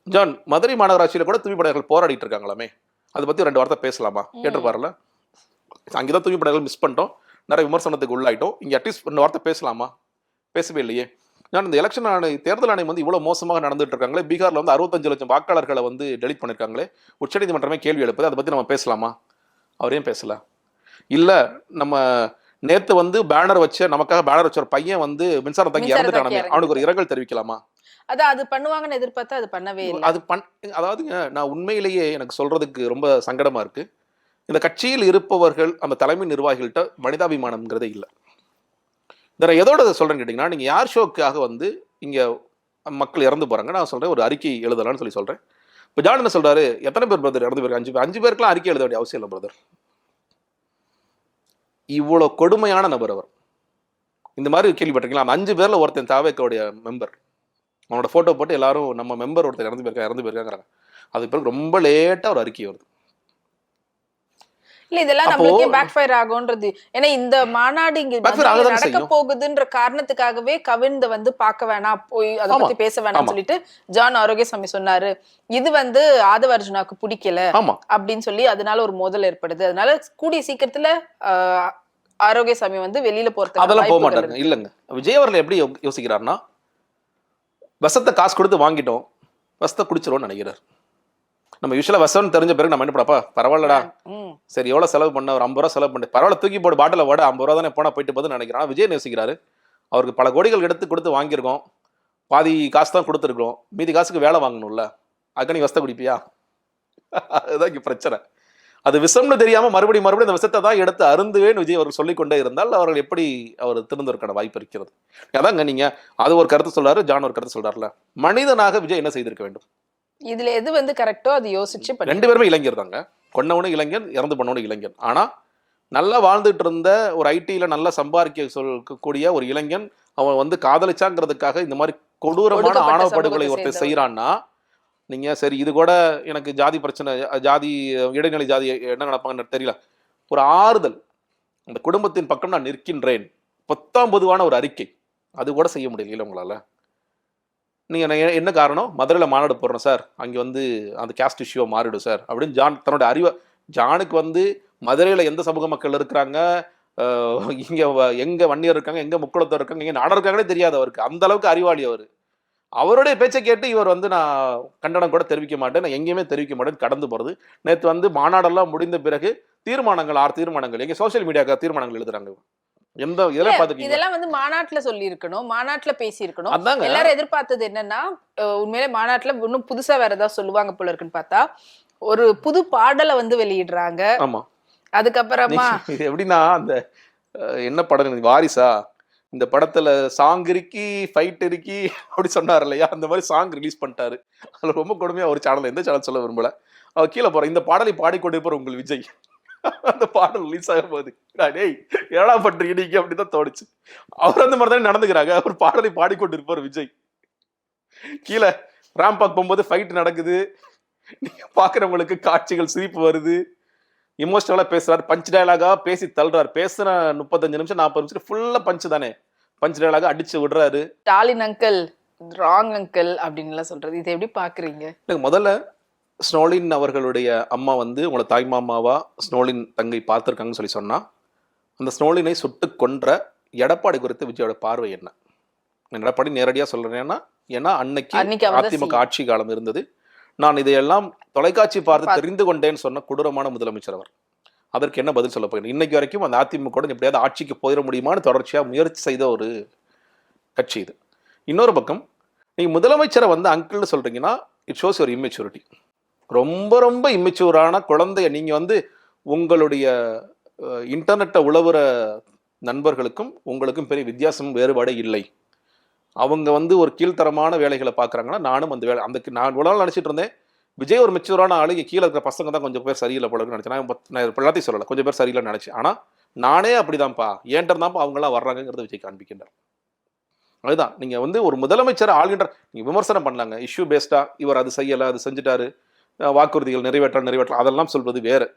ஜான் மதுரை மாநகராட்சியில கூட தூய்மைப்படையாளர்கள் போராடிட்டு இருக்காங்களாமே, அதை பத்தி 2 வார்த்தை பேசலாமா கேட்டிருப்பாருல. அங்கேதான் தூய்மைப்படையாளர்கள் மிஸ் பண்ணிட்டோம், நிறைய விமர்சனத்துக்கு உள்ளாயிட்டோம், இங்க அட்லீஸ்ட் 2 வார்த்தை பேசலாமா? பேசவே இல்லையே. நான் இந்த எலெக்ஷன் தேர்தல் ஆணையம் வந்து இவ்வளவு மோசமாக நடந்துட்டு இருக்காங்களே, பீகார்ல வந்து 65 லட்சம் வாக்காளர்களை வந்து டெலிட் பண்ணிருக்காங்களே, உச்சநீதிமன்றமே கேள்வி எழுப்புது, அதை பத்தி நம்ம பேசலாமா? அவரையும் பேசல. இல்ல நம்ம நேத்து வந்து பேனர் வச்ச, நமக்காக பேனர் வச்ச ஒரு பையன் வந்து மின்சாரம் தாங்கி இறந்துட்டானே, அவனுக்கு ஒரு இரங்கல் தெரிவிக்கலாமா? அது பண்ணுவாங்கன்னு எதிர்பார்த்தா அது பண்ணவே இல்லை. அது அதாவதுங்க, நான் உண்மையிலேயே எனக்கு சொல்றதுக்கு ரொம்ப சங்கடமா இருக்கு. இந்த கட்சியில் இருப்பவர்கள், அந்த தலைமை நிர்வாகிகள்கிட்ட மனிதாபிமானம்ங்கிறதே இல்லை. இதை எதோட சொல்றேன்னு கேட்டீங்கன்னா, நீங்க யார் ஷோக்காக வந்து இங்க மக்கள் இறந்து போறாங்க, நான் சொல்றேன் ஒரு அறிக்கை எழுதலாம்னு சொல்றேன். இப்போ ஜான் என்ன சொல்றாரு, எத்தனை பேர் பிரதர் இறந்து போயிருக்காங்க? 5 பேருக்குலாம் அறிக்கை எழுத வேண்டிய அவசியம் இல்லை பிரதர். இவ்வளவு கொடுமையான நபர் அவர். இந்த மாதிரி கேள்விப்பட்டிருக்கீங்களா? 5 பேர்ல ஒருத்தன் தாவேக்கோடைய மெம்பர், அவனோட போட்டோ போட்டு எல்லாரும் நம்ம மெம்பர் ஒருத்தர் இறந்து போயிருக்காங்கிறாங்க. அதுக்கு பிறகு ரொம்ப லேட்டா ஒரு அறிக்கை வருது. இல்ல இதெல்லாம் நம்மளுக்கே பேக் ஃபயர் ஆகும்ன்றது. ஏன்னா இந்த மாநாடு இங்க நடக்க போகுதுன்ற காரணத்துக்காகவே கவிழ்ந்த வந்து பார்க்க வேணாம், போய் அதை பத்தி பேச வேணாம்னு சொல்லிட்டு ஜான் ஆரோக்கியசாமி சொன்னாரு. இது வந்து ஆதவ அர்ஜுனாக்கு பிடிக்கல அப்படின்னு சொல்லி அதனால ஒரு மோதல் ஏற்படுது. அதனால கூடிய சீக்கிரத்துல ஆரோக்கியசாமி வந்து வெளியில போறதுக்கு அதெல்லாம் போக மாட்டாங்க. இல்லங்க, விஜய் அவர்கள் எப்படி யோசிக்கிறாருன்னா, விஷத்தை காசு கொடுத்து வாங்கிட்டோம், விஷத்தை குடிச்சிருவோம்னு நினைக்கிறார். நம்ம யூஸ்வலா விஷம்னு தெரிஞ்ச பிறகு நம்ம என்ன பண்ணப்பா பரவாயில்லடா, சரி எவ்வளவு செலவு பண்ண, ஒரு 50 ரூபா செலவு பண்ணி பரவாயில்ல, தூக்கி போட்டு பாட்டில வட 50 ரூபா தானே போனா போயிட்டு போதுன்னு நினைக்கிறான். விஜய் யோசிக்கிறாரு, அவருக்கு பல கோடிகள் எடுத்து கொடுத்து வாங்கியிருக்கோம், பாதி காசு தான் கொடுத்துருக்கோம், மீதி காசுக்கு வேலை வாங்கணும்ல, அதுக்கு நீ விஷத்தை குடிப்பியா? அதுதான் இங்க பிரச்சனை. அது விஷம்னு தெரியாம மறுபடியும் அந்த விஷத்தை தான் எடுத்து அருந்துவேன்னு விஜய் அவர்கள் சொல்லிக்கொண்டே இருந்தால் அவர்கள் எப்படி அவர் திருந்துவதற்கான வாய்ப்பு இருக்கிறது? அதாங்க, நீங்க அது ஒரு கருத்து சொல்றாரு, ஜான் ஒரு கருத்து சொல்றாருல. மனிதனாக விஜய் என்ன செய்திருக்க வேண்டும்? இதுல எது வந்து கரெக்டோ அது யோசிச்சு 2 பேருமே இளைஞர் தாங்க. கொன்னவனும் இளைஞன், இறந்து பண்ணவனும் இளைஞன். ஆனா நல்லா வாழ்ந்துட்டு இருந்த ஒரு ஐடியில நல்லா சம்பாதிக்க சொல்லக்கூடிய ஒரு இளைஞன் அவன் வந்து காதலிச்சாங்கிறதுக்காக இந்த மாதிரி கொடூரமான ஆணவ படுகொலை ஒருத்தர் செய்யறான்னா, நீங்க சரி இது கூட எனக்கு ஜாதி பிரச்சனை, ஜாதி இடைநிலை ஜாதி என்ன நடப்பாங்கன்னு தெரியல, ஒரு ஆறுதல், அந்த குடும்பத்தின் பக்கம் நான் நிற்கின்றேன், 10ஆம் பொதுவான ஒரு அறிக்கை, அது கூட செய்ய முடியல உங்களால. நீங்க என்ன காரணம், மதுரையில மாநாடு போடுறோம் சார், அங்க வந்து அந்த கேஸ்ட் இஷ்யூ மாறிடும் சார் அப்படின்னு ஜான் தன்னோட அறிவை, ஜானுக்கு வந்து மதுரையில எந்த சமூக மக்கள் இருக்கிறாங்க, இங்க எங்க வன்னியர் இருக்காங்க, எங்க முக்குளத்தர் இருக்காங்க, எங்க நாடர் இருக்காங்கன்னே தெரியாது அவருக்கு. அந்த அளவுக்கு அறிவாளி அவரு. அவருடைய பேச்சை கேட்டு இவர் வந்து நான் கண்டனம் கூட தெரிவிக்க மாட்டேன், நான் எங்கேயுமே தெரிவிக்க மாட்டேன்னு கடந்து போறது. நேற்று வந்து மாநாடெல்லாம் முடிந்த பிறகு தீர்மானங்கள் 6 தீர்மானங்கள் எங்க சோசியல் மீடியாவுக்கு தீர்மானங்கள் எழுதுறாங்க. இதெல்லாம் வந்து மாநாட்டுல சொல்லி இருக்கணும், மாநாட்டுல பேசி இருக்கணும். எல்லாரும் எதிர்பார்த்தது என்னன்னா, உண்மையிலே மாநாட்டுல இன்னும் புதுசா வேற ஏதாவது சொல்லுவாங்க போல இருக்குன்னு பார்த்தா ஒரு புது பாடலை வந்து வெளியிடுறாங்க. ஆமா, அதுக்கப்புறமா எப்படின்னா அந்த என்ன படம் வாரிசா, இந்த படத்துல சாங் இருக்கி ஃபைட் இருக்கி அப்படி சொன்னார் இல்லையா, அந்த மாதிரி சாங் ரிலீஸ் பண்ணிட்டாரு. அதுல ரொம்ப கொடுமையா ஒரு சேனல், எந்த சேனல் சொல்ல விரும்பல, அவர் கீழே போற இந்த பாடலை பாடிக்கொண்டிருப்பார் உங்கள் விஜய். அந்த பாடல் ரிலீஸ் ஆகும் போது டேய் ஏடா பண்றீங்க நீங்க அப்படிதான் தோணுச்சு. அவர் அந்த மாதிரி தான் நடந்துக்கிறாங்க. அவர் பாடலை பாடிக்கொண்டு இருப்பார் விஜய். கீழே ராம்பாக் போகும்போது ஃபைட் நடக்குது, நீங்க பாக்குறவங்களுக்கு காட்சிகள் சிரிப்பு வருது, இமோஷனலா பேசுறாரு, பஞ்ச் டயலாகா பேசி தள்ளுறாரு. பேசுற 35 நிமிஷம் 40 நிமிஷம் ஃபுல்லா பஞ்ச் தானே, பஞ்ச் டயலாகா அடிச்சு விடுறாரு. ஸ்டாலின் அங்கிள், ராங் அங்கிள் அப்படின்னு எல்லாம் சொல்றது, இதை எப்படி பாக்குறீங்க? முதல்ல ஸ்னோலின் அவர்களுடைய அம்மா வந்து உங்களை தாய் மாமாவா ஸ்னோலின் தங்கை பார்த்துருக்காங்கன்னு சொல்லி சொன்னா, அந்த ஸ்னோலினை சுட்டு கொன்ற எடப்பாடி குறித்து விஜயோட பார்வை என்ன? எடப்பாடி நேரடியா சொல்றேன்னா, ஏன்னா அன்னைக்கு அதிமுக ஆட்சி காலம் இருந்தது, நான் இதையெல்லாம் தொலைக்காட்சி பார்த்து தெரிந்து கொண்டேன்னு சொன்ன கொடூரமான முதலமைச்சர் அவர். அதற்கு என்ன பதில் சொல்ல போகிறேன்? இன்னைக்கு வரைக்கும் அந்த அதிமுக எப்படியாவது ஆட்சிக்கு போயிட முடியுமான்னு தொடர்ச்சியாக முயற்சி செய்த ஒரு கட்சி இது. இன்னொரு பக்கம் நீங்கள் முதலமைச்சரை வந்து அங்கிள்னு சொல்கிறீங்கன்னா இட் ஷோஸ் ஒரு இம்மெச்சூரிட்டி. ரொம்ப ரொம்ப இம்மெச்சூரான குழந்தைய நீங்கள் வந்து உங்களுடைய இன்டர்நெட்டை உழவுற நண்பர்களுக்கும் உங்களுக்கும் பெரிய வித்தியாசமும் வேறுபாடே இல்லை. அவங்க வந்து ஒரு கீழ்த்தரமான வேலைகளை பார்க்குறாங்கன்னா நானும் அந்த வேலை நான் இவ்வளோ நாள் நினச்சிட்டு இருந்தேன் விஜய் ஒரு மெச்சூரான ஆளு, கீழே இருக்கிற பசங்க தான் கொஞ்சம் பேர் சரியில்லை போலன்னு நினச்சேன். நான் எல்லாத்தையும் சொல்லலை, கொஞ்சம் பேர் சரியில்லைன்னு நினச்சேன். ஆனால் நானே அப்படிதான்ப்பா, ஏன்டர் தான்ப்பா அவங்களாம் வர்றாங்கிறத விஜய் காண்பிக்கின்றார். அதுதான் நீங்கள் வந்து ஒரு முதலமைச்சர் ஆளுகின்ற நீங்கள் விமர்சனம் பண்ணலாங்க, இஷ்யூ பேஸ்டாக இவர் அது செய்யலை, அது செஞ்சுட்டாரு, வாக்குறுதிகள் நிறைவேற்றலாம் அதெல்லாம் சொல்வது வேறு.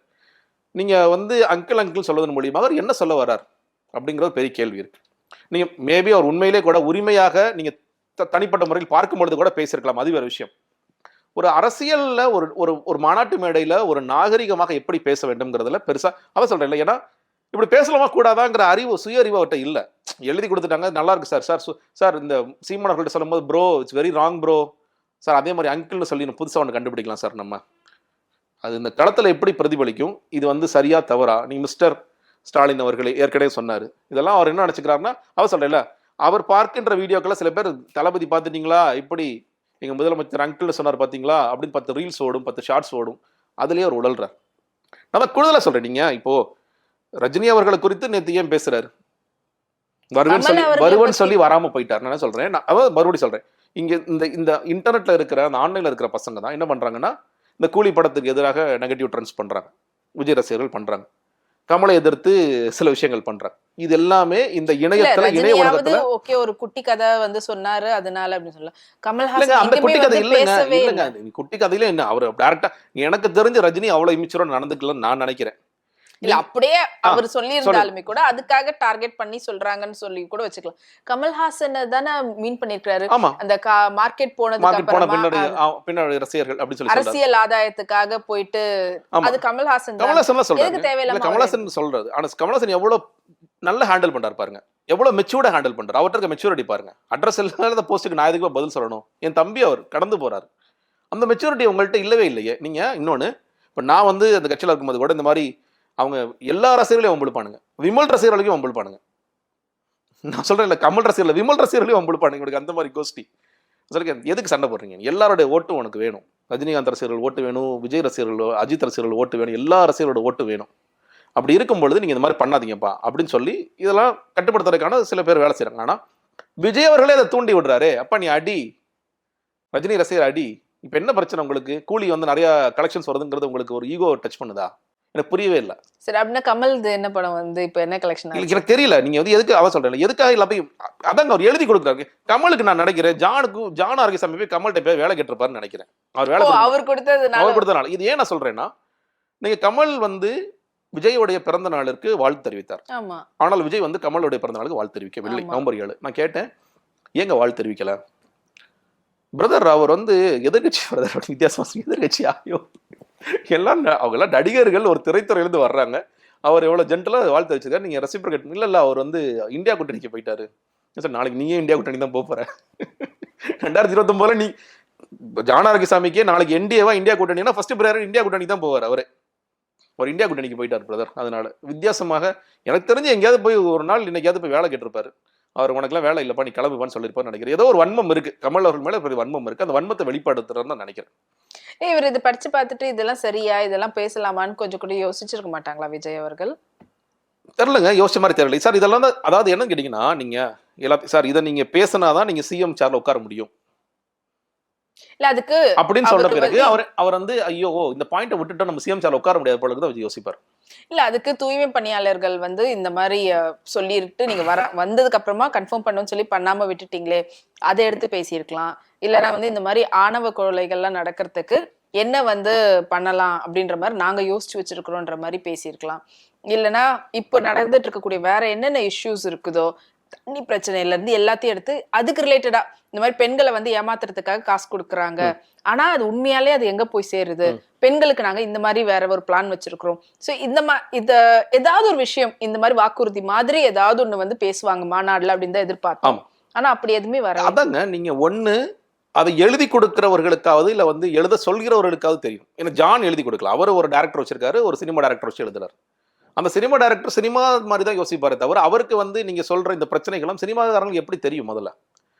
நீங்கள் வந்து அங்கிள் சொல்வதன் மூலியமாக அவர் என்ன சொல்ல வர்றார் அப்படிங்கிற ஒரு பெரிய கேள்வி இருக்கு. நீங்கள் மேபி அவர் உண்மையிலே கூட உரிமையாக நீங்கள் தனிப்பட்ட முறையில் பார்க்கும்பொழுது கூட பேசியிருக்கலாம், அது வேறு விஷயம். ஒரு அரசியல்ல ஒரு மாநாட்டு மேடையில ஒரு நாகரிகமாக எப்படி பேச வேண்டும்ங்கிறதுல பெருசா அவ சொல்றேன் இல்லை. ஏன்னா இப்படி பேசலாமா கூடாதாங்கிற சுய அறிவு அவர்கிட்ட இல்லை. எழுதி கொடுத்துட்டாங்க, நல்லா இருக்கு சார். சார் இந்த சீமான் அவர்கள்ட்ட சொல்லும்போது bro it's very wrong bro sir, அதே மாதிரி அங்கிள்னு சொல்லி புதுசாக ஒன்று கண்டுபிடிக்கலாம் சார். நம்ம அது இந்த களத்தில் எப்படி பிரதிபலிக்கும், இது வந்து சரியா தவறா? நீங்க மிஸ்டர் ஸ்டாலின் அவர்களே ஏற்கனவே சொன்னார். இதெல்லாம் அவர் என்ன நினச்சிக்கிறாருன்னா, அவர் சொல்கிறேன்ல, அவர் பார்க்கின்ற வீடியோக்களை சில பேர் தளபதி பார்த்துட்டீங்களா, இப்படி எங்கள் முதலமைச்சர் அங்கிள்னு சொன்னார் பார்த்தீங்களா அப்படின்னு 10 ரீல்ஸ் ஓடும், 10 ஷார்ட்ஸ் ஓடும், அதுலேயே அவர் உழல்றார். நம்ம கூடுதலாக சொல்கிறேன், நீங்கள் இப்போது ரஜினி அவர்களை குறித்து நேற்று ஏன் பேசுகிறார்? வருவன் சொல்லி வராமல் போயிட்டார். நான் சொல்கிறேன், நான் மறுபடியும் சொல்கிறேன், இங்கே இந்த இன்டர்நெட்டில் இருக்கிற அந்த ஆன்லைனில் இருக்கிற பசங்க தான் என்ன பண்ணுறாங்கன்னா, இந்த கூலி படத்துக்கு எதிராக நெகட்டிவ் ட்ரெண்ட்ஸ் பண்ணுறாங்க, விஜய் ரசிகர்கள் பண்ணுறாங்க, கமலை எதிர்த்து சில விஷயங்கள் பண்றாங்க. இது எல்லாமே இந்த இணையத்துல இணைய உலகத்துல ஓகே ஒரு குட்டி கதை வந்து சொன்னாரு அதனால அப்படி சொல்லலாம். கமல்ஹாசன் அந்த குட்டி கதை இல்லைங்க, குட்டி கதையில என்ன அவர் டைரக்டா எனக்கு தெரிஞ்ச ரஜினி அவ்வளவு இமிச்சூரா நடந்துக்கலன்னு நான் நினைக்கிறேன். இல்ல அப்படியே அவர் சொல்லி இருந்தாலுமே கூட அதுக்காக டார்கெட் பண்ணி சொல்றாங்கன்னு சொல்லி கூட வச்சுக்கலாம். கமல்ஹாசன் தானே மீன் பண்ணிருக்காரு அந்த மார்க்கெட் பின்னாடி ரசிகர்கள் அப்படி சொல்லி அரசியல் ஆதாயத்துக்காக போயிட்டு அது கமல்ஹாசன் தேவையில்லாம கமல்ஹாசன் சொல்றது. ஆனா கமல்ஹாசன் எவ்வளவு நல்லா ஹேண்டில் பண்றாரு பாருங்க, எவ்வளவு மெச்சூர்டா ஹேண்டில் பண்றாரு. அவர்கிட்ட மெச்சூரிட்டி பாருங்க. அட்ரஸ் இல்லாத போஸ்ட்டுக்கு நான் எதுக்கு பதில் சொல்லணும், என் தம்பி அவர் கடந்து போறாரு. அந்த மெச்சூரிட்டி உங்கள்கிட்ட இல்லவே இல்லையே. நீங்க இன்னொன்னு, இப்ப நான் வந்து அந்த கட்சியில இருக்கும்போது கூட இந்த மாதிரி அவங்க எல்லா ரசிகர்களையும் வம்பிழுப்பானுங்க, விமல் ரசிகர்களையும் வம்பிழுப்பானுங்க. நான் சொல்றேன் இல்ல, கமல் ரசிகர்கள் விமல் ரசிகர்களையும் வம்பிழுப்பானுங்க. உங்களுக்கு அந்த மாதிரி கோஷ்டி சொல்லுங்க, எதுக்கு சண்டை போடுறீங்க? எல்லாரோட ஓட்டும் உனக்கு வேணும். ரஜினிகாந்த் ரசிகர்கள் ஓட்டு வேணும், விஜய் ரசிகர்கள், அஜித் ரசிகர்கள் ஓட்டு வேணும், எல்லா ரசிகர்களோட ஓட்டு வேணும். அப்படி இருக்கும் பொழுது நீங்க இந்த மாதிரி பண்ணாதீங்கப்பா அப்படின்னு சொல்லி இதெல்லாம் கட்டுப்படுத்துறதுக்கான சில பேர் வேலை செய்யறாங்க. ஆனா விஜய் அவர்களே அதை தூண்டி விடுறாரு, அப்ப நீ அடி, ரஜினி ரசிகர் அடி. இப்ப என்ன பிரச்சனை உங்களுக்கு? கூலி வந்து நிறைய கலெக்ஷன்ஸ் வருதுங்கிறது உங்களுக்கு ஒரு ஈகோ டச் பண்ணுதா? எனக்கு புரியவே இல்லை. சரி, அப்படின்னா கமல் என்ன படம் வந்து இப்ப என்ன கலெக்ஷன் எனக்கு தெரியல. நீங்க வந்து எதுக்கு அவ சொல்றேன், எதுக்காக எல்லாத்தையும் அதாங்க அவர் எழுதி கொடுக்குறாரு. கமலுக்கு நான் நினைக்கிறேன் ஜான் ஆரோக்கியசாமி போய் கமல்கிட்ட போய் வேலை கேட்டிருப்பாருன்னு நினைக்கிறேன். அவர் கொடுத்ததுனால. இது ஏன் நான் சொல்றேன்னா, நீங்க கமல் வந்து விஜயோடைய பிறந்த நாளுக்கு வாழ்த்து தெரிவித்தார். ஆனால் விஜய் வந்து கமலுடைய பிறந்த நாளுக்கு வாழ்த்து தெரிவிக்கவில்லை. நவம்பர் 7 நான் கேட்டேன், ஏங்க வாழ்த்து தெரிவிக்கல? பிரதர் அவர் வந்து எதிர்கட்சி பிரதர், வித்தியாசம் எதிர்கட்சி. ஐயோ எல்லாம் அவங்க எல்லாம் நடிகர்கள், ஒரு திரைத்துறையிலிருந்து வர்றாங்க. அவர் எவ்வளவு ஜென்டலா வாழ்த்து வச்சிருக்காரு. நீங்க ரெசிப்ரோகேட் இல்ல, அவர் வந்து இந்தியா கூட்டணிக்கு போயிட்டாரு. சார் நாளைக்கு நீயே இந்தியா கூட்டணி தான் போற. 2029 நீ ஜான் ஆரோக்கியசாமிக்கே நாளைக்கு என்டிஏவா இந்தியா கூட்டணினா ஃபர்ஸ்ட் பிரையாரிட்டி இந்தியா கூட்டணி தான் போவார். அவரே ஒரு இந்தியா கூட்டணிக்கு போயிட்டார் பிரதர். அதனால வித்தியாசமாக எனக்கு தெரிஞ்சு எங்கேயாவது போய் ஒரு நாள் இன்னைக்காவது போய் வேலை கேட்டிருப்பாரு. அவர் உனக்குலாம் வேலை இல்லப்பா, நீ கிளம்புப்பான்னு சொல்லியிருப்பான்னு நினைக்கிறேன். ஏதோ ஒரு வன்மம் இருக்கு கமல் அவர்கள் மேல, பெரிய வன்மம் இருக்கு. அந்த வன்மத்தை வெளிப்படுத்துறதுன்னு தான் நினைக்கிறேன். இவர் இது படிச்சு பார்த்துட்டு இதெல்லாம் சரியா, இதெல்லாம் பேசலாமான்னு கொஞ்சம் கூட யோசிச்சிருக்க மாட்டாங்களா விஜய் அவர்கள்? தெரியலங்க, யோசிச்ச மாதிரி தெரியல சார். இதெல்லாம் தான், அதாவது என்ன கேட்டீங்கன்னா, நீங்க எல்லாத்தையும் சார் இதை நீங்க பேசினாதான் நீங்க சிஎம் சேர்ல உட்கார முடியும் இல்ல அதுக்கு அப்படின்னு சொன்ன பிறகு அவர் வந்து ஐயோ இந்த பாயிண்ட விட்டுட்டா நம்ம சிஎம் சேர்ல உட்கார முடியாது போல தான் யோசிப்பார். இல்ல அதுக்கு தூய்மை பணியாளர்கள் வந்து இந்த மாதிரி சொல்லிட்டு நீங்க வந்ததுக்கு அப்புறமா கன்ஃபார்ம் பண்ணணும்னு சொல்லி பண்ணாம விட்டுட்டீங்களே, அதை எடுத்து பேசியிருக்கலாம். இல்லைன்னா வந்து இந்த மாதிரி ஆணவ கொலைகள்லாம் நடக்கிறதுக்கு என்ன வந்து பண்ணலாம் அப்படின்ற மாதிரி நாங்க யோசிச்சு வச்சிருக்கிறோன்ற மாதிரி பேசியிருக்கலாம். இல்லைன்னா இப்போ நடந்துட்டு இருக்கக்கூடிய வேற என்னென்ன இஷ்யூஸ் இருக்குதோ, தண்ணி பிரச்சனையில இருந்து எல்லாத்தையும் எடுத்து அதுக்கு ரிலேட்டடா இந்த மாதிரி பெண்களை வந்து ஏமாத்துறதுக்காக காசு கொடுக்குறாங்க, ஆனா அது உண்மையாலே அது எங்க போய் சேருது, பெண்களுக்கு நாங்க இந்த மாதிரி வேற ஒரு பிளான் வச்சிருக்கிறோம். சோ இத ஏதாவது ஒரு விஷயம் இந்த மாதிரி வாக்குறுதி மாதிரி ஏதாவது ஒண்ணு வந்து பேசுவாங்க மாநாடுல அப்படின்னு தான் எதிர்பார்த்தோம். ஆனா அப்படி எதுவுமே வர. அதாங்க, நீங்க ஒண்ணு அதை எழுதி கொடுக்கிறவர்களுக்காவது இல்ல வந்து எழுத சொல்கிறவர்களுக்காவது தெரியும். ஏன்னா ஜான் எழுதி கொடுக்கல, அவர் ஒரு டைரக்டர் வச்சிருக்காரு, ஒரு சினிமா டைரக்டர் வச்சு எழுதுறாரு. அந்த சினிமா டைரக்டர் சினிமா மாதிரி தான் யோசிப்பாரே தவிர அவருக்கு வந்து நீங்க சொல்ற இந்த பிரச்சனைகளும் சினிமாக்காரங்களுக்கு எப்படி தெரியும் முதல்ல?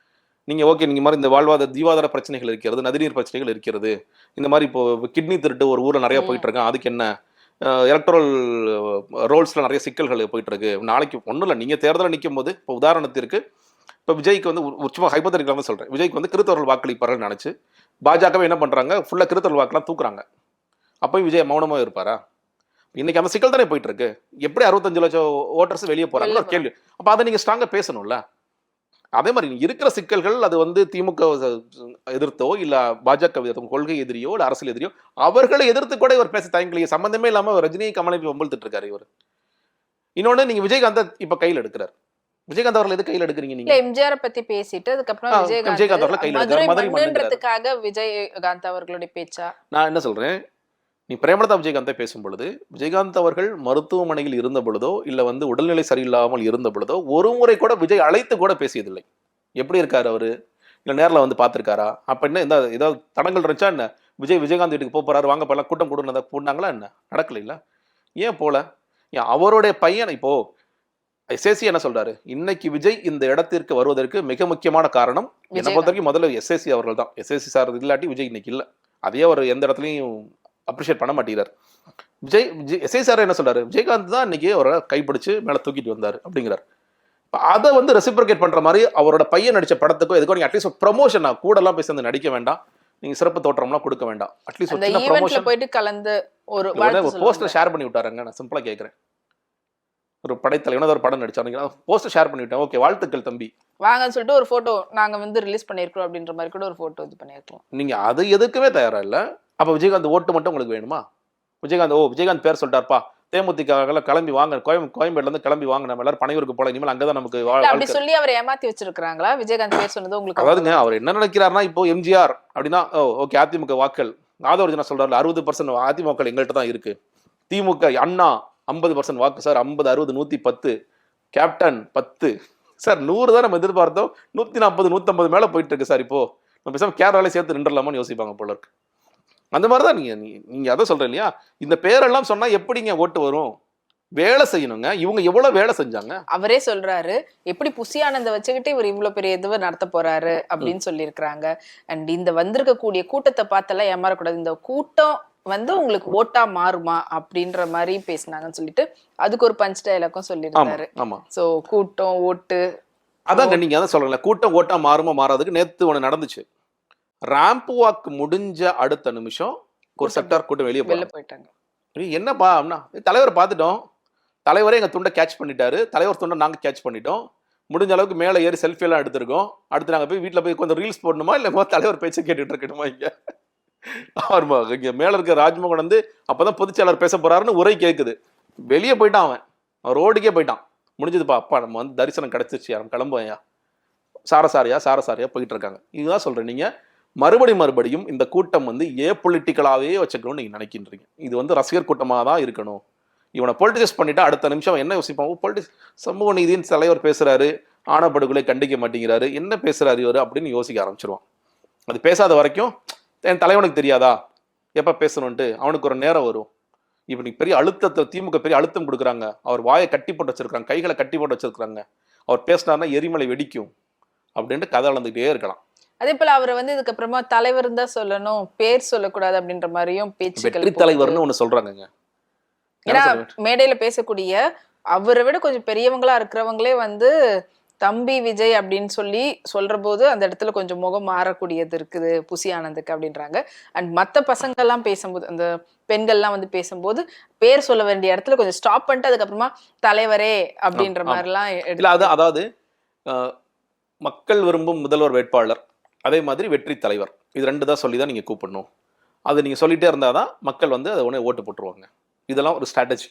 நீங்க ஓகே நீங்க மாதிரி இந்த ஜீவாதார பிரச்சனைகள் இருக்கிறது, நதிநீர் பிரச்சனைகள் இருக்கிறது, இந்த மாதிரி இப்போ கிட்னி திருட்டு ஒரு ஊர்ல நிறைய போயிட்டு இருக்கான், அதுக்கு என்ன எலக்ட்ரல் ரோல்ஸ்ல நிறைய சிக்கல்கள் போயிட்டு இருக்கு. நாளைக்கு ஒன்றும் இல்லை, நீங்க தேர்தலில் நிற்கும் போது இப்போ உதாரணத்திற்கு இப்போ விஜய்க்கு வந்து சும்மா ஹைபோதெட்டிக்கலாக சொல்றேன், விஜய்க்கு வந்து கிறித்தவர்கள் வாக்களிப்பார்கள் நினைச்சு பாஜகவே என்ன பண்றாங்க, ஃபுல்லா கிறித்தவர்கள் வாக்கெல்லாம் தூக்குறாங்க. அப்போ விஜய் மௌனமா இருப்பாரா? இன்னைக்கு அந்த சிக்கல் தானே போயிட்டு இருக்கு. எப்படி 65 லட்சம் ஓட்டர்ஸ் வெளியே போறாங்க ஒரு கேள்வி. அப்ப அதை நீங்க ஸ்ட்ராங்கா பேசணும்ல. அதே மாதிரி இருக்கிற சிக்கல்கள் அது வந்து திமுக எதிர்த்தோ இல்ல பாஜக எதிர்த்தோ, கொள்கை எதிரியோ இல்ல அரசியல் எதிரியோ, அவர்களை எதிர்த்து கூட இவர் பேச தயங்கலையே. சம்பந்தமே இல்லாம ரஜினி கமலை வம்பிழுத்துட்டு இருக்காரு இவர். இன்னொன்னு நீங்க விஜயகாந்த் இப்ப கையில் எடுக்கிறார். விஜயகாந்த் அவர்கள் எது கையில் எடுக்கிறீங்க நீங்க? எம்ஜிஆர் பத்தி பேசிட்டு அதுக்கப்புறம் விஜயகாந்த் அவர்கள் கையில் எடுக்கிறார். மதுரை மண்ணுன்றதுக்காக விஜயகாந்த் அவர்களுடைய பேச்சா? நான் என்ன சொல்றேன், நீ பிரேமலதா விஜயகாந்தை பேசும் பொழுது விஜயகாந்த் அவர்கள் மருத்துவமனையில் இருந்த பொழுதோ இல்ல வந்து உடல்நிலை சரியில்லாமல் இருந்த பொழுதோ ஒரு முறை கூட விஜய் அழைத்து கூட பேசியதில்லை. எப்படி இருக்காரு அவரு, இல்ல நேரில் வந்து பார்த்திருக்காரா? அப்ப என்ன இந்த ஏதாவது தடங்கள் இருந்துச்சா என்ன? விஜயகாந்த் வீட்டுக்கு போறாரு, வாங்க போலாம், கூட்டம் கூடுனதா கூட்டினாங்களா என்ன? நடக்கல இல்ல. ஏன் போல? அவருடைய பையன் இப்போ எஸ்எஸ்சி என்ன சொல்றாரு, இன்னைக்கு விஜய் இந்த இடத்திற்கு வருவதற்கு மிக முக்கியமான காரணம் என்ன பொறுத்த வரைக்கும் முதல்ல எஸ்எஸ்சி அவர்கள் தான். எஸ்எஸ்சி சார் இல்லாட்டி விஜய் இன்னைக்கு இல்லை. அதே அவர் எந்த இடத்துலையும் அப்ரிஷியேட் பண்ண மாட்டேங்கிறார். விஜய் எஸ்ஐ சார் என்ன சொல்றாரு, விஜயகாந்த் தான் இன்னைக்கு அவரை கைப்பிடிச்சு மேல தூக்கிட்டு வந்தார் அப்படிங்கிறார். அதை வந்து ரெசிப்ரிகேட் பண்ற மாதிரி அவரோட பையன் நடிச்ச படத்துக்கோ எதுக்கோ நீங்க அட்லீஸ்ட் ப்ரமோஷன் கூட எல்லாம் பேசி வந்து நடிக்க வேண்டாம், நீங்க சிறப்பு தோற்றம்லாம் கொடுக்க வேண்டாம். அட்லீஸ்ட் ஒரு சின்ன ப்ரமோஷன் போயிட்டு கலந்து ஒரு போஸ்டர் ஷேர் பண்ணி விட்டாருங்க. நான் சிம்பிளா கேட்கிறேன், ஒரு படைத்தலைவன ஒரு படம் நடிச்சாருங்க, போஸ்டர் ஷேர் பண்ணி விட்டேன், ஓகே வாழ்த்துக்கள் தம்பி வாங்கன்னு சொல்லிட்டு ஒரு போட்டோ நாங்க வந்து ரிலீஸ் பண்ணிருக்கோம் அப்படின்ற மாதிரி கூட ஒரு போட்டோ இது பண்ணிருக்கோம். நீங்க அது எதுக்குமே தயாரா இல்ல. அப்ப விஜயகாந்த் ஓட்டு மட்டும் உங்களுக்கு வேணுமா? விஜயகாந்த் பேர் சொல்லிட்டாருப்பா, தேமுதிக கிளம்பி வாங்க, கோயம்பேடுல இருந்து கிளம்பி வாங்க, நம்ம எல்லாரும் பனையூருக்கு போல, இனிமேல் அங்கதான் நமக்கு அப்படி சொல்லி அவர் ஏமாத்தி வச்சிருக்காங்களா? விஜயகாந்த் பேர் சொன்னது உங்களுக்கு அதாவதுங்க, அவர் என்ன நினைக்கிறாருன்னா, இப்போ எம்ஜிஆர் அப்படின்னா ஓகே அதிமுக வாக்கள் ஆதவர்ஜனா சொல்றாரு 60% அதிமுக எங்கள்கிட்ட தான் இருக்கு, திமுக அண்ணா 50% வாக்கு சார், 50 60 110, கேப்டன் 10 சார், 100 தான் நம்ம எதிர்பார்த்தோம், 140 150 மேல போயிட்டு இருக்கு சார். இப்போ நம்ம பேசாம கேரளாலே சேர்த்து நின்றலாமான்னு யோசிப்பாங்க போல இருக்கு. அந்த மாதிரிதான் நீங்க அதை சொல்றேன் இல்லையா, இந்த பேரெல்லாம் சொன்னா எப்படிங்க ஓட்டு வரும்? வேலை செய்யணுங்க. இவங்க எவ்வளவு வேலை செஞ்சாங்க. அவரே சொல்றாரு, எப்படி புசி ஆனந்த வச்சுக்கிட்டு இவர் இவ்வளவு பெரிய இதுவை நடத்த போறாரு அப்படின்னு சொல்லி இருக்கிறாங்க. அண்ட் இந்த வந்திருக்கக்கூடிய கூட்டத்தை பார்த்தெல்லாம் ஏமாறக்கூடாது, இந்த கூட்டம் வந்து உங்களுக்கு ஓட்டா மாறுமா அப்படின்ற மாதிரி பேசினாங்கன்னு சொல்லிட்டு அதுக்கு ஒரு பஞ்ச் டயலாக்கும் சொல்லியிருந்தாரு. சோ கூட்டம் ஓட்டு அதாங்க நீங்க அதான் சொல்றீங்களா, கூட்டம் ஓட்டா மாறுமா மாறாதுக்கு நேத்து ஒண்ணு நடந்துச்சு. ராம்ப் வாக் முடிஞ்ச அடுத்த நிமிஷம் ஒரு செக்டார் கூட்டம் வெளியே போயிட்டாங்க. என்னப்பா அப்படின்னா, தலைவரை பார்த்துட்டோம், தலைவரே எங்க துண்டை கேட்ச் பண்ணிட்டாரு, தலைவர் துண்டை நாங்க கேட்ச் பண்ணிட்டோம், முடிஞ்ச அளவுக்கு மேலே ஏறி செல்ஃபி எல்லாம் எடுத்திருக்கோம், அடுத்து நாங்க போய் வீட்டுல போய் கொஞ்சம் ரீல்ஸ் போடணுமா இல்ல தலைவர் பேச்சை கேட்டுட்டு இருக்கணுமா? இங்க மேல இருக்க ராஜ்மோகன் வந்து அப்பதான் பொதுச்செயலாளர் பேச போறாருன்னு உரை கேட்குது, வெளியே போயிட்டான், அவன் ரோடுக்கே போயிட்டான். முடிஞ்சதுப்பா, அப்பா நம்ம வந்து தரிசனம் கிடைச்சிருச்சு, நம்ம கிளம்புவையா, சாரசாரியா போயிட்டு இருக்காங்க. இதுதான் சொல்றேன், நீங்க மறுபடியும் இந்த கூட்டம் வந்து பொலிட்டிக்கலாவே வச்சுக்கணும்னு நீங்க நினைக்கின்றீங்க. இது வந்து ரசிகர் கூட்டமாக தான் இருக்கணும். இவனை பொலிட்டிசைஸ் பண்ணிட்டா அடுத்த நிமிஷம் என்ன யோசிப்பான், சமூக நீதியின் தலைவர் பேசுறாரு, ஆணப்படுகொலை கண்டிக்க மாட்டேங்கிறாரு, என்ன பேசுறாரு இவர் அப்படின்னு யோசிக்க ஆரம்பிச்சிருவான். அது பேசாத வரைக்கும் என் தலைவனுக்கு தெரியாதா எப்ப பேசணும்ட்டு அவனுக்கு ஒரு நேரம் வரும். இப்ப நீ பெரிய அழுத்தத்தை, திமுக பெரிய அழுத்தம் கொடுக்குறாங்க, அவர் வாயை கட்டி போட்டு வச்சிருக்காங்க, கைகளை கட்டி போட்டு வச்சிருக்காங்க, அவர் பேசினார்னா எரிமலை வெடிக்கும் அப்படின்ட்டு கதை வளர்ந்துகிட்டே இருக்கலாம். அதே போல அவரை வந்து இதுக்கப்புறமா தலைவர் தான் சொல்லணும், பேர் சொல்லக்கூடாது அப்படின்ற மாதிரியும் பேச்சுக்கள். வெற்றி தலைவர்னு ஒண்ணு சொல்றாங்க. ஏன்னா மேடையில பேசக்கூடிய அவரை விட கொஞ்சம் பெரியவங்களா இருக்கிறவங்களே வந்து தம்பி விஜய் அப்படின்னு சொல்லி சொல்ற போது அந்த இடத்துல கொஞ்சம் முகம் மாறக்கூடியது இருக்குது புசி ஆனந்துக்கு அப்படின்றாங்க. அண்ட் மற்ற பசங்கள்லாம் பேசும்போது, அந்த பெண்கள்லாம் வந்து பேசும்போது பேர் சொல்ல வேண்டிய இடத்துல கொஞ்சம் ஸ்டாப் பண்ணிட்டு அதுக்கப்புறமா தலைவரே அப்படின்ற மாதிரிலாம். அதாவது மக்கள் விரும்பும் முதல்வர் வேட்பாளர், அதே மாதிரி வெற்றி தலைவர், இது ரெண்டு தான் சொல்லி தான் நீங்கள் கூப்பிடணும். அது நீங்கள் சொல்லிகிட்டே இருந்தால் தான் மக்கள் வந்து அதை உடனே ஓட்டு போட்டுருவாங்க. இதெல்லாம் ஒரு ஸ்ட்ராட்டஜி,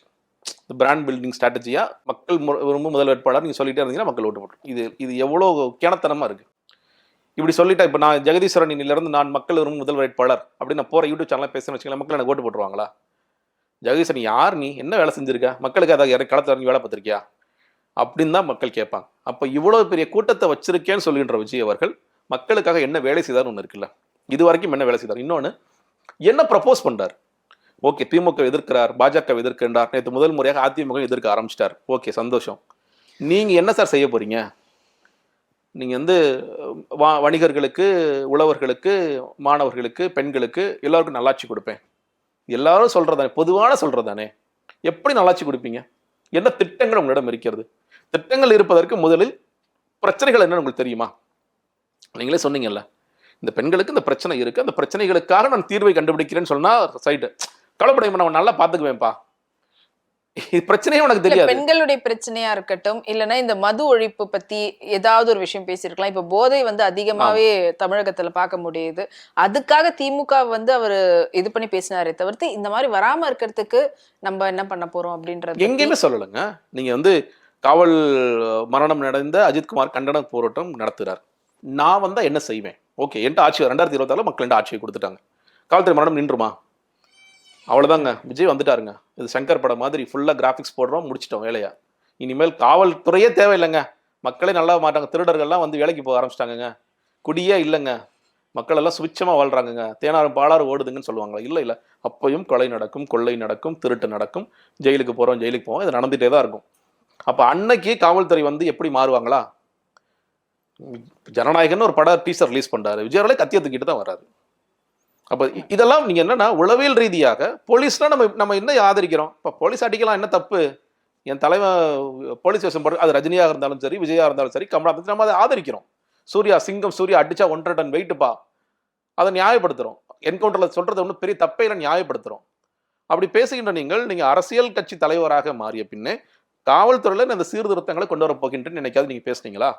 பிராண்ட் பில்டிங் ஸ்ட்ராட்டஜியாக மக்கள் விரும்பும் முதல் வேட்பாளர் நீங்கள் சொல்லிகிட்டே இருந்தீங்கன்னா மக்கள் ஓட்டு போட்டுரும். இது எவ்வளோ கேணத்தனமாக இருக்குது. இப்படி சொல்லிட்டா, இப்போ நான் ஜெகதீஸ்வரனிலிருந்து நான் மக்கள் விரும்பும் முதல் வேட்பாளர் அப்படின்னு நான் போகிற யூடியூப் சேனலாக பேசுன்னு வச்சுக்கலாம், மக்கள் எனக்கு ஓட்டு போட்டுருவாங்களா? ஜெகதீஸ்வரன் யார், நீ என்ன வேலை செஞ்சுருக்க, மக்களுக்கு அதாவது களத்தில் இறங்கி வேலை பார்த்துருக்கியா அப்படின்னு தான் மக்கள் கேட்பாங்க. அப்போ இவ்வளோ பெரிய கூட்டத்தை வச்சிருக்கேன்னு சொல்லுகின்ற விஜய் அவர்கள் மக்களுக்காக என்ன வேலை செய்தார்னு ஒன்று இருக்குல்ல, இது வரைக்கும் என்ன வேலை செய்தார், இன்னொன்று என்ன ப்ரப்போஸ் பண்றாரு. ஓகே, திமுக எதிர்க்கிறார், பாஜக எதிர்க்கின்றார், நேற்று முதல் முறையாக அதிமுக எதிர்க்க ஆரம்பிச்சிட்டார். ஓகே, சந்தோஷம். நீங்க என்ன சார் செய்ய போறீங்க? நீங்க வந்து வணிகர்களுக்கு, உழவர்களுக்கு, மாணவர்களுக்கு, பெண்களுக்கு எல்லாருக்கும் நல்லாட்சி கொடுப்பேன், எல்லாரும் சொல்றதானே, பொதுவான சொல்றதானே, எப்படி நல்லாட்சி கொடுப்பீங்க? என்ன திட்டங்கள் உங்களிடம் இருக்கிறது? திட்டங்கள் இருப்பதற்கு முதலில் பிரச்சனைகள் என்னன்னு உங்களுக்கு தெரியுமா? நீங்களே சொன்னீங்கல்ல, இந்த பெண்களுக்கு இந்த பிரச்சனை இருக்கு, அந்த பிரச்சனைகளுக்காக நான் தீர்வை கண்டுபிடிக்கிறேன்னு சொன்னா சைடு கவலைப்படாம நான் நல்லா பாத்துக்குவேன்ப்பா, இது பிரச்சனையே உனக்கு தெரியாது. பெண்களுடைய பிரச்சனையா இருக்கட்டும், இல்லைன்னா இந்த மது ஒழிப்பு பத்தி ஏதாவது ஒரு விஷயம் பேசியிருக்கலாம். இப்ப போதை வந்து அதிகமாவே தமிழகத்துல பார்க்க முடியுது. அதுக்காக திமுக வந்து அவரு இது பண்ணி பேசினாரே தவிர்த்து இந்த மாதிரி வராம இருக்கிறதுக்கு நம்ம என்ன பண்ண போறோம் அப்படின்றது எங்கேயுமே சொல்லலைங்க. நீங்க வந்து காவல் மரணம் நடந்த அஜித்குமார் கண்டன போராட்டம் நடத்துறார். நான் வந்தா என்ன செய்வேன்? ஓகே, என்கிட்ட ஆட்சி 2026 மக்கள் ஆட்சியை கொடுத்துட்டாங்க, காவல்துறை மரணம் நின்றுமா? அவ்வளோதாங்க, விஜய் வந்துட்டாருங்க. இது சங்கர் படம் மாதிரி ஃபுல்லாக கிராஃபிக்ஸ் போடுறோம், முடிச்சிட்டோம் வேலையா. இனிமேல் காவல்துறையே தேவையில்லைங்க, மக்களே நல்லா மாட்டாங்க, திருடர்கள்லாம் வந்து வேலைக்கு போக ஆரம்பிச்சிட்டாங்கங்க, குடியே இல்லைங்க, மக்கள் எல்லாம் சுவிச்சமாக வாழ்றாங்கங்க, தேனாரும் பாலாரும் ஓடுதுங்கன்னு சொல்லுவாங்களா? இல்லை இல்லை, அப்பையும் கொலை நடக்கும், கொள்ளை நடக்கும், திருட்டு நடக்கும், ஜெயிலுக்கு போகிறோம், ஜெயிலுக்கு போவோம், இது நடந்துகிட்டே தான் இருக்கும். அப்போ அன்னைக்கு காவல்துறை வந்து எப்படி மாறுவாங்களா? ஜனநாயகன்னு ஒரு படம் டீசர் ரிலீஸ் பண்ணுறாரு, விஜய் கத்திய தூக்கிட்டு தான் வர்றாரு. அப்போ இதெல்லாம் நீங்கள் என்னன்னா உளவியல் ரீதியாக போலீஸ்லாம் நம்ம என்ன ஆதரிக்கிறோம்? இப்போ போலீஸ் அடிக்கலாம், என்ன தப்பு? என் தலைவன் போலீஸ் வேஷம் போடுறது, அது ரஜினியாக இருந்தாலும் சரி, விஜயா இருந்தாலும் சரி, கமலா, நம்ம அதை ஆதரிக்கிறோம். சூர்யா, சிங்கம் சூர்யா அடிச்சா 1.5 டன் வெயிட்டுப்பா, அதை நியாயப்படுத்துகிறோம். என்கவுண்டரில் சொல்றது ஒன்றும் பெரிய தப்பே இல்லை, நியாயப்படுத்துகிறோம். அப்படி பேசுகின்ற நீங்கள் அரசியல் கட்சி தலைவராக மாறிய பின்னே காவல்துறையில் இந்த சீர்திருத்தங்களை கொண்டு வர போகின்றேன்னு நினைக்காது நீங்க பேசுனீங்களா?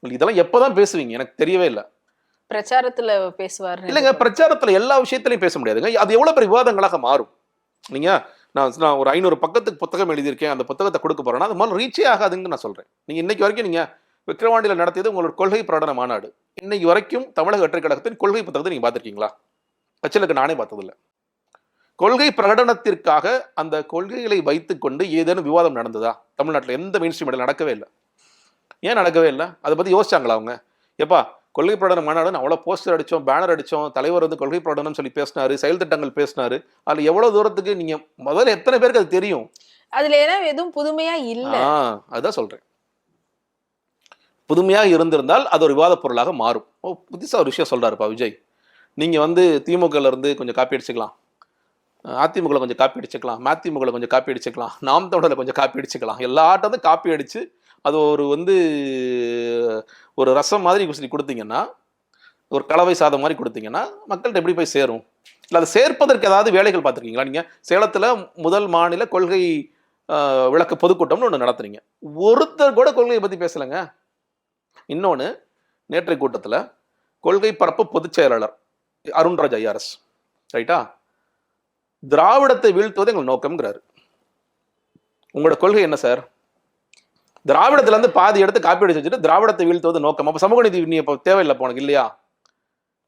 இதெல்லாம் எப்போதான் பேசுவீங்க? எனக்கு தெரியவே இல்லை. பிரச்சாரத்துல பேசுவார் இல்லைங்க, பிரச்சாரத்துல எல்லா விஷயத்திலையும் பேச முடியாதுங்க. அது எவ்வளவு பெரிய விவாதங்களாக மாறும். நீங்க நான் ஒரு 500 பக்கத்துக்கு புத்தகம் எழுதியிருக்கேன், அந்த புத்தகத்தை கொடுக்க போறேன்னா அது முதல்ல ரீச்சே ஆகாதுன்னு நான் சொல்றேன். நீங்க இன்னைக்கு வரைக்கும் நீங்க விக்கிரவாண்டியில நடத்தியது உங்களோட கொள்கை பிரகடன மாநாடு, இன்னைக்கு வரைக்கும் தமிழக வெற்றிக் கழகத்தின் கொள்கை புத்தகத்தை நீங்க பார்த்திருக்கீங்களா? கட்சியிலுக்கு நானே பார்த்ததில்லை. கொள்கை பிரகடனத்திற்காக அந்த கொள்கைகளை வைத்துக் கொண்டு ஏதேனும் விவாதம் நடந்ததா தமிழ்நாட்டில்? எந்த மெயின் ஸ்ட்ரீம் மீடியாவில் நடக்கவே இல்லை. ஏன் நடக்கவே இல்லை? அதை பத்தி யோசிச்சாங்களா அவங்க? எப்பா கொள்கை பிரகடன மாநாடு அவ்வளோ போஸ்டர் அடித்தோம், பேனர் அடித்தோம், தலைவர் வந்து கொள்கை பிரகடனம் சொல்லி பேசினாரு, செயல் திட்டங்கள் பேசினாரு, அதில் எவ்வளோ தூரத்துக்கு நீங்க முதல்ல எத்தனை பேருக்கு அது தெரியும்? அதுல ஏன்னா எதுவும் புதுமையா இல்லை. அதுதான் சொல்றேன். புதுமையாக இருந்திருந்தால் அது ஒரு விவாத பொருளாக மாறும். புதுசாக ஒரு விஷயம் சொல்றாருப்பா விஜய், நீங்க வந்து திமுகல இருந்து கொஞ்சம் காப்பி அடிச்சுக்கலாம், அதிமுக கொஞ்சம் காப்பி அடிச்சுக்கலாம், மதிமுக கொஞ்சம் காப்பி அடிச்சுக்கலாம், நாம் தமிழர்ல கொஞ்சம் காப்பி அடிச்சுக்கலாம், எல்லாட்டும் வந்து காப்பி அடிச்சு அது ஒரு வந்து ஒரு ரசம் மாதிரி கொடுத்தீங்கன்னா, ஒரு கலவை சாதம் மாதிரி கொடுத்தீங்கன்னா மக்கள்கிட்ட எப்படி போய் சேரும்? இல்லை அதை சேர்ப்பதற்கு ஏதாவது வேலைகள் பார்த்துருக்கீங்களா? நீங்கள் சேலத்தில் முதல் மாநில கொள்கை விளக்க பொதுக்கூட்டம்னு ஒன்று நடத்துறீங்க, ஒருத்தர் கூட கொள்கையை பற்றி பேசலைங்க. இன்னொன்று, நேற்றைய கூட்டத்தில் கொள்கை பரப்பு பொதுச் செயலாளர் அருண்ராஜ் ஐஆர்எஸ் ரைட்டா, திராவிடத்தை வீழ்த்துவது எங்கள் நோக்கம்ங்கிறாரு. உங்களோட கொள்கை என்ன சார்? திராவிடத்துல இருந்து பாதி எடுத்து காப்பி அடிச்சு வச்சுட்டு திராவிடத்தை வீழ்த்துவது நோக்கம். அப்ப சமூக நீதி நீ இப்ப தேவையில்லை போனக்கு இல்லையா?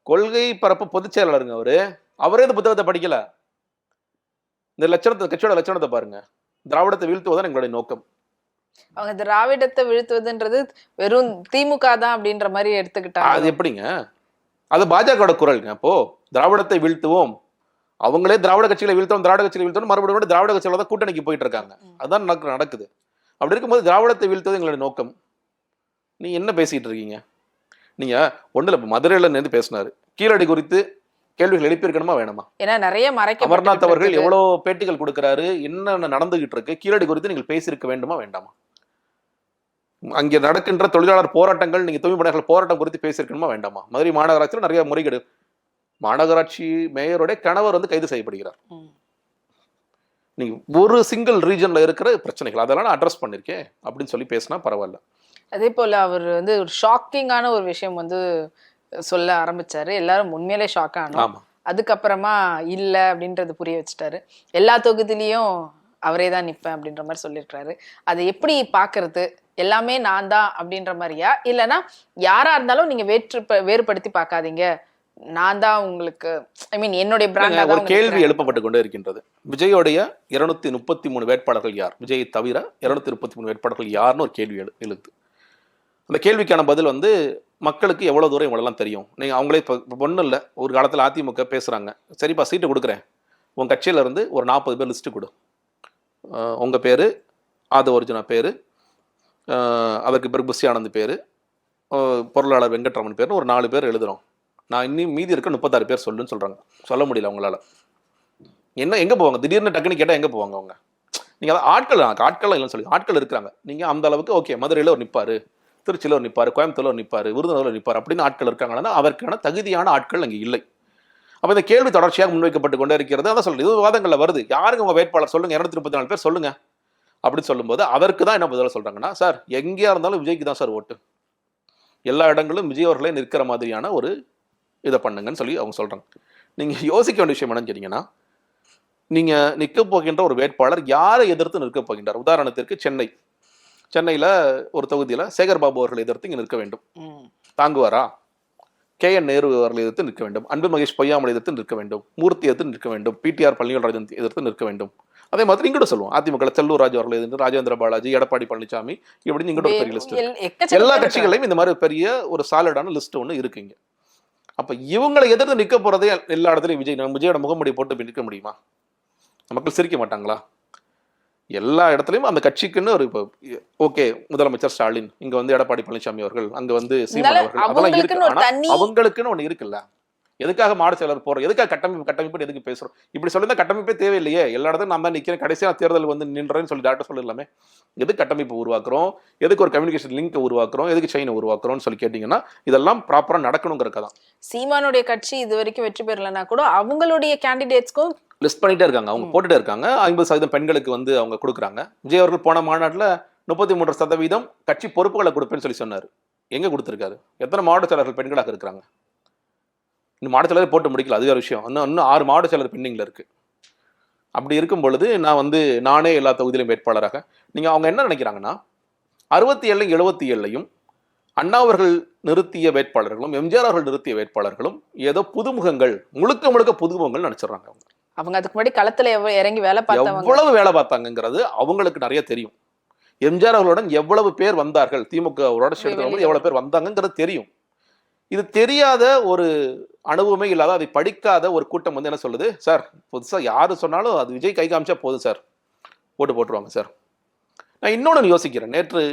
கொள்கை பரப்பு பொதுச் செயலாளருங்க அவரே இந்த புத்தகத்தை படிக்கல. இந்த லட்சணத்தை, கட்சியோட லட்சணத்தை பாருங்க, திராவிடத்தை வீழ்த்துவதுதான் எங்களுடைய நோக்கம். அவங்க திராவிடத்தை வீழ்த்துவதுன்றது வெறும் திமுக தான் அப்படின்ற மாதிரி எடுத்துக்கிட்டாங்க. அது எப்படிங்க? அது பாஜகவோட குரலுங்க. அப்போ திராவிடத்தை வீழ்த்துவோம், அவங்களே திராவிட கட்சிகளை வீழ்த்தோம், திராவிட கட்சிகளை வீழ்த்தோம், மறுபடியும் திராவிட கட்சிகளோட தான் கூட்டணிக்கு போயிட்டு இருக்காங்க. அதுதான் நடக்குது. அப்படி இருக்கும்போது திராவிடத்தை வீழ்த்துவது எங்களுடைய நோக்கம். நீ என்ன பேசிட்டு இருக்கீங்க? நீங்க ஒண்ணுல இப்ப மதுரையில நின்று பேசினாரு, கீழடி குறித்து கேள்விகள் எழுப்பியிருக்கணுமா வேணுமா? ஏன்னா நிறைய மறைக்க அமர்நாத் அவர்கள் எவ்வளவு பேட்டிகள் கொடுக்கிறாரு, என்னென்ன நடந்துகிட்டு இருக்கு, கீழடி குறித்து நீங்கள் பேசியிருக்க வேண்டுமா வேண்டாமா? அங்கே நடக்கின்ற தொழிலாளர் போராட்டங்கள், நீங்க தூய்மை பணியாளர்கள் போராட்டம் குறித்து பேசியிருக்கணுமா வேண்டாமா? மதுரை மாநகராட்சியில் நிறைய முறைகேடு, மாநகராட்சி மேயருடைய கணவர் வந்து கைது செய்யப்படுகிறார். நீங்க ஒரு சிங்கிள் ரீஜன்ல இருக்கிற பிரச்சனைகள் அதெல்லாம் நான் அட்ரஸ் பண்ணிருக்கேன் அப்படின்னு சொல்லி பேசினா பரவாயில்ல. அதே போல அவர் வந்து ஒரு ஷாக்கிங்கான ஒரு விஷயம் வந்து சொல்ல ஆரம்பிச்சாரு, எல்லாரும் உண்மையிலே ஷாக் ஆனோம். அதுக்கப்புறமா இல்ல அப்படின்றது புரிய வச்சுட்டாரு. எல்லா தொகுதியிலையும் அவரே தான் நிற்பேன் அப்படின்ற மாதிரி சொல்லியிருக்காரு. அதை எப்படி பாக்குறது? எல்லாமே நான் தான் அப்படின்ற மாதிரியா, இல்லைன்னா யாரா இருந்தாலும் நீங்க வேறுபடுத்தி பார்க்காதீங்க, நான் தான் உங்களுக்கு, ஐ மீன் என்னுடைய பிராண்டா தான்? ஒரு கேள்வி எழுப்பப்பட்டு கொண்டே இருக்கின்றது. விஜயோடைய 233 வேட்பாளர்கள் யார்? விஜயை தவிர 233 வேட்பாளர்கள் யாருன்னு ஒரு கேள்வி எழுது. அந்த கேள்விக்கான பதில் வந்து மக்களுக்கு எவ்வளவு தூரம் இவ்வளோலாம் தெரியும். நீங்க அவங்களே இப்போ ஒன்றும் இல்லை, ஒரு காலத்தில் அதிமுக பேசுறாங்க, சரிப்பா சீட்டு கொடுக்குறேன், உங்கள் கட்சியில இருந்து ஒரு 40 பேர் லிஸ்ட்டு கொடு. உங்கள் பேர், ஆதவ அர்ஜுனா பேர், அதற்கு பிறகு புஷி ஆனந்த் பேர், பொருளாளர் வெங்கட்ரமன் பேர்னு ஒரு 4 பேர் எழுதுகிறோம். நான் இன்னும் மீதி இருக்க 36 பேர் சொல்லுன்னு சொல்கிறாங்க. சொல்ல முடியல அவங்களால. என்ன எங்கே போவாங்க? திடீர்னு டக்குன்னு கேட்டால் எங்கே போவாங்க அவங்க? நீங்கள் அதான் ஆட்கள் இல்லைன்னு சொல்லி ஆட்கள் இருக்கிறாங்க. நீங்கள் அந்த அளவுக்கு ஓகே மதுரையில் ஒரு நிற்பார், திருச்சியில் ஒரு நிற்பார், கோயம்புத்தூரில் ஒரு நிற்பார், விருதுநகரில் நிற்பார் அப்படின்னு ஆட்கள் இருக்காங்கன்னா அவருக்கான தகுதியான ஆட்கள் அங்கே இல்லை. அப்போ இந்த கேள்வி தொடர்ச்சியாக முன்வைக்கப்பட்டு கொண்டே இருக்கிறது. அதான் சொல்லுது, இது விவாதங்களில் வருது. யாருங்க உங்கள் வேட்பாளர் சொல்லுங்கள், 234 பேர் சொல்லுங்கள் அப்படின்னு சொல்லும்போது அதற்கு தான் என்ன பதிலாக சொல்கிறாங்கன்னா, சார் எங்கேயா இருந்தாலும் விஜய்க்கு தான் சார் ஓட்டு, எல்லா இடங்களும் விஜய் அவர்களே நிற்கிற மாதிரியான ஒரு இதை பண்ணுங்கன்னு சொல்லி அவங்க சொல்கிறாங்க. நீங்கள் யோசிக்க வேண்டிய விஷயம் என்னன்னு கேட்டிங்கன்னா, நீங்கள் நிற்க போகின்ற ஒரு வேட்பாளர் யாரை எதிர்த்து நிற்க போகின்றார்? உதாரணத்திற்கு சென்னையில் ஒரு தொகுதியில் சேகர் பாபு அவர்களை எதிர்த்து இங்கே நிற்க வேண்டும், தாங்குவாரா? KN நேரு அவர்களை எதிர்த்து நிற்க வேண்டும், அன்பில் மகேஷ் பொய்யாமலை எதிர்த்து நிற்க வேண்டும், மூர்த்தி எதிர்த்து நிற்க வேண்டும், PTR பழனிவேல்ராஜன் எதிர்த்து நிற்க வேண்டும். அதே மாதிரி இங்கிட்ட சொல்லுவோம், அதிமுக செல்லூர் ராஜு அவர்களை எதிர்த்து ராஜேந்திர பாலாஜி, எடப்பாடி பழனிசாமி, இப்படி இங்கிட்ட ஒரு பெரிய லிஸ்ட். எல்லா கட்சிகளையும் இந்த மாதிரி பெரிய ஒரு சாலிடான லிஸ்ட் ஒன்று இருக்குங்க. அப்போ இவங்களை எதிர்த்து நிற்க போறதே எல்லா இடத்துலையும் விஜயோட முகமுடி போட்டு நிற்க முடியுமா? மக்கள் சிரிக்க மாட்டாங்களா? எல்லா இடத்துலையும் அந்த கட்சிக்குன்னு ஒரு இப்போ ஓகே முதலமைச்சர் ஸ்டாலின், இங்க வந்து எடப்பாடி பழனிசாமி அவர்கள், அங்க வந்து சீமான் அவர்கள், அதெல்லாம் இருக்கு. ஆனா அவங்களுக்குன்னு ஒண்ணு இருக்குல்ல. எதுக்காக மாடு செயலர் போறோம்? எதுக்காக கட்டமைப்பு எதுக்கு பேசுறோம்? இப்படி சொல்லியிருந்தா கட்டமைப்பே தேவையில்லையே. எல்லா இடத்துலையும் நான் தான் நிற்கிறேன், கடைசியா தேர்தல் வந்து நின்றேன்னு சொல்லி டாக்டர் சொல்லிடலாமே. எதுக்கு கட்டமைப்பு உருவாக்குறோம்? எதுக்கு ஒரு கம்யூனிகேஷன் லிங்க் உருவாக்குறோம்? எதுக்கு செயினை உருவாக்குறோம்னு சொல்லி கேட்டீங்கன்னா இதெல்லாம் ப்ராப்பரா நடக்கணுங்கிறதுதான். சீமானுடைய கட்சி இது வரைக்கும் வெற்றி பெறலன்னா கூட அவங்களுடைய கேண்டிடேட்ஸ்க்கும் லிஸ்ட் பண்ணிட்டே இருக்காங்க, அவங்க போட்டுட்டே இருக்காங்க. 50% பெண்களுக்கு வந்து அவங்க கொடுக்குறாங்க. விஜய் அவர்கள் போன மாநாட்டில் 33% கட்சி பொறுப்புகளை கொடுப்பேன்னு சொல்லி சொன்னார். எங்க கொடுத்துருக்காரு? எத்தனை மாவட்ட செயலர்கள் பெண்களாக இருக்கிறாங்க? இன்னும் மாவட்ட செயலர் போட்டு முடிக்கல, அது ஒரு விஷயம். இன்னும் 6 மாவட்ட செயலர் பெண்டிங்ல இருக்கு. அப்படி இருக்கும் பொழுது நானே எல்லா தொகுதியிலும் வேட்பாளராக அவங்க என்ன நினைக்கிறாங்கன்னா 67 77 அண்ணா அவர்கள் நிறுத்திய வேட்பாளர்களும் எம்ஜிஆர் அவர்கள் நிறுத்திய வேட்பாளர்களும் ஏதோ புதுமுகங்கள், முழுக்க புதுமுகங்கள் நினைச்சிடறாங்க. அவங்க அதுக்கு முன்னாடி களத்துல இறங்கி வேலை பார்த்தவங்க, எவ்வளவு வேலை பார்த்தாங்கிறது அவங்களுக்கு நிறைய தெரியும். எம்ஜிஆர் அவர்களுடன் எவ்வளவு பேர் வந்தார்கள், திமுக எவ்வளவு பேர் வந்தாங்கிறது தெரியும். இது தெரியாத ஒரு அனுபவமே இல்லாத, அதை படிக்காத ஒரு கூட்டம் வந்து என்ன சொல்லுது, சார் புதுசா யாரு சொன்னாலும் அது விஜய் கை காமிச்சா போதும் சார், ஓட்டு போட்டுருவாங்க சார். நான் இன்னொன்று யோசிக்கிறேன். நேற்று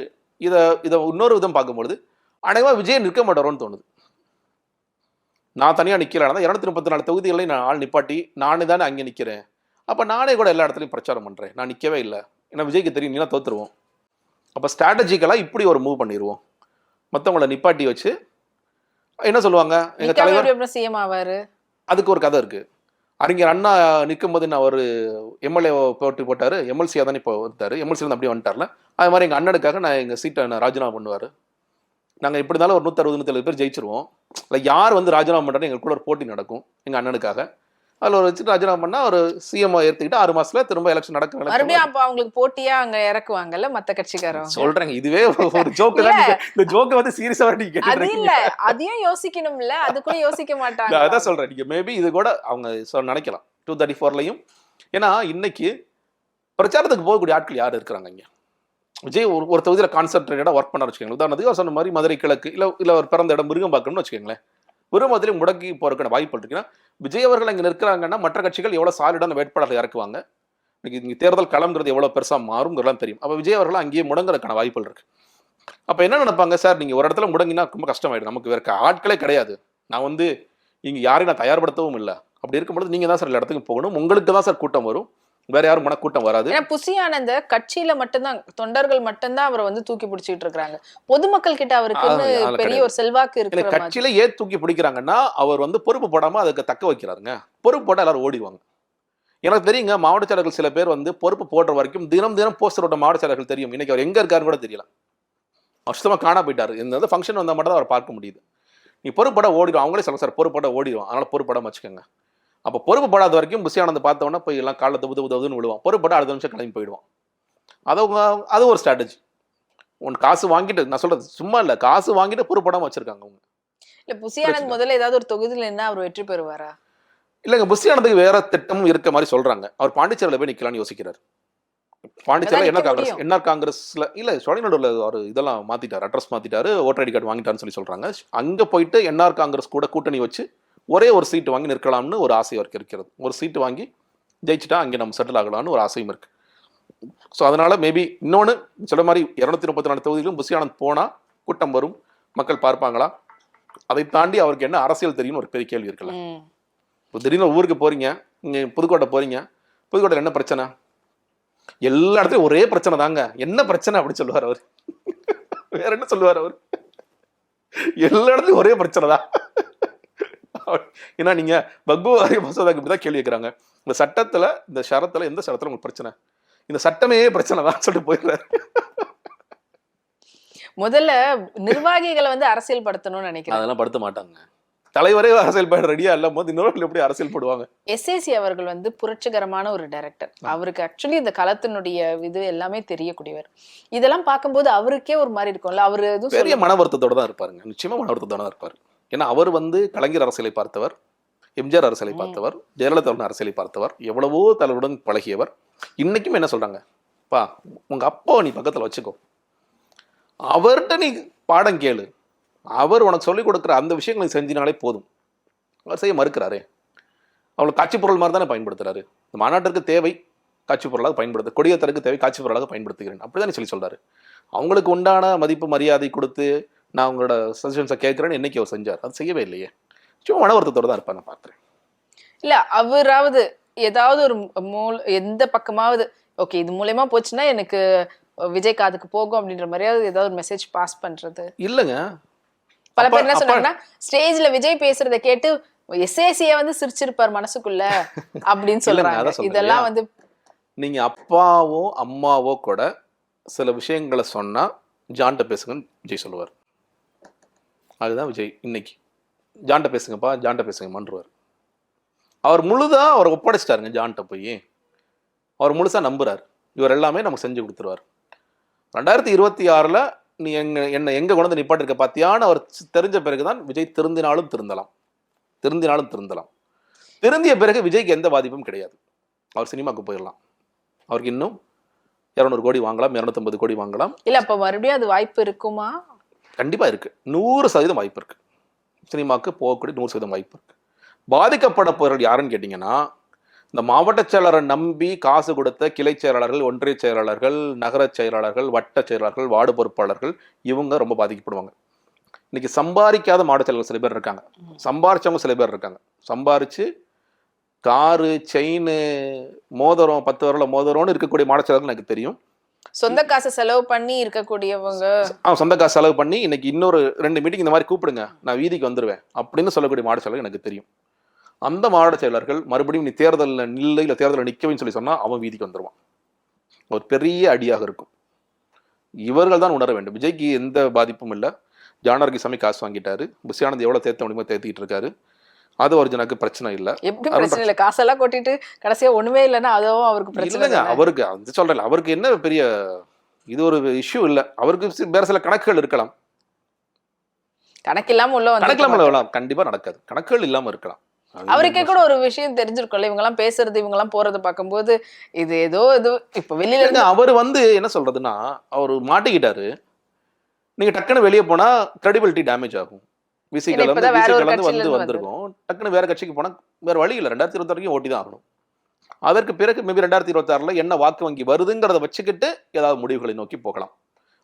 இதை இன்னொரு விதம் பார்க்கும்பொழுது அனைவரும் விஜய் நிற்க மாட்டாரோன்னு தோணுது. நான் தனியாக நிற்கலாம், 234 தொகுதிகளை நான் ஆள் நிப்பாட்டி நானே தானே அங்கே நிற்கிறேன். அப்போ நானே கூட எல்லா இடத்துலையும் பிரச்சாரம் பண்ணுறேன். நான் நிற்கவே இல்லை, ஏன்னா விஜய்க்கு தெரியும் நீனா தோற்றுருவோம். அப்போ ஸ்ட்ராட்டஜிக்கலாக இப்படி ஒரு மூவ் பண்ணிடுவோம். மற்றவங்களை நிப்பாட்டி வச்சு என்ன சொல்லுவாங்க, எங்கள் தலைவர் சிஎம் ஆவாரு. அதுக்கு ஒரு கதை இருக்கு. அறிஞர் அண்ணா நிற்கும் போது நான் ஒரு எம்எல்ஏ போட்டாரு, எம்எல்சியாக தானே இப்போ இருந்தார், எம்எல்சி வந்து அப்படியே வந்துட்டார்ல. அது மாதிரி எங்கள் அண்ணனுக்காக நான் எங்கள் சீட்டை ராஜினாமா பண்ணுவார். நாங்கள் எப்படி இருந்தாலும் ஒரு 160 170 பேர் ஜெயிச்சிருவோம். இல்லை யார் வந்து ராஜினாமா பண்ணுறாரு எங்களுக்குள்ள ஒரு போட்டி நடக்கும் எங்கள் அண்ணனுக்காக. அதில் ஒரு வச்சுட்டு ராஜினாமா பண்ணால் ஒரு சிஎம் ஏற்றுக்கிட்டு 6 மாசத்துல திரும்ப எலெக்ஷன் நடக்கும். மறுபடியும் அப்போ அவங்களுக்கு போட்டியா அங்கே இறக்குவாங்கல்ல மற்ற கட்சிக்காரங்க. சொல்றேங்க, இதுவே ஒரு ஜோக்கு தான். இந்த ஜோக்கை வந்து சீரியஸா அது இல்ல, அதையும் யோசிக்கணும்ல, அது கூட யோசிக்க மாட்டாங்க. அதான் சொல்றேன், நீங்க மேபி இது கூட அவங்க நினைக்கலாம் 234லையும். ஏன்னா இன்னைக்கு பிரச்சாரத்துக்கு போகக்கூடிய ஆட்கள் யார் இருக்கிறாங்க இங்க? விஜய் ஒரு தொகுதியில் கான்சென்ட்ரேட்டடாக ஒர்க் பண்ண வச்சுக்கோங்களேன். உதாரணத்துக்கு அவர் சொன்ன மாதிரி மதுரை கிழக்கு இல்லை ஒரு பிறந்த இடம் விருகம் பார்க்கணும்னு வச்சுக்கோங்களேன். விரும்பத்திலையும் முடக்கி போறதுக்கான வாய்ப்பு இருக்குன்னா விஜய் அவர்கள் அங்கே நிற்கிறாங்கன்னா மற்ற கட்சிகள் எவ்வளோ சாலிடான வேட்பாளர்கள் இறக்குவாங்க, இன்னைக்கு தேர்தல் களம்ங்கிறது எவ்வளோ பெருசாக மாறுங்கிறலாம் தெரியும். அப்போ விஜய் அவர்கள் அங்கேயே முடங்குறதுக்கான வாய்ப்புகள் இருக்கு. அப்போ என்ன நினைப்பாங்க, சார் நீங்கள் ஒரு இடத்துல முடங்கினா ரொம்ப கஷ்டமாயிடும், நமக்கு வேற ஆட்களே கிடையாது, நான் வந்து இங்கே யாரையும் நான் தயார்படுத்தவும் இல்லை. அப்படி இருக்கும்போது நீங்கள் தான் சார் எல்லா இடத்துக்கும் போகணும், உங்களுக்கு தான் சார் கூட்டம் வரும், வேற யாரும் கூட்டம் வராது. புஷி ஆனந்த கட்சியில மட்டும்தான், தொண்டர்கள் மட்டும்தான் அவரை வந்து தூக்கி பிடிச்சிட்டு இருக்காங்க. பொதுமக்கள் கிட்ட அவருக்கு பெரிய ஒரு செல்வாக்கு இருக்கு. கட்சியில ஏன் தூக்கி பிடிக்கிறாங்கன்னா அவர் வந்து பொறுப்பு போடாம அதுக்கு தக்க வைக்கிறாருங்க. பொறுப்பு போட்டா எல்லாரும் ஓடிடுவாங்க. எனக்கு தெரியுங்க, மாவட்ட செயலர்கள் சில பேர் வந்து பொறுப்பு போடுற வரைக்கும் தினம் போஸ்டர் ஓட்ட மாவட்ட செயலர்கள் தெரியும். இன்னைக்கு அவர் எங்க இருக்காருன்னு கூட தெரியல, வருஷமா காணா போயிட்டாரு. இந்த ஃபங்க்ஷன் வந்தா மட்டும் தான் அவர் பார்க்க முடியுது. நீ பொறுப்பட ஓடிடும், அவங்களே சொல்ல சார் பொறுப்பட ஓடிடும், அதனால பொறுப்படாம வச்சுக்கோங்க. அப்போ பொறுப்பு படாத வரைக்கும் புஷி ஆனந்த் பார்த்தோன்னா போய் எல்லாம் காலைல உதவுன்னு விடுவான். பொறுப்பட அடுத்த நிமிஷம் கிளம்பி போயிடுவான். அது ஒரு ஸ்ட்ராட்டஜி. உன் காசு வாங்கிட்டு, நான் சொல்றது சும்மா இல்லை, காசு வாங்கிட்டு பொறுப்படாம வச்சிருக்காங்க அவங்க. இல்ல புஷி ஆனந்த் முதல்ல ஏதாவது ஒரு தொகுதியில் என்ன அவர் வெற்றி பெறுவாரா? இல்லைங்க, புஷி ஆனந்துக்கு வேற திட்டமும் இருக்க மாதிரி சொல்றாங்க. அவர் பாண்டிச்சேரியில் போய் நிக்கலாம்னு யோசிக்கிறார். பாண்டிச்சேரியில் என்ஆர் காங்கிரஸ்ல இல்ல சோழிநல்லூர்ல ஒரு இதெல்லாம் மாத்திட்டாரு, அட்ரஸ் மாத்திட்டாரு, ஓட்டர் ஐடி கார்டு வாங்கிட்டாருன்னு சொல்லி சொல்றாங்க. அங்க போயிட்டு என்ஆர் காங்கிரஸ் கூட கூட்டணி வச்சு ஒரே ஒரு சீட்டு வாங்கி நிற்கலாம்னு ஒரு ஆசை அவருக்கு இருக்கிறது. ஒரு சீட்டு வாங்கி ஜெயிச்சுட்டா அங்கே நம்ம செட்டில் ஆகலாம்னு ஒரு ஆசையும் இருக்கு. ஸோ அதனால மேபி இன்னொன்று சொல்ல மாதிரி 234 தொகுதியிலும் புஷி ஆனந்த் போனால் கூட்டம் வரும், மக்கள் பார்ப்பாங்களா, அதை தாண்டி அவருக்கு என்ன அரசியல் தெரியும்னு ஒரு பெரிய கேள்வி இருக்குல்ல. இப்போ திடீர்னு ஊருக்கு போறீங்க, இங்கே புதுக்கோட்டை போறீங்க, புதுக்கோட்டையில் என்ன பிரச்சனை, எல்லா இடத்துலையும் ஒரே பிரச்சனை தாங்க, என்ன பிரச்சனை அப்படி சொல்லுவார் அவர். வேற என்ன சொல்லுவார் அவர், எல்லா இடத்துலையும் ஒரே பிரச்சனை தான். ஏன்னா நீங்க பக்பு மசோதாக்கு இப்படிதான் கேள்வி கேட்குறாங்க, இந்த சட்டத்துல இந்த ஷரத்துல எந்த ஷரத்துல உங்களுக்கு பிரச்சனை, இந்த சட்டமே பிரச்சனை தான் சொல்லிட்டு போயிடுறாரு. முதல்ல நிர்வாகிகளை வந்து அரசியல் படுத்தணும்னு நினைக்கிறேன். அதெல்லாம் படுத்த மாட்டாங்க, தலைவரே அரசியல் பட ரெடியா இல்லாம போது இன்னொரு எப்படி அரசியல் போடுவாங்க. எஸ்ஏசி அவர்கள் வந்து புரட்சிகரமான ஒரு டைரக்டர். அவருக்கு ஆக்சுவலி இந்த களத்தினுடைய இது எல்லாமே தெரியக்கூடியவர். இதெல்லாம் பார்க்கும்போது அவருக்கே ஒரு மாதிரி இருக்கும்ல, அவரு பெரிய மன வருத்தத்தோட தான் இருப்பாருங்க, நிச்சயமா மன வருத்தத்தோட தான் இருப்பாரு. ஏன்னா அவர் வந்து கலைஞர் அரசியலை பார்த்தவர், எம்ஜிஆர் அரசியலை பார்த்தவர், ஜெயலலிதா அரசியலை பார்த்தவர், எவ்வளவோ தலைவருடன் பழகியவர். இன்னைக்கும் என்ன சொல்றாங்க, பா உங்க அப்பா நீ பக்கத்துல வச்சுக்கோ, அவர்கிட்ட நீ பாடம் கேளு, அவர் உனக்கு சொல்லிக் கொடுக்குற அந்த விஷயங்களை செஞ்சினாலே போதும். அவர் செய்ய மறுக்கிறாரே, அவளுக்கு காட்சி பொருள் மாதிரி தானே பயன்படுத்துறாரு. இந்த மாநாட்டிற்கு தேவை காட்சி பொருளாக பயன்படுத்து, கொடியேற்றலுக்கு தேவை காட்சி பொருளாக பயன்படுத்துகிறேன் அப்படிதானே சொல்றாரு. அவங்களுக்கு உண்டான மதிப்பு மரியாதை கொடுத்து நான் உங்களோட சஜஷன்ஸை கேட்கிறேன்னு என்னைக்கு அவர் செஞ்சார், அது செய்யவே இல்லையே. சும்மா மன வருத்தத்தோட தான் இருப்பாங்க பார்க்குறேன். இல்ல அவராவது ஏதாவது ஒரு எந்த பக்கமாவது ஓகே இது மூலமா போச்சுன்னா எனக்கு விஜய் காதுக்கு போகும் அப்படின்ற மாதிரியாவது ஏதாவது ஒரு மெசேஜ் பாஸ் பண்றது இல்லைங்க. பல பேர் என்ன சொன்னாங்கன்னா ஸ்டேஜ்ல விஜய் பேசுறதை கேட்டு எஸ்ஏசிய வந்து சிரிச்சிருப்பார் மனசுக்குள்ள அப்படின்னு சொல்றாங்க. இதெல்லாம் வந்து நீங்க அப்பாவோ அம்மாவோ கூட சில விஷயங்களை சொன்னா ஜான்ட்ட பேசுங்கன்னு விஜய் சொல்லுவார். அதுதான் விஜய் இன்னைக்கு ஜான்ட்ட பேசுங்கப்பா, ஜான்ட்ட பேசுங்க மன்றுவார். அவர் முழுதா அவர் ஒப்படைச்சிட்டாருங்க ஜான்ட்ட போய், அவர் முழுசா நம்புறாரு, இவர் எல்லாமே நமக்கு செஞ்சு கொடுத்துருவார். 2026 நீ என்னை எங்க கொண்டு வந்து நிப்பாட்டிருக்க பாத்தியான்னு அவர் தெரிஞ்ச பிறகுதான் விஜய் திருந்தினாலும் திருந்தலாம். திருந்திய பிறகு விஜய்க்கு எந்த பாதிப்பும் கிடையாது, அவர் சினிமாவுக்கு போயிடலாம். அவருக்கு இன்னும் 200 கோடி வாங்கலாம், 250 கோடி வாங்கலாம். இல்ல அப்ப மறுபடியும் அது வாய்ப்பு இருக்குமா? கண்டிப்பா இருக்கு, 100% வாய்ப்பு இருக்கு. சினிமாவுக்கு போகக்கூடிய 100% வாய்ப்பு இருக்கு. பாதிக்கப்பட போறவர்கள் யாருன்னு கேட்டீங்கன்னா, இந்த மாவட்ட செயலரை நம்பி காசு கொடுத்த கிளை செயலாளர்கள், ஒன்றிய செயலாளர்கள், நகர செயலாளர்கள், வட்ட செயலாளர்கள், வார்டு பொறுப்பாளர்கள், இவங்க ரொம்ப பாதிக்கப்படுவாங்க. இன்னைக்கு சம்பாதிக்காத மாவட்ட செயலாளர்கள் சில பேர் இருக்காங்க, சம்பாரிச்சவங்க சில பேர் இருக்காங்க. சம்பாரிச்சு காரு, செயின், மோதிரம், 10 வரல மோதிரம்னு இருக்கக்கூடிய மாவட்ட செயலாளர்கள் எனக்கு தெரியும். சொந்த காசு செலவு பண்ணி இருக்கக்கூடியவங்க, சொந்த காசு செலவு பண்ணி இன்னைக்கு இன்னொரு 2 மீட்டிங் இந்த மாதிரி கூப்பிடுங்க நான் வீதிக்கு வந்துருவேன் அப்படின்னு சொல்லக்கூடிய மாவட்ட செயலாளர்கள் எனக்கு தெரியும். அந்த மாவட்ட செயலர்கள் மறுபடியும் நீ தேர்தலில் நில்லை இல்லை தேர்தலில் நிற்கவேன்னு சொல்லி சொன்னா அவன் வீதிக்கு வந்துடுவான். ஒரு பெரிய அடியாக இருக்கும். இவர்கள் தான் உணர வேண்டும். விஜய்க்கு எந்த பாதிப்பும் இல்லை. ஜானகி சாமி காசு வாங்கிட்டாரு, புஷி ஆனந்த் எவ்வளவு தேர்த்த முடியுமோ தேத்திட்டு இருக்காரு, அது ஒரிஜினாக்கு பிரச்சனை இல்லை. எப்படி பிரச்சனை இல்லை, காசெல்லாம் கொட்டிட்டு கடைசியா ஒண்ணுமே இல்லைன்னா அதுவும் அவருக்கு பிரச்சனை இல்லைங்க. அவருக்கு அது சொல்றேன், அவருக்கு என்ன பெரிய இது ஒரு இஷ்யூ இல்லை. அவருக்கு வேற சில கணக்குகள் இருக்கலாம், கணக்கு இல்லாம உள்ள கண்டிப்பா நடக்காது, கணக்குகள் இல்லாம இருக்கலாம். அவருக்கே கூட ஒரு விஷயம் தெரிஞ்சிருக்கும்ல, இவங்க எல்லாம் பேசுறது இவங்க எல்லாம் போறதை பார்க்கும்போது இது ஏதோ இது இப்ப வெளியில இருந்து அவர் வந்து என்ன சொல்றதுன்னா, அவர் மாட்டிக்கிட்டாரு. நீங்க டக்குன்னு வெளியே போனா கிரெடிபிலிட்டி டேமேஜ் ஆகும். விசிகள் வந்து வந்திருக்கும், டக்குன்னு வேற கட்சிக்கு போனா வேற வழி இல்லை. 2026 வரைக்கும் ஓட்டி தான் ஆகணும். அதற்கு பிறகு மேபி 2026 என்ன வாக்கு வங்கி வருதுங்கிறத வச்சுக்கிட்டு ஏதாவது முடிவுகளை நோக்கி போகலாம்.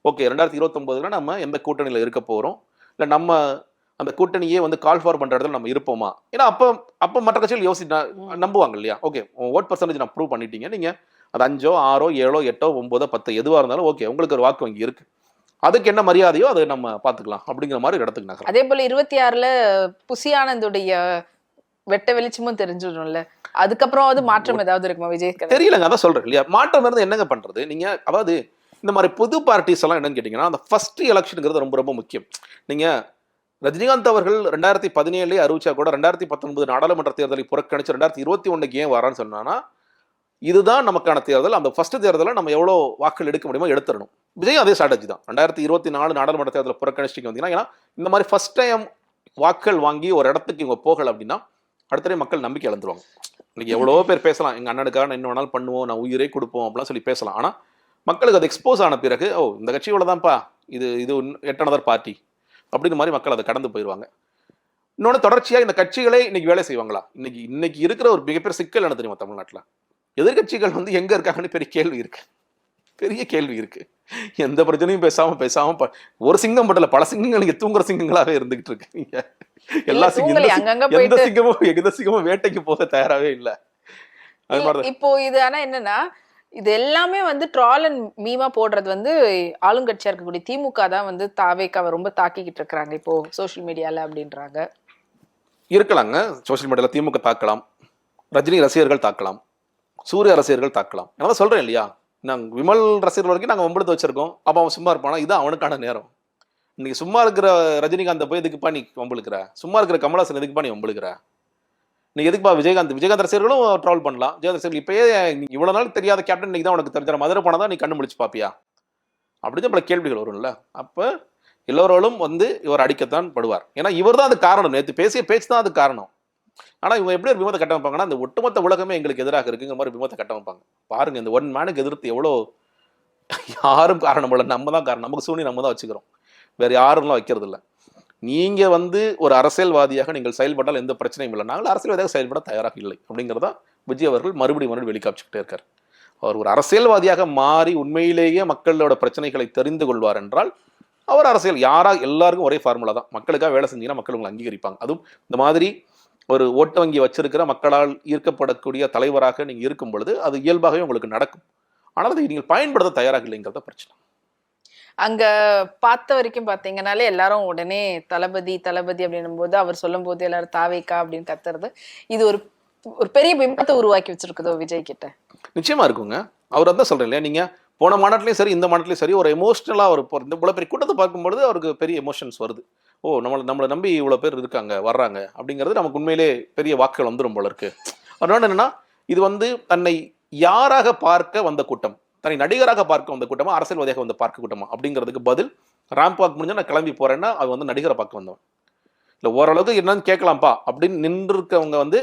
ஓகே 2029 நம்ம எந்த கூட்டணியில இருக்க போறோம், இல்ல நம்ம அந்த கூட்டணியே வந்து கால் ஃபார் பண்ற இடத்துல நம்ம இருப்போமா. ஏன்னா அப்ப மற்ற கட்சிகள் யோசிச்சு நம்புவாங்க இல்லையா. ஓகே ஓட் பர்சன்டேஜ் நான் ப்ரூவ் பண்ணிட்டீங்க, நீங்க அது 5, 6, 7, 8, 9, 10 எதுவா இருந்தாலும் ஓகே உங்களுக்கு ஒரு வாக்கு வங்கி இருக்கு, அதுக்கு என்ன மரியாதையோ அதை நம்ம பாத்துக்கலாம் அப்படிங்கிற மாதிரி இடத்துக்கு நகரம். அதே போல 26ல புஷி ஆனந்துடைய வெட்ட வெளிச்சமும் தெரிஞ்சிடும்ல, அதுக்கப்புறம் அது மாற்றம் ஏதாவது இருக்குமா விஜய்? தெரியலங்க, அதான் சொல்றேன் இல்லையா. மாற்றம் இருந்து என்னங்க பண்றது நீங்க. அதாவது இந்த மாதிரி புது பார்ட்டிஸ் எல்லாம் என்னன்னு கேட்டீங்கன்னா, அந்த ஃபர்ஸ்ட் எலெக்ஷனுங்கிறது ரொம்ப ரொம்ப முக்கியம். நீங்க ரஜினிகாந்த் அவர்கள் 2017 அறிவிச்சா கூட 2019 நாடாளுமன்ற தேர்தலை புறக்கணிச்சு 2021 ஏன் வரான்னு சொன்னான்னா, இதுதான் நமக்கான தேர்தல், அந்த ஃபர்ஸ்ட் தேர்தலை நம்ம எவ்வளோ வாக்குகள் எடுக்க முடியுமோ எடுத்துடணும். விஜய் அதே ஸ்ட்ராட்டஜி தான். 2024 நாடாளுமன்ற தேர்தலை புறக்கணிச்சிட்டு வந்தீங்கன்னா, ஏன்னா இந்த மாதிரி ஃபர்ஸ்ட் டைம் வாக்குகள் வாங்கி ஒரு இடத்துக்கு இவங்க போகல அப்படின்னா அடுத்த மக்கள் நம்பிக்கை இழந்துருவாங்க. இன்னைக்கு எவ்வளோ பேர் பேசலாம், எங்க அண்ணனுக்காக நான் என்ன வேணாலும் பண்ணுவோம், நான் உயிரே கொடுப்போம் அப்படிலாம் சொல்லி பேசலாம். ஆனா மக்களுக்கு அது எக்ஸ்போஸ் ஆன பிறகு ஓ இந்த கட்சி இவ்வளவுதான்ப்பா, இது எட்டனதர் பார்ட்டி அப்படின்னு மாதிரி மக்கள் அதை கடந்து போயிடுவாங்க. இன்னொன்று தொடர்ச்சியா இந்த கட்சிகளே இன்னைக்கு வேலை செய்வாங்களா? இன்னைக்கு இருக்கிற ஒரு மிகப்பெரிய சிக்கல் என்ன தெரியுமா தமிழ்நாட்டில்? எதிர்க்கட்சிகள் வந்து எங்க இருக்காங்கன்னு பெரிய கேள்வி இருக்கு, பெரிய கேள்வி இருக்கு. எந்த பிரச்சனையும் பேசாம ஒரு சிங்கம் பட்டல, பல சிங்கங்கள் நீங்க தூங்குற சிங்கங்களாவே இருந்துகிட்டு இருக்கீங்க. எல்லா எந்த சிங்கமும் வேட்டைக்கு போக தயாராகவே இல்லை. அது மாதிரிதான் இப்போ இது. ஆனா என்னன்னா, இது எல்லாமே வந்து ட்ரால் அண்ட் மீமா போடுறது வந்து ஆளுங்கட்சியா இருக்கக்கூடிய திமுக தான் வந்து தாவேக்காவை ரொம்ப தாக்கிக்கிட்டு இருக்காங்க இப்போ சோசியல் மீடியால அப்படின்றாங்க. இருக்கலாங்க, சோசியல் மீடியால திமுக தாக்கலாம், ரஜினி ரசிகர்கள் தாக்கலாம், சூர்யா ரசிகர்கள் தாக்கலாம். நான் சொல்றேன் இல்லையா, நாங்கள் விமல் ரசிகர்கள் வரைக்கும் நாங்கள் வம்பெடுத்து வச்சிருக்கோம். அப்போ அவன் சும்மா இருப்பானா? இதுதான் அவனுக்கான நேரம். இன்னைக்கு சும்மா இருக்கிற ரஜினிகாந்த் போய் எதுக்குப்பா நீ வம்பெழுக்கிற, சும்மா இருக்கிற கமல்ஹாசன் எதுக்குப்பா நீ வம்பெழுக்கிற, நீ எதுக்குப்பா விஜயகாந்த் ரசிகர்களும் ட்ரால் பண்ணலாம். விஜயகாந்த் ரசிகர்கள் இப்பயே இவ்வளவு நாள் தெரியாத கேப்டன் இன்னைக்கு தான் உனக்கு தெரிஞ்ச மதுரை போனா தான் நீ கண்ணு முடிச்சு பாப்பியா அப்படின்னு பல கேள்விகள் வரும்ல. அப்ப எல்லோரோடும் வந்து இவர் அடிக்கத்தான் படுவார். ஏன்னா இவர் தான் அது காரணம், நேற்று பேசிய பேச்சு தான் அது காரணம். ஆனா இவங்க எப்படி ஒரு விமத்தை கட்டமைப்பாங்கன்னா, இந்த ஒட்டுமொத்த உலகமே எங்களுக்கு எதிராக இருக்குங்கிற மாதிரி விமத்தை கட்டமைப்பாங்க. பாருங்க, இந்த ஒன் மேனுக்கு எதிர்த்து எவ்வளோ யாரும் காரணம் இல்லை, நம்ம தான் காரணம், நமக்கு சூழ்நிலை நம்ம தான் வச்சுக்கிறோம், வேற யாரும்லாம் வைக்கிறது இல்லை. நீங்க வந்து ஒரு அரசியல்வாதியாக நீங்கள் செயல்பட்டால் எந்த பிரச்சனையும் இல்லை, நாங்கள் அரசியல்வாதியாக செயல்பட தயாராக இல்லை அப்படிங்கிறதா விஜய் அவர்கள் மறுபடியும் வெளிக்காமிச்சுக்கிட்டே இருக்கார். அவர் ஒரு அரசியல்வாதியாக மாறி உண்மையிலேயே மக்களோட பிரச்சனைகளை தெரிந்து கொள்வார் என்றால் அவர் அரசியல் எல்லாருக்கும் ஒரே ஃபார்முலா தான், மக்களுக்காக வேலை செஞ்சீங்கன்னா மக்கள் உங்களை அங்கீகரிப்பாங்க. அதுவும் இந்த மாதிரி ஒரு ஓட்டு வங்கி வச்சிருக்கிற மக்களால் ஈர்க்கப்படக்கூடிய தலைவராக நீங்க இருக்கும் பொழுது அது இயல்பாகவே உங்களுக்கு நடக்கும். ஆனால் அதை நீங்கள் பயன்படுத்த தயாராக இல்லைங்கிறத பிரச்சனை. அங்க பார்த்த வரைக்கும் பாத்தீங்கன்னாலே எல்லாரும் உடனே தளபதி அப்படின்னும் போது அவர் சொல்லும் போது எல்லாரும் தாவேக்கா அப்படின்னு கத்துறது, இது ஒரு பெரிய பிம்பத்தை உருவாக்கி வச்சிருக்குதோ விஜய் கிட்ட. நிச்சயமா இருக்குங்க. அவர் தான் சொல்றேன் இல்லையா, நீங்க போன மாநாட்டிலையும் சரி இந்த மாநாட்டிலையும் சரி ஒரு எமோஷனலா ஒரு இந்த இவ்வளவு பெரிய கூட்டத்தை பார்க்கும்பொழுது அவருக்கு பெரிய எமோஷன்ஸ் வருது. ஓ, நம்மளை நம்பி இவ்வளவு பேர் இருக்காங்க வர்றாங்க அப்படிங்கிறது நமக்கு உண்மையிலே பெரிய வாக்குகள் வந்துடும் போல இருக்கு. அதனால என்னன்னா, இது வந்து தன்னை யாராக பார்க்க வந்த கூட்டம், தன்னை நடிகராக பார்க்க வந்த கூட்டமா அரசியல்வாதியாக வந்து பார்க்க கூட்டமா அப்படிங்கிறதுக்கு பதில் ரேம்ப் வாக் முடிஞ்சா நான் கிளம்பி போறேன்னா அது வந்து நடிகரை பார்க்க வந்தவன் இல்லை, ஓரளவுக்கு என்னன்னு கேட்கலாம்ப்பா அப்படின்னு நின்று இருக்கவங்க வந்து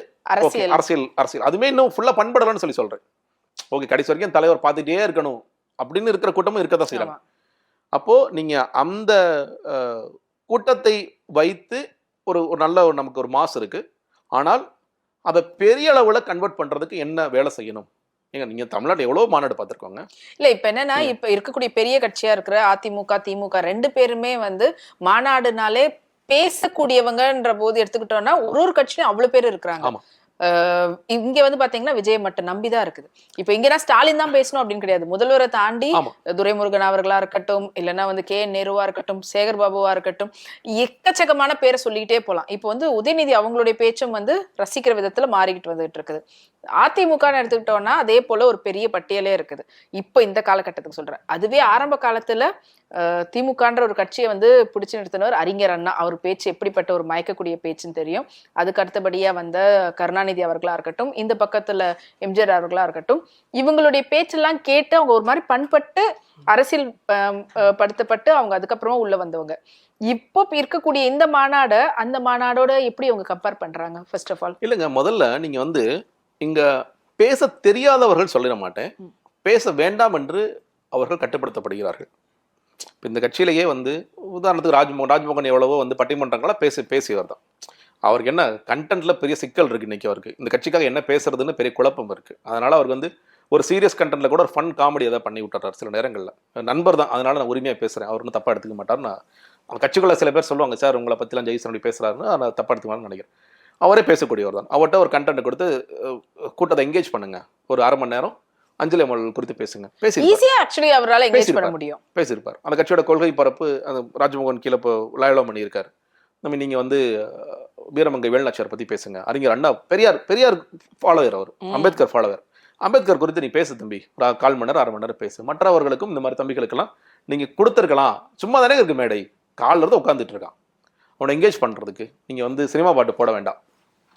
அரசியல் அதுமே இன்னும் ஃபுல்லா பண்படலன்னு சொல்லி சொல்றேன். ஓகே, கடைசி வரைக்கும் தலைவர் பார்த்துட்டே இருக்கணும் அப்படின்னு இருக்கிற கூட்டமும் இருக்கதான் செய்யறாங்க. அப்போ நீங்க அந்த கூட்டத்தை வைத்து ஒரு நல்ல நமக்கு ஒரு மாஸ் இருக்கு, ஆனால் அதை பெரிய அளவுல கன்வெர்ட் பண்றதுக்கு என்ன வேலை செய்யணும்? நீங்க தமிழ்நாட்டில் எவ்வளவு மாநாடு பார்த்திருக்கோங்க. இல்ல இப்ப என்னன்னா, இப்ப இருக்கக்கூடிய பெரிய கட்சியா இருக்கிற அதிமுக திமுக ரெண்டு பேருமே வந்து மாநாடுனாலே பேசக்கூடியவங்கன்ற போது எடுத்துக்கிட்டோம்னா ஒரு கட்சியும் அவ்வளவு பேர் இருக்கிறாங்க. இங்க வந்து பாத்தீங்கன்னா விஜய் மட்டும் நம்பிதான் இருக்குது. இப்ப இங்கன்னா ஸ்டாலின் தான் பேசணும் அப்படின்னு கிடையாது, முதல்வரை தாண்டி துரைமுருகன் அவர்களா இருக்கட்டும், இல்லைன்னா வந்து KN நேருவா இருக்கட்டும், சேகர் பாபுவா இருக்கட்டும், எக்கச்சக்கமான பேரை சொல்லிக்கிட்டே போலாம். இப்ப வந்து உதயநிதி அவங்களுடைய பேச்சும் வந்து ரசிக்கிற விதத்துல மாறிக்கிட்டு வந்துட்டு இருக்குது. அதிமுகன்னு எடுத்துக்கிட்டோம்னா அதே போல ஒரு பெரிய பட்டியலே இருக்குது. இப்ப இந்த காலகட்டத்துக்கு சொல்றேன். அதுவே ஆரம்ப காலத்துல திமுகன்ற ஒரு கட்சியை வந்து பிடிச்சு நிறுத்தினவர் அறிஞர் அண்ணா. அவர் பேச்சு எப்படிப்பட்ட ஒரு மயக்கக்கூடிய பேச்சுன்னு தெரியும். அதுக்கு அடுத்தபடியா வந்த கருணாநிதி அவர்களா இருக்கட்டும், இந்த பக்கத்துல எம்ஜிஆர் அவர்களா இருக்கட்டும், இவங்களுடைய பேச்செல்லாம் கேட்டு அவங்க ஒரு மாதிரி பண்பட்டு அரசியல் படுத்தப்பட்டு அவங்க அதுக்கப்புறமா உள்ள வந்தவங்க. இப்போ இருக்கக்கூடிய இந்த மாநாடு அந்த மாநாடோட எப்படி அவங்க கம்பேர் பண்றாங்க? ஃபர்ஸ்ட் ஆஃப் ஆல் இல்லைங்க, முதல்ல நீங்க வந்து இங்க பேச தெரியாதவர்கள் சொல்லிட மாட்டேன், பேச வேண்டாம் என்று அவர்கள் கட்டுப்படுத்தப்படுகிறார்கள். இப்போ இந்த கட்சியிலேயே வந்து உதாரணத்துக்கு ராஜ்மோகன் எவ்வளவோ வந்து பட்டிமன்றங்களா பேசியவர் தான். அவருக்கு என்ன கண்டென்ட்ல பெரிய சிக்கல் இருக்கு இன்னைக்கு. அவருக்கு இந்த கட்சிக்காக என்ன பேசுறதுன்னு பெரிய குழப்பம் இருக்கு. அதனால அவருக்கு வந்து ஒரு சீரியஸ் கண்டென்ட்ல கூட ஒரு ஃபன் காமெடி ஏதாவது பண்ணி விட்டுறாரு சில நேரங்களில். நண்பர் தான், அதனால நான் உரிமையாக பேசுறேன், அவர் ஒன்றும் தப்பா எடுத்துக்க மாட்டார். நான் அவங்க கட்சிக்குள்ள சில பேர் சொல்லுவாங்க, சார் உங்களை பற்றிலாம் ஜெய்சன் அப்படி பேசுறாருன்னு, நான் தப்பா எடுத்துக்கலாம்னு நினைக்கிறேன். அவரே பேசக்கூடியவர் தான். அவர்கிட்ட ஒரு கண்டென்ட் கொடுத்து கூட்டத்தை என்கேஜ் பண்ணுங்க, ஒரு அரை மணி நேரம் அஞ்சலி அமல் குறித்து பேசுங்க, பேசியிருப்பார். அந்த கட்சியோட கொள்கை பரப்பு அந்த ராஜ்மோகன் கீழே இப்போ லயலம் பண்ணியிருக்காரு. நம்ம நீங்க வந்து வீரமங்கை வேலுநாச்சியார் பத்தி பேசுங்க, அறிஞர் அண்ணா பெரியார் ஃபாலோவர், அவர் அம்பேத்கர் ஃபாலோவர், அம்பேத்கர் குறித்து நீ பேசு தம்பி, ஒரு 1/4 மணி நேரம் 1/2 மணி நேரம் பேசு. மற்றவர்களுக்கும் இந்த மாதிரி தம்பிகளுக்கெல்லாம் நீங்க கொடுத்துருக்கலாம், சும்மா தானே இருக்கு மேடை, காலில் இருந்து உட்காந்துட்டு இருக்கான், அவனை என்கேஜ் பண்றதுக்கு நீங்க வந்து சினிமா பாட்டு போட வேண்டாம்,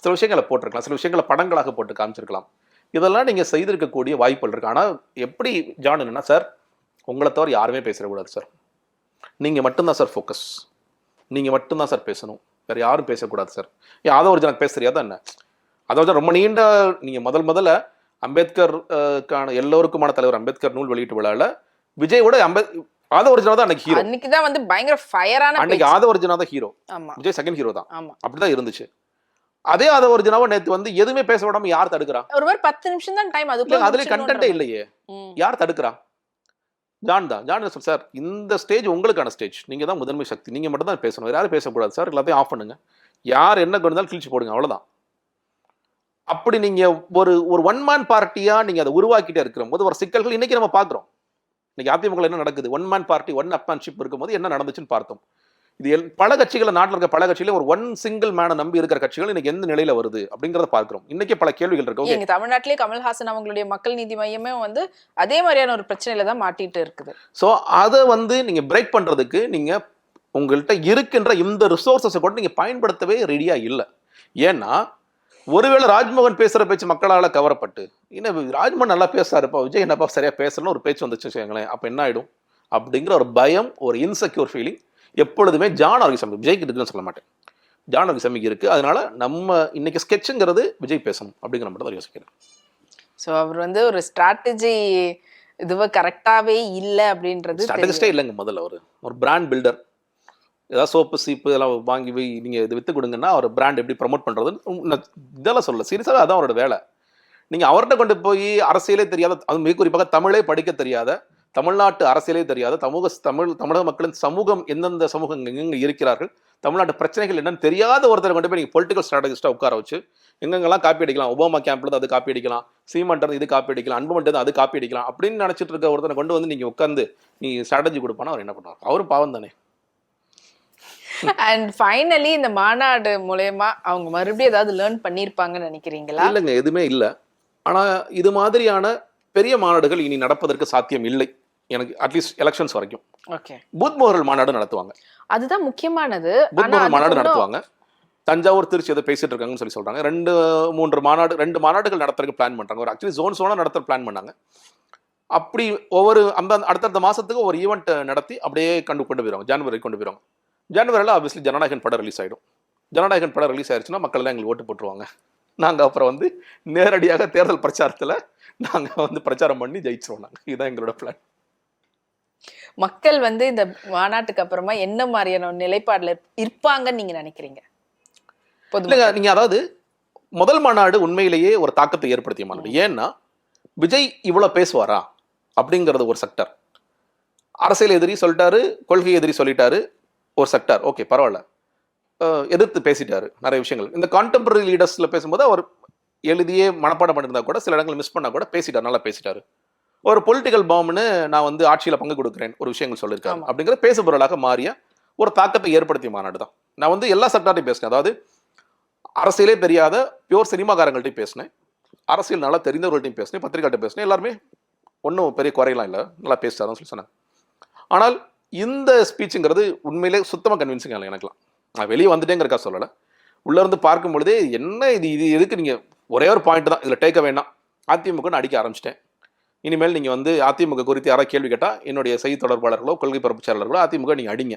சில விஷயங்களை போட்டிருக்கலாம், சில விஷயங்களை படங்களாக போட்டு காமிச்சிருக்கலாம். இதெல்லாம் நீங்க செய்திருக்கக்கூடிய வாய்ப்புகள் இருக்கு. ஆனா எப்படி ஜான் என்னன்னா, சார் உங்களை தவிர யாருமே பேசிடக்கூடாது சார், நீங்க மட்டும்தான் சார் ஃபோக்கஸ், நீங்க மட்டும்தான் சார் பேசணும், வேற யாரும் பேசக்கூடாது சார். அதை ஒரு ஜனக்கு பேச தெரியாதா என்ன? அதாவது ரொம்ப நீண்ட நீங்க முதல்ல அம்பேத்கர் எல்லோருக்குமான தலைவர் அம்பேத்கர் நூல் வெளியீட்டு விழாவில் விஜயோட ஆதவர்ஜனா தான் அன்னைக்கு ஹீரோ. அன்னைக்கு தான் வந்து பயங்கர ஃபயரான, அன்னைக்கு ஆதவர்ஜனா தான் ஹீரோ, விஜய் செகண்ட் ஹீரோ தான். அப்படிதான் இருந்துச்சு. அதே அதை ஒரு ஜனாவை நேத்து வந்து எதுவுமே பேச விடாம யார் தடுக்கிறா? ஒரு மாதிரி 10 நிமிஷம் தான் டைம், இல்ல அதுல அதுக்குள்ள கண்டென்ட்டே இல்லையே, யார் தடுக்கிறா? ஜான் தான். ஜான் சார், சார் இந்த ஸ்டேஜ் உங்களுக்கான ஸ்டேஜ், நீங்க தான் முதன்மை சக்தி, நீங்க மட்டும் தான் பேசணும், வேற யாரும் பேசக்கூடாது சார், எல்லாத்தையும் ஆஃப் பண்ணுங்க, யார் என்ன கொண்டாலும் கிழிச்சு போடுங்க, அவ்வளவுதான். அப்படி நீங்க ஒரு ஒரு ஒன் மேன் பார்ட்டியா நீங்க அதை உருவாக்கிட்டே இருக்கிற போது ஒரு சிக்கல்கள் இன்னைக்கு நம்ம பாக்குறோம். இன்னைக்கு அதிமுக என்ன நடக்குது, ஒன் மேன் பார்ட்டி ஒன் அப்மேன்ஷிப் இருக்கும்போது என்ன நடந்துச்சுன்னு பார்த்தோம். இது பல கட்சிகள், நாட்டில் இருக்க பல கட்சியில ஒரு ஒன் சிங்கிள் மேனை நம்பி இருக்கிற கட்சிகள் இன்னைக்கு எந்த நிலையில வருது அப்படிங்கறத பார்க்கிறோம். இன்னைக்கே பல கேள்விகள் இருக்கு. எங்க தமிழ்நாட்டிலே கமல்ஹாசன் அவங்களுடைய மக்கள் நீதி மையமே வந்து அதே மாதிரியான ஒரு பிரச்சனையில தான் மாட்டிட்டு இருக்குது. ஸோ அதை வந்து நீங்க பிரேக் பண்றதுக்கு நீங்க உங்கள்கிட்ட இருக்கின்ற இந்த ரிசோர்ஸஸை கூட நீங்க பயன்படுத்தவே ரெடியா இல்லை. ஏன்னா ஒருவேளை ராஜ்மோகன் பேசுற பேச்சு மக்களால் கவரப்பட்டு, இன்னும் ராஜ்மோகன் நல்லா பேசுறாருப்பா, விஜய் என்னப்பா சரியா பேசணும்னு ஒரு பேச்சு வந்துச்சு வச்சுக்கோங்களேன், அப்ப என்ன ஆயிடும் அப்படிங்கிற ஒரு பயம், ஒரு இன்செக்யூர் ஃபீலிங் எப்பொழுதுமே ஜான் ஆரோக்கியசாமி, விஜய்க்கு இருக்குன்னு சொல்ல மாட்டேன், ஜான் ஆரோக்கியசாமிக்கு இருக்கு. அதனால நம்ம இன்னைக்கு ஸ்கெட்சுங்கிறது விஜய் பேசணும் அப்படிங்கிற மட்டும் தான் யோசிக்கிறேன். ஸோ அவர் வந்து ஒரு ஸ்ட்ராட்டஜி இதுவா கரெக்டாவே இல்லை அப்படின்றது. ஸ்ட்ராட்டஜிஸ்டே இல்லைங்க. முதல்ல ஒரு பிராண்ட் பில்டர். ஏதாவது சோப்பு சீப்பு இதெல்லாம் வாங்கி போய் நீங்கள் இது விற்று கொடுங்கன்னா அவர் பிராண்ட் எப்படி ப்ரமோட் பண்ணுறதுன்னு இதெல்லாம் சொல்ல சீரியஸாக அதான் அவரோட வேலை. நீங்கள் அவர்கிட்ட கொண்டு போய் அரசியலே தெரியாத, அது மிக குறிப்பாக தமிழே படிக்க தெரியாத, தமிழ்நாட்டு அரசியலே தெரியாத, தமிழக மக்களின் சமூகம் எந்தெந்த சமூகம் எங்கெங்கே இருக்கிறார்கள், தமிழ்நாட்டு பிரச்சனைகள் என்னன்னு தெரியாத ஒருத்தரை கொண்டு போய் நீங்கள் பொலிட்டிக்கல் ஸ்ட்ராட்டஜிஸ்ட்டாக உட்கார வச்சு எங்கெங்கெல்லாம் காப்பி அடிக்கலாம், ஒபாமா கேம்ப்ல அது காப்பி அடிக்கலாம், சீமான்ட்டு இது காப்பி அடிக்கலாம், அன்புமன்ட்டு அது காப்பி அடிக்கலாம் அப்படின்னு நினச்சிட்டு இருக்க ஒருத்தனை கொண்டு வந்து நீங்கள் உட்காந்து நீ ஸ்ட்ராட்டஜி கொடுப்பானா அவர் என்ன பண்ணுவார்? அவரும் பாவம் தானே. அண்ட் ஃபைனலி இந்த மாநாடு மூலமா அவங்க மறுபடியும் ஏதாவது லேர்ன் பண்ணியிருப்பாங்கன்னு நினைக்கிறீங்களா? இல்லைங்க, எதுவுமே இல்லை. ஆனால் இது மாதிரியான பெரிய மாநாடுகள் இனி நடப்பதற்கு சாத்தியம் இல்லை எனக்கு, அட்லீஸ்ட் எலெக்ஷன்ஸ் வரைக்கும். ஓகே, பூத் மோரல் மாநாடு நடத்துவாங்க, அதுதான் முக்கியமானது. பூத் மோரல் மாநாடு நடத்துவாங்க. தஞ்சாவூர் திருச்சி எதை பேசிட்டு இருக்காங்கன்னு சொல்றாங்க. 2 மாநாடுகள் நடத்துறதுக்கு பிளான் பண்றாங்க. ஒரு ஆக்சுவலி ஜோன்ஸோட நடத்த பிளான் பண்ணாங்க. அப்படி ஒவ்வொரு அடுத்தடுத்த மாசத்துக்கு ஒரு ஈவெண்ட் நடத்தி அப்படியே கொண்டு போயிடுவாங்க, ஜனவரி கொண்டு போயிடுவாங்க. ஜனவரியில் ஆப்வியஸ்லி ஜனநாயகன் படம் ரிலீஸ் ஆகிடும். ஜனநாயகன் படம் ரிலீஸ் ஆயிடுச்சுன்னா மக்கள் எல்லாம் எங்களுக்கு ஓட்டு போட்டுருவாங்க. நாங்கள் அப்புறம் வந்து நேரடியாக தேர்தல் பிரச்சாரத்தில் நாங்கள் வந்து பிரச்சாரம் பண்ணி ஜெயிச்சிருவோம். நாங்கள் இதுதான் எங்களோட பிளான். மக்கள் வந்து இந்த மாநாட்டுக்கு அப்புறமா என்ன மாதிரியான நிலைப்பாடுல இருப்பாங்கன்னு நீங்க நினைக்கிறீங்க? இல்லைங்க, நீங்க அதாவது முதல் மாநாடு உண்மையிலேயே ஒரு தாக்கத்தை ஏற்படுத்திய மாநாடு. ஏன்னா விஜய் இவ்வளவு பேசுவாரா அப்படிங்கிறது ஒரு செக்டர். அரசியல் எதிரி சொல்லிட்டாரு, கொள்கை எதிரி சொல்லிட்டாரு ஒரு செக்டர். ஓகே, பரவாயில்ல, எதிர்த்து பேசிட்டாரு நிறைய விஷயங்கள். இந்த கான்டெம்பரரி லீடர்ஸ்ல பேசும்போது அவர் எழுதியே மனப்பாடம் பண்ணியிருந்தா கூட சில இடங்கள் மிஸ் பண்ணா கூட பேசிட்டாரு, நல்லா பேசிட்டாரு. ஒரு பொலிட்டிக்கல் பாம்னு நான் வந்து ஆட்சியில பங்கு கொடுக்குறேன் ஒரு விஷயங்கள் சொல்லியிருக்காரு அப்படிங்கிற பேசுபொருளாக மாறிய ஒரு தாக்கத்தை ஏற்படுத்திய மாநாடு தான். நான் வந்து எல்லா செக்டார்ட்டையும் பேசினேன். அதாவது அரசியலே தெரியாத பியூர் சினிமாக்காரங்கள்ட்டையும் பேசினேன், அரசியல் நல்லா தெரிந்தவர்கள்ட்டையும் பேசினேன், பத்திரிகைகள்ட்ட பேசினேன். எல்லாருமே ஒன்றும் பெரிய குறையெல்லாம் இல்லை, நல்லா பேசிட்டாருன்னு சொல்லி சொன்னாங்க. ஆனால் இந்த ஸ்பீச்சுங்கிறது உண்மையிலே சுத்தமாக கன்வின்சிங் இல்லை எனக்குலாம். நான் வெளியே வந்துட்டேங்கிறக்கா சொல்லலை, உள்ளேருந்து பார்க்கும் பொழுதே என்ன இது எதுக்கு நீங்கள் ஒரே ஒரு பாயிண்ட் தான் இதில் டேக்க வேண்டாம், அதிமுகன்னு அடிக்க ஆரம்பிச்சிட்டேன். இனிமேல் நீங்கள் வந்து அதிமுக குறித்து யாராவது கேள்வி கேட்டால் என்னுடைய செய்தி தொடர்பாளர்களோ கொள்கை பரப்பு செயலாளர்களோ அதிமுக நீங்கள் அடிங்க,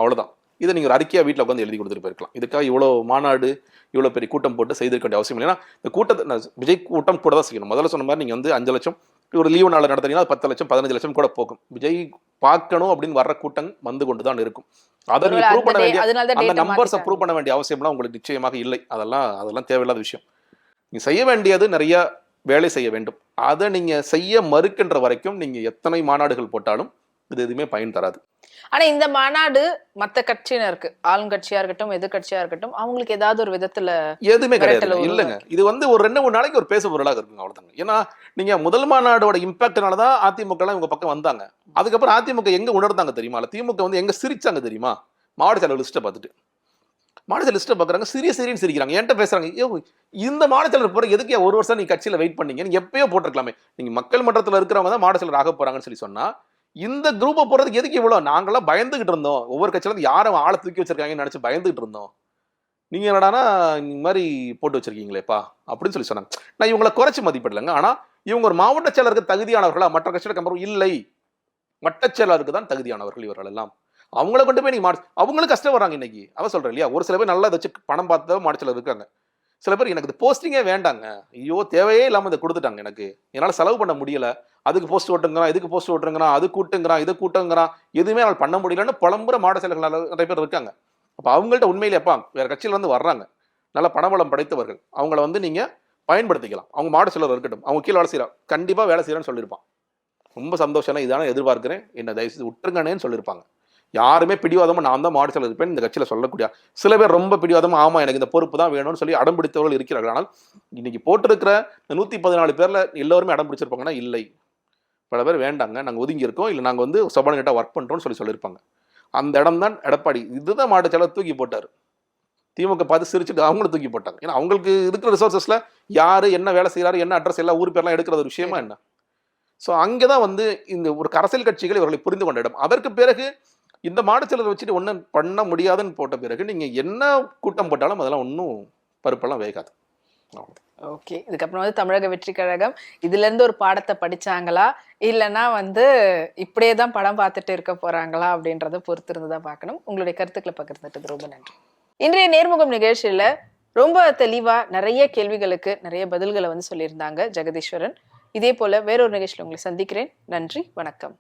அவ்வளோதான். இதை நீங்கள் ஒரு அறிக்கையாக வீட்டில் உட்காந்து எழுதி கொடுத்துட்டு போயிருக்கலாம். இதுக்காக இவ்வளோ மாநாடு இவ்வளோ பெரிய கூட்டம் போட்டு செய்திருக்க வேண்டிய அவசியம் இல்லை. ஏன்னா இந்த கூட்டத்தை விஜய் கூட்டம் கூட தான் செய்யணும். முதல்ல சொன்ன மாதிரி நீங்கள் வந்து 5 லட்சம் ஒரு லீவு நாள் நடத்தினீங்கன்னா 10 லட்சம் 15 லட்சம் கூட போகும். விஜய் பார்க்கணும் அப்படின்னு வர்ற கூட்டம் வந்து கொண்டு தான் இருக்கும். அதை நீங்கள் ப்ரூவ் பண்ண வேண்டிய அந்த நம்பர்ஸை ப்ரூவ் பண்ண வேண்டிய அவசியம்லாம் உங்களுக்கு நிச்சயமாக இல்லை. அதெல்லாம் தேவையில்லாத விஷயம். நீங்கள் செய்ய வேண்டியது நிறைய வேலை செய்ய வேண்டும். அதை நீங்கள் செய்ய மறுக்கின்ற வரைக்கும் நீங்கள் எத்தனை மாநாடுகள் போட்டாலும் இது எதுவுமே பயன் தராது. ஆனா இந்த மாநாடு மத்த கட்சியினருக்கு, ஆளுங்கட்சியா இருக்கட்டும் எதிர்கட்சியா இருக்கட்டும், அவங்களுக்கு ஏதாவது ஒரு விதத்துல எதுவுமே கிடையாது. இல்லைங்க, இது வந்து ஒரு 2-3 நாளைக்கு ஒரு பேசு பொருளாக இருக்குங்க, அவ்வளவுதாங்க. ஏன்னா நீங்க முதல் மாநாடோட இம்பாக்ட்னாலதான் அதிமுக எல்லாம் இவங்க பக்கம் வந்தாங்க. அதுக்கப்புறம் அதிமுக எங்க உணர்ந்தாங்க தெரியுமா, இல்ல திமுக வந்து எங்க சிரிச்சாங்க தெரியுமா? மாவட்ட செயலர் லிஸ்ட்டை பார்த்துட்டு மாவட்ட லிஸ்ட்டை பார்க்குறாங்க, சிரின்னு சிரிக்கிறாங்க, என்கிட்ட பேசுறாங்க. இந்த மாவட்ட செயலர் போற எதுக்கு 1 வருஷம் நீ கட்சியில வெயிட் பண்ணீங்க, நீங்க எப்பயோ போட்டிருக்கலாமே, நீங்க மக்கள் மன்றத்தில் இருக்கிறவங்க தான் மாவட்ட செயலர் ஆக போறாங்கன்னு சொல்லி சொன்னா இந்த குரூப்பை போறதுக்கு எதுக்கு இவ்வளவு? நாங்கெல்லாம் பயந்துகிட்டு இருந்தோம், ஒவ்வொரு கட்சியில இருந்து யாரும் ஆளை தூக்கி வச்சிருக்காங்கன்னு நினைச்சு பயந்துகிட்டு இருந்தோம், நீங்க என்னடானா இந்த மாதிரி போட்டு வச்சிருக்கீங்களேப்பா அப்படின்னு சொல்லி சொன்னாங்க. நான் இவங்களை குறைச்சி மதிப்பிடலைங்க. ஆனா இவங்க ஒரு மாவட்ட செயலருக்கு தகுதியானவர்களா? மற்ற கட்சியில கம்பேர் இல்லை, வட்ட செயலருக்கு தான் தகுதியானவர்கள் இவர்கள் எல்லாம். அவங்கள கொண்டு போய் நீங்க அவங்களுக்கு கஷ்டம் வராங்க இன்னைக்கு. அவ சொல்றேன் இல்லையா, ஒரு சில பேர் நல்லா வச்சு பணம் பார்த்து மாவட்ட செயலர் இருக்காங்க. சில பேர் எனக்கு இது போஸ்டிங்கே வேண்டாங்க, ஐயோ தேவையே இல்லாமல் இதை கொடுத்துட்டாங்க, எனக்கு என்னால் செலவு பண்ண முடியல, அதுக்கு போஸ்ட் ஓட்டுங்கிறான், இதுக்கு போஸ்ட் ஓட்டுங்கிறான், அது கூட்டுங்கிறான், இது கூட்டுங்கிறான், எதுவுமே என்னால் பண்ண முடியலன்னு புலம்புற மாவட்ட செயலர்கள் நிறைய பேர் இருக்காங்க. அப்போ அவங்கள்ட்ட உண்மையிலேப்பா வேற கட்சியில வந்து வர்றாங்க, நல்ல பணபலம் படைத்தவர்கள், அவங்கள வந்து நீங்கள் பயன்படுத்திக்கலாம். அவங்க மாடு சிலர் இருக்கட்டும், அவங்க கீழே வேலை செய்கிறான், கண்டிப்பாக வேலை செய்கிறான்னு சொல்லியிருப்பான். ரொம்ப சந்தோஷம், இதான எதிர்பார்க்குறேன், என்ன தயவுசெய்து விட்டுருங்கன்னு சொல்லியிருப்பாங்க. யாருமே பிடிவாதமாக நான் தான் மாடு சிலர் இருப்பேன் இந்த கட்சியில் சொல்லக்கூடிய சில பேர் ரொம்ப பிடிவாதமாக ஆமாம் எனக்கு இந்த பொறுப்பு தான் வேணும்னு சொல்லி அடம் பிடித்தவர்கள் இருக்கிறார்கள். ஆனால் இன்னைக்கு போட்டிருக்கிற இந்த 114 பேரில் எல்லோருமே அடம் பிடிச்சிருப்பாங்கன்னா இல்லை, பல பேர் வேண்டாங்க நாங்கள் ஒதுங்கி இருக்கோம், இல்லை நாங்கள் வந்து சபாநாயகர்கிட்ட ஒர்க் பண்ணுறோம்னு சொல்லியிருப்பாங்க. அந்த இடம் தான் எடப்பாடி இதுதான் மாடு சிலர் தூக்கி போட்டார். திமுக பார்த்து சிரிச்சுட்டு அவங்களும் தூக்கி போட்டாங்க. ஏன்னா அவங்களுக்கு இருக்கிற ரிசோர்ஸஸ்ல யாரு என்ன வேலை செய்யறாரு, என்ன அட்ரஸ், எல்லா ஊர் பேர்லாம் எடுக்கிற ஒரு விஷயமா என்ன. ஸோ அங்கேதான் வந்து இந்த ஒரு அரசியல் கட்சிகள் இவர்களை புரிந்து கொண்ட இடம். அதற்கு பிறகு இந்த மாடுச்சலரை வச்சுட்டு ஒன்றும் பண்ண முடியாதுன்னு போட்ட பிறகு நீங்க என்ன கூட்டம் போட்டாலும் அதெல்லாம் ஒன்றும் பருப்பெல்லாம் வேகாது. ஓகே, இதுக்கப்புறம் வந்து தமிழக வெற்றி கழகம் இதுல இருந்து ஒரு பாடத்தை படிச்சாங்களா இல்லைன்னா வந்து இப்படியே தான் படம் பார்த்துட்டு இருக்க போறாங்களா அப்படின்றத பொறுத்து இருந்துதான் பார்க்கணும். உங்களுடைய கருத்துக்களை பகிர்ந்துட்டது ரொம்ப நன்றி. இன்றைய நேர்முகம் நிகழ்ச்சியில ரொம்ப தெளிவா நிறைய கேள்விகளுக்கு நிறைய பதில்களை வந்து சொல்லியிருந்தாங்க ஜெகதீஸ்வரன். இதே போல வேறொரு நிகழ்ச்சியில் உங்களை சந்திக்கிறேன். நன்றி, வணக்கம்.